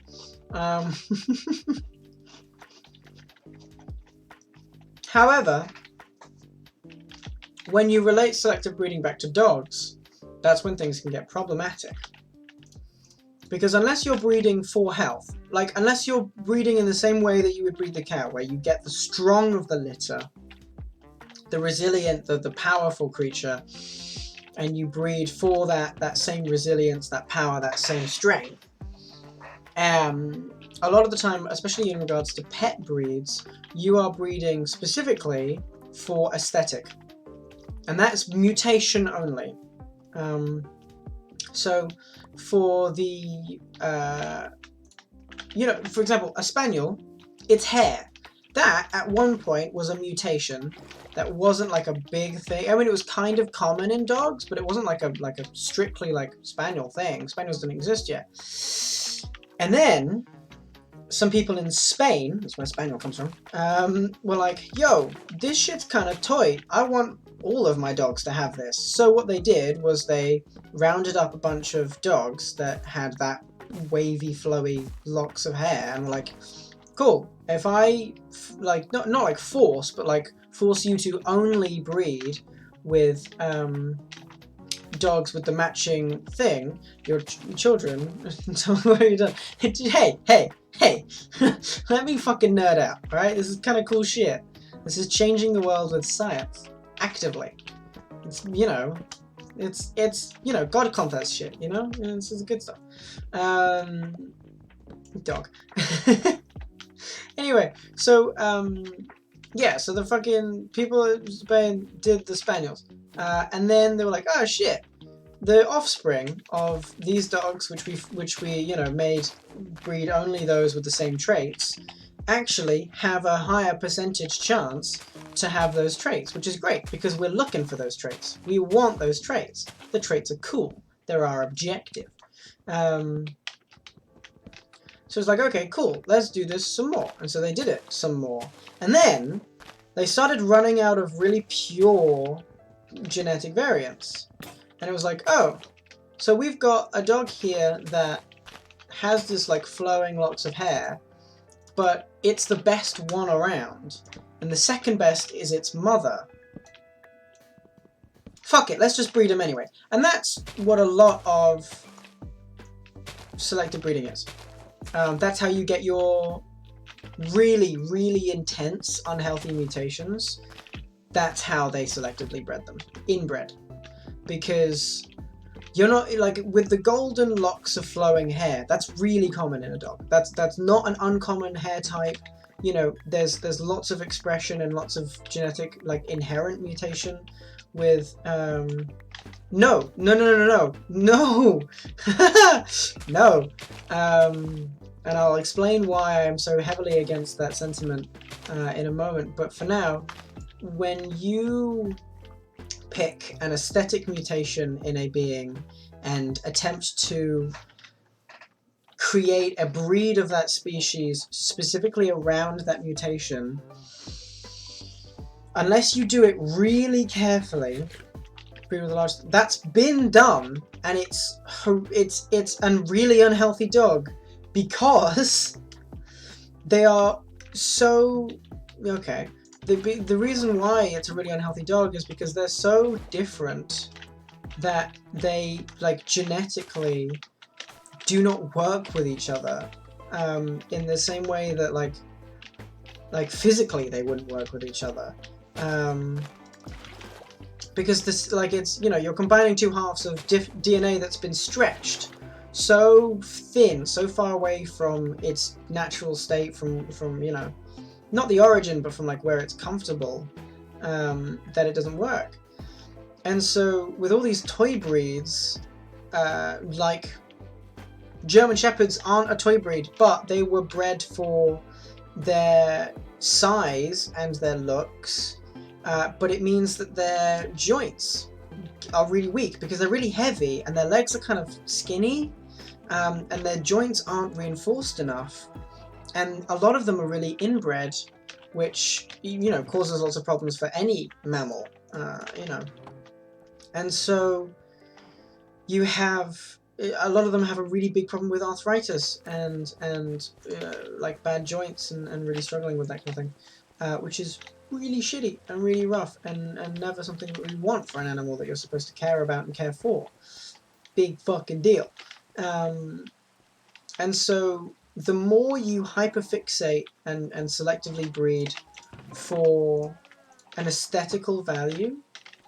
However, when you relate selective breeding back to dogs, that's when things can get problematic. Because unless you're breeding for health, like unless you're breeding in the same way that you would breed the cow, where you get the strong of the litter, the resilient, the powerful creature, and you breed for that same resilience, that power, that same strength. A lot of the time, especially in regards to pet breeds, you are breeding specifically for aesthetic. And that's mutation only. So for the, you know, for example, a spaniel, its hair, that at one point was a mutation that wasn't like a big thing. I mean, it was kind of common in dogs, but it wasn't like a strictly like spaniel thing. Spaniels didn't exist yet. And then some people in Spain, that's where spaniel comes from, were like, yo, this shit's kind of toy. I want all of my dogs to have this. So what they did was they rounded up a bunch of dogs that had that wavy, flowy locks of hair, and were like, cool, if I like not like force, but like force you to only breed with dogs with the matching thing, your children. So what have you done? Hey, let me fucking nerd out, right? This is kind of cool shit. This is changing the world with science, actively. It's, you know, it's you know, God complex shit, you know? This is good stuff. Dog. Anyway, so, yeah, so the fucking people in Spain did the spaniels. And then they were like, oh shit, the offspring of these dogs, which we you know made breed only those with the same traits, actually have a higher percentage chance to have those traits, which is great because we're looking for those traits. We want those traits. The traits are cool. They're our objective. So it's like, okay, cool, let's do this some more. And so they did it some more. And then they started running out of really pure genetic variants. And it was like, oh, So we've got a dog here that has this like flowing locks of hair, but it's the best one around. And the second best is its mother. Fuck it, let's just breed them anyway. And that's what a lot of selective breeding is. That's how you get your really, really intense, unhealthy mutations. That's how they selectively bred them. Inbred. Because you're not, like, with the golden locks of flowing hair, that's really common in a dog. That's not an uncommon hair type. You know, there's lots of expression and lots of genetic, like, inherent mutation with, no. No! And I'll explain why I'm so heavily against that sentiment in a moment, but for now, when you pick an aesthetic mutation in a being and attempt to create a breed of that species specifically around that mutation, unless you do it really carefully, breed with a large, that's been done, and it's a really unhealthy dog because they are so okay. The reason why it's a really unhealthy dog is because they're so different that they, like, genetically do not work with each other in the same way that, like physically they wouldn't work with each other. Because this, like, it's, you know, you're combining two halves of DNA that's been stretched so thin, so far away from its natural state, from you know, not the origin, but from like where it's comfortable, that it doesn't work. And so with all these toy breeds, like German Shepherds aren't a toy breed, but they were bred for their size and their looks, but it means that their joints are really weak because they're really heavy and their legs are kind of skinny, and their joints aren't reinforced enough. And a lot of them are really inbred, which, you know, causes lots of problems for any mammal, you know. And so you have, a lot of them have a really big problem with arthritis and like bad joints and really struggling with that kind of thing, which is really shitty and really rough and never something that we want for an animal that you're supposed to care about and care for. Big fucking deal. And so the more you hyperfixate and selectively breed for an aesthetical value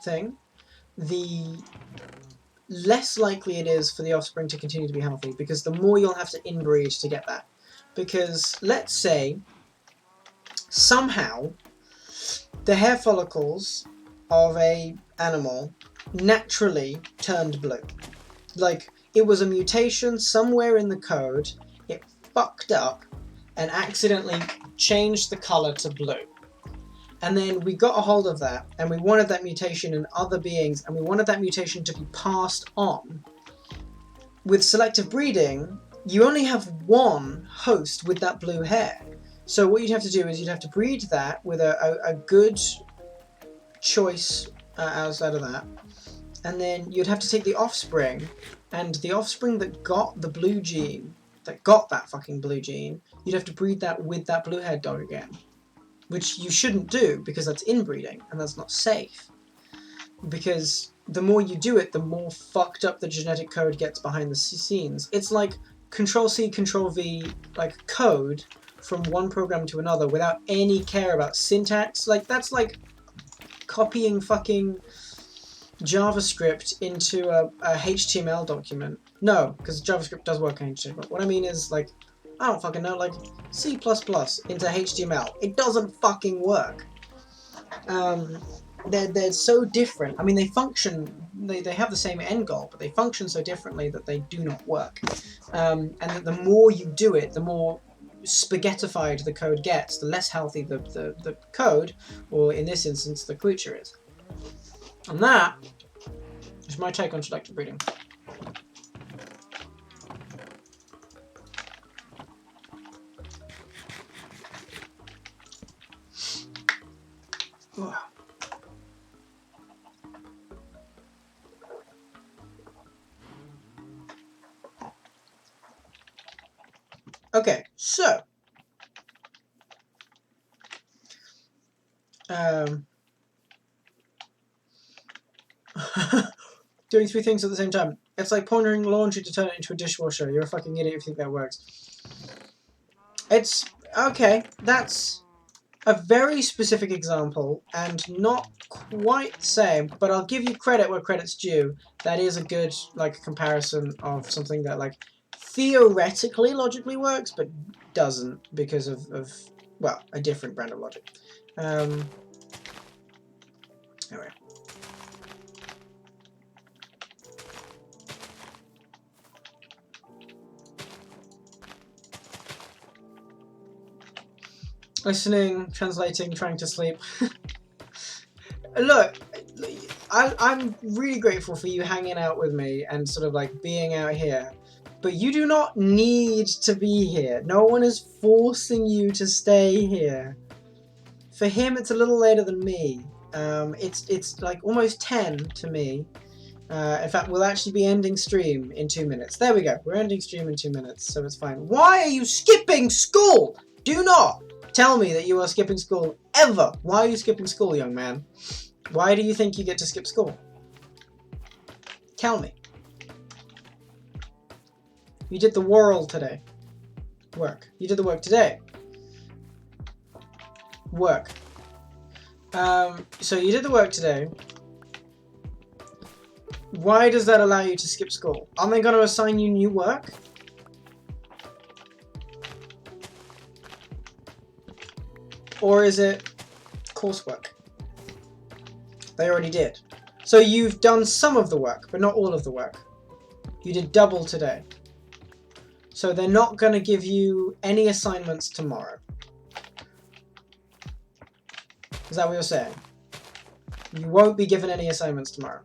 thing, the less likely it is for the offspring to continue to be healthy, because the more you'll have to inbreed to get that. Because let's say somehow the hair follicles of a animal naturally turned blue. Like, it was a mutation somewhere in the code, it fucked up and accidentally changed the color to blue. And then we got a hold of that, and we wanted that mutation in other beings, and we wanted that mutation to be passed on. With selective breeding, you only have one host with that blue hair. So what you'd have to do is you'd have to breed that with a good choice outside of that. And then you'd have to take the offspring, and the offspring that got the blue gene, that got that fucking blue gene, you'd have to breed that with that blue-haired dog again. Which you shouldn't do, because that's inbreeding, and that's not safe. Because the more you do it, the more fucked up the genetic code gets behind the scenes. It's like Control-C, Control-V, like, code from one program to another without any care about syntax. Like, that's like copying fucking JavaScript into a HTML document. No, because JavaScript does work on HTML. What I mean is, like, I don't fucking know, like C++ into HTML. It doesn't fucking work. They're so different. I mean, they function, they have the same end goal, but they function so differently that they do not work. And that the more you do it, the more spaghettified the code gets, the less healthy the code, or in this instance, the creature is. And that is my take on selective breeding. Okay, so doing 3 things at the same time. It's like pouring laundry to turn it into a dishwasher. You're a fucking idiot if you think that works. It's okay. That's a very specific example and not quite the same, but I'll give you credit where credit's due. That is a good like comparison of something that like theoretically logically works but doesn't because of well, a different brand of logic. Anyway. Listening, translating, trying to sleep. Look, I'm really grateful for you hanging out with me and sort of like being out here. But you do not need to be here. No one is forcing you to stay here. For him, it's a little later than me. It's like almost 10 to me. In fact, we'll actually be ending stream in 2 minutes. There we go. We're ending stream in 2 minutes, so it's fine. Why are you skipping school? Do not tell me that you are skipping school ever. Why are you skipping school, young man? Why do you think you get to skip school? Tell me. You did the world today. Work. You did the work today. Work. So you did the work today. Why does that allow you to skip school? Are they going to assign you new work? Or is it coursework? They already did. So you've done some of the work, but not all of the work. You did double today. So they're not going to give you any assignments tomorrow. Is that what you're saying? You won't be given any assignments tomorrow.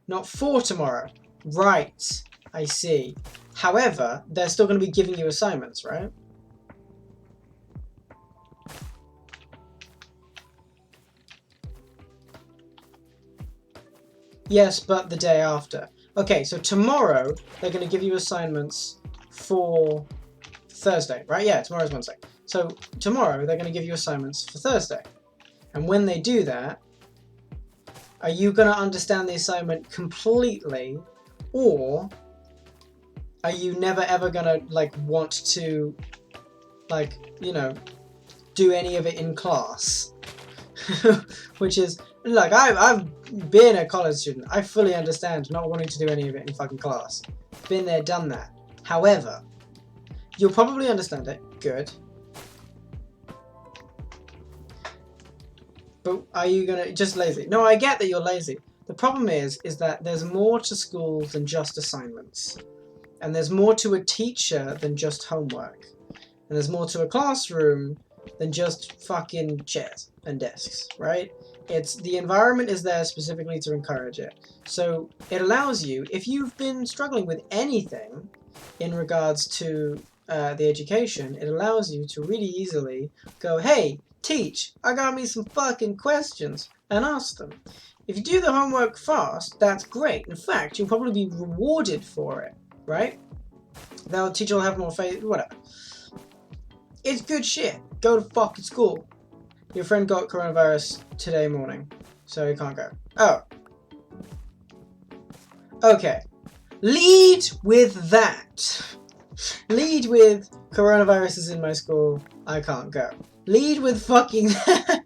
Not for tomorrow. Right. I see. However, they're still going to be giving you assignments, right? Yes, but the day after. Okay, so tomorrow they're going to give you assignments for Thursday, right? Yeah, tomorrow's Wednesday. So tomorrow they're going to give you assignments for Thursday. And when they do that, are you going to understand the assignment completely, or are you never ever going to like want to like, you know, do any of it in class? Which is, look, I've been a college student. I fully understand not wanting to do any of it in fucking class. Been there, done that. However, you'll probably understand it. Good. But are you gonna just lazy? No, I get that you're lazy. The problem is that there's more to school than just assignments. And there's more to a teacher than just homework. And there's more to a classroom than just fucking chairs and desks, right? It's the environment is there specifically to encourage it. So it allows you, if you've been struggling with anything in regards to the education, it allows you to really easily go, hey, teach, I got me some fucking questions, and ask them. If you do the homework fast, that's great. In fact, you'll probably be rewarded for it, right? The teacher will have more faith, whatever. It's good shit. Go to fucking school. Your friend got coronavirus today morning, so he can't go. Oh. Okay. Lead with that. Lead with coronavirus is in my school, I can't go. Lead with fucking that.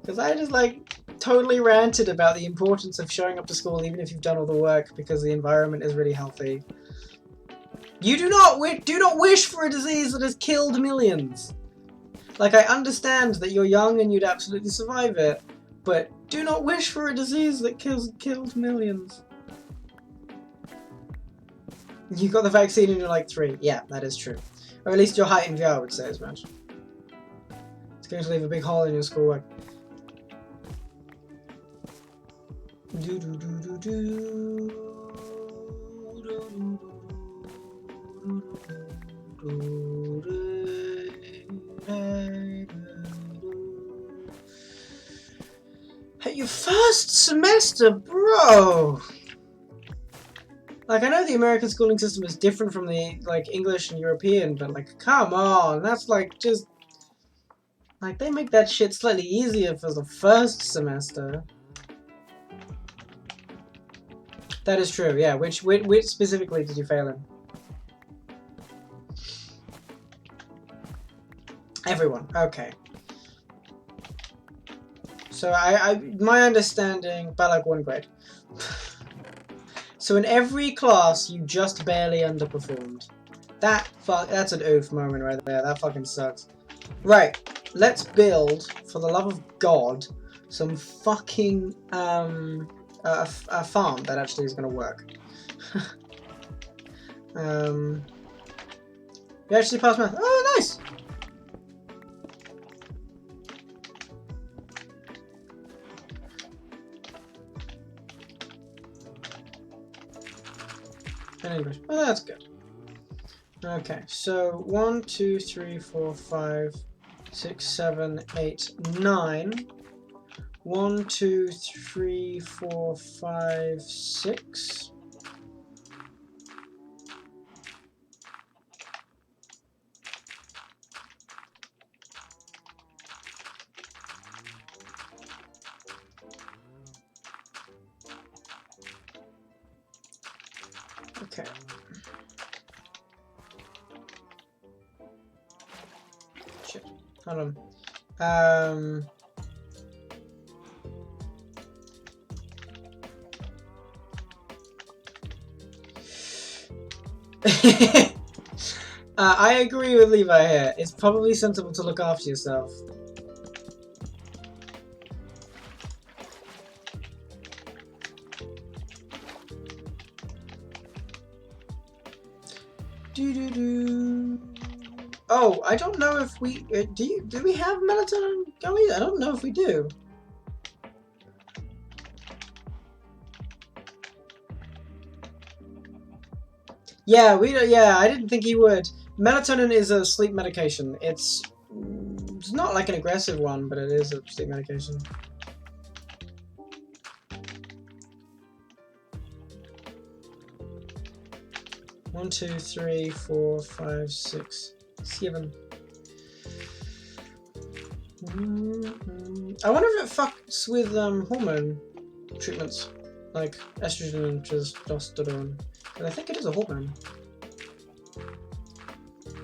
Because I just like totally ranted about the importance of showing up to school even if you've done all the work because the environment is really healthy. You do not wish for a disease that has killed millions. Like, I understand that you're young and you'd absolutely survive it, but do not wish for a disease that killed millions. You got the vaccine and you're like 3. Yeah, that is true. Or at least your height in VR would say as much. It's going to leave a big hole in your schoolwork. Hey, your first semester, bro. Bro! Like, I know the American schooling system is different from the, like, English and European, but, like, come on, that's, like, just... Like, they make that shit slightly easier for the first semester. That is true, yeah. Which specifically did you fail in? Everyone, okay. So, my understanding, by, like, 1 grade. So in every class, you just barely underperformed. That's an oof moment right there. That fucking sucks. Right, let's build, for the love of God, some fucking, a farm that actually is gonna work. You actually passed math. Oh, nice! English. Oh, that's good. Okay, so 1, 2, 3, 4, 5, 6, 7, 8, 9. 1, 2, 3, 4, 5, 6. Okay. Shit. Hold on. I agree with Levi here. It's probably sensible to look after yourself. Oh, I don't know if we do we have melatonin gummies? I don't know if we do. Yeah, I didn't think he would. Melatonin is a sleep medication. It's not like an aggressive one, but it is a sleep medication. One, 2, 3, 4, 5, 6, 7. I wonder if it fucks with hormone treatments, like estrogen and testosterone. But I think it is a hormone.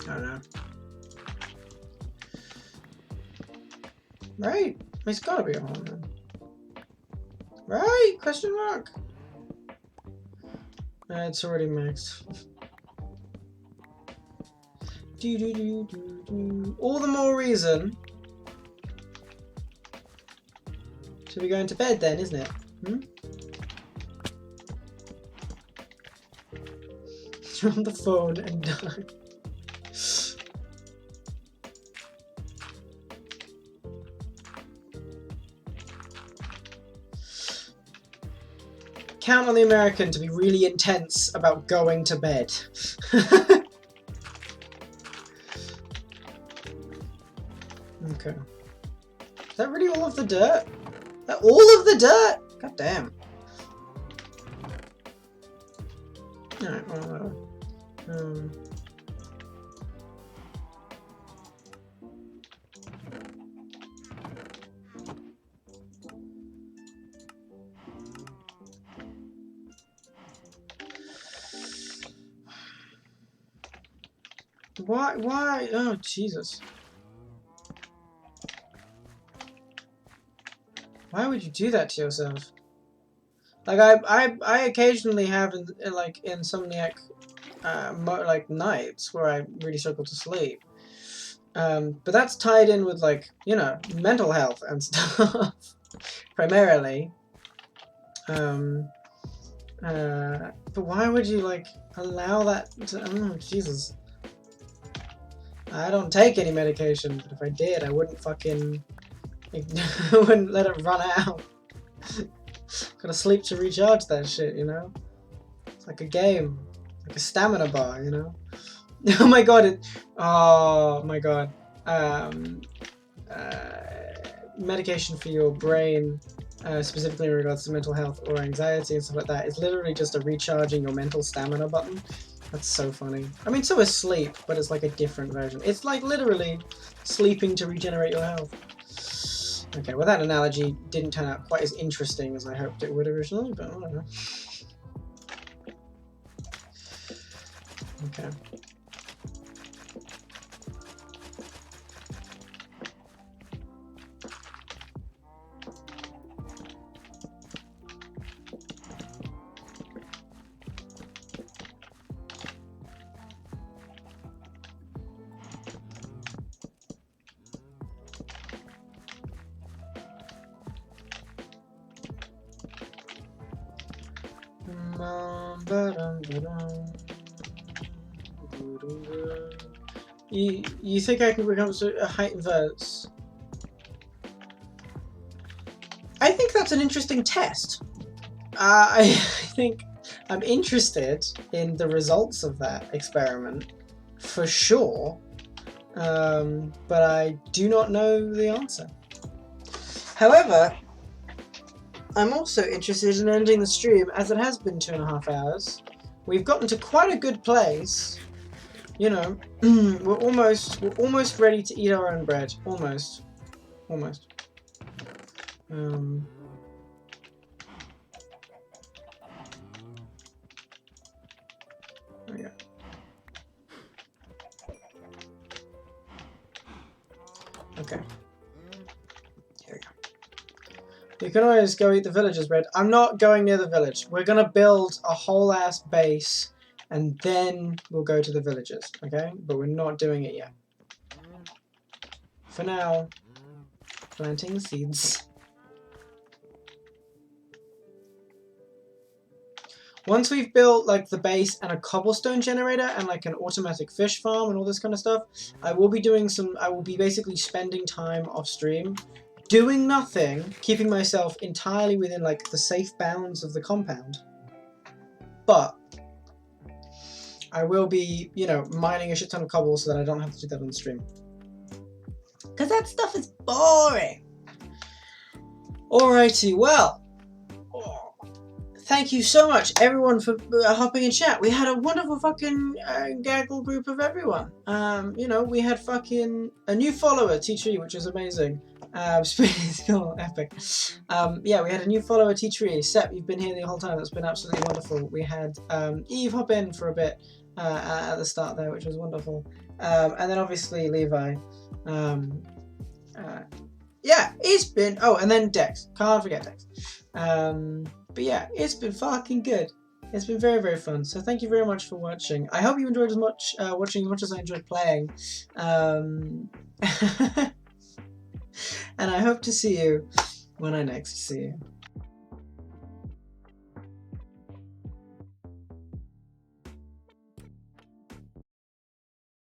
I don't know. Right? It's gotta be a hormone. Right? Question mark? It's already maxed. All the more reason to be going to bed then, isn't it? You're on the phone and die. Count on the American to be really intense about going to bed. Okay. Is that really all of the dirt? That all of the dirt? God damn. Alright, well, Why? Oh, Jesus. Why would you do that to yourself? Like, I occasionally have, like, insomniac, like, nights where I really struggle to sleep. But that's tied in with, like, you know, mental health and stuff, primarily. But why would you, like, allow that to, oh, Jesus. I don't take any medication, but if I did, I wouldn't fucking, I wouldn't let it run out. Gotta sleep to recharge that shit, you know? It's like a game. Like a stamina bar, you know? Oh my god, oh my god. Medication for your brain specifically in regards to mental health or anxiety and stuff like that, is literally just a recharging your mental stamina button. That's so funny. I mean, so is sleep, but it's like a different version. It's like literally sleeping to regenerate your health. Okay, well that analogy didn't turn out quite as interesting as I hoped it would originally, but I don't know. Okay. You think I can become a heightened verse? I think that's an interesting test. I think I'm interested in the results of that experiment, for sure, but I do not know the answer. However, I'm also interested in ending the stream, as it has been 2.5 hours. We've gotten to quite a good place. You know, we're almost ready to eat our own bread. Almost. Yeah. Okay. Here we go. You can always go eat the villager's bread. I'm not going near the village. We're gonna build a whole ass base and then we'll go to the villages, okay? But we're not doing it yet. For now, planting the seeds. Once we've built like the base and a cobblestone generator and like an automatic fish farm and all this kind of stuff, I will be basically spending time off stream doing nothing, keeping myself entirely within like the safe bounds of the compound. But I will be, you know, mining a shit ton of cobble so that I don't have to do that on the stream. Because that stuff is boring. Alrighty, well. Thank you so much, everyone, for hopping in chat. We had a wonderful fucking gaggle group of everyone. You know, we had fucking a new follower, T-Tree, which is amazing. Cool, epic. Yeah, we had a new follower, T-Tree. Sep, you've been here the whole time. That's been absolutely wonderful. We had Eve hop in for a bit at the start there, which was wonderful. And then obviously Levi. Yeah, it's been... Oh, and then Dex. Can't forget Dex. But yeah, it's been fucking good. It's been very, very fun. So thank you very much for watching. I hope you enjoyed as much watching as much as I enjoyed playing. And I hope to see you when I next see you.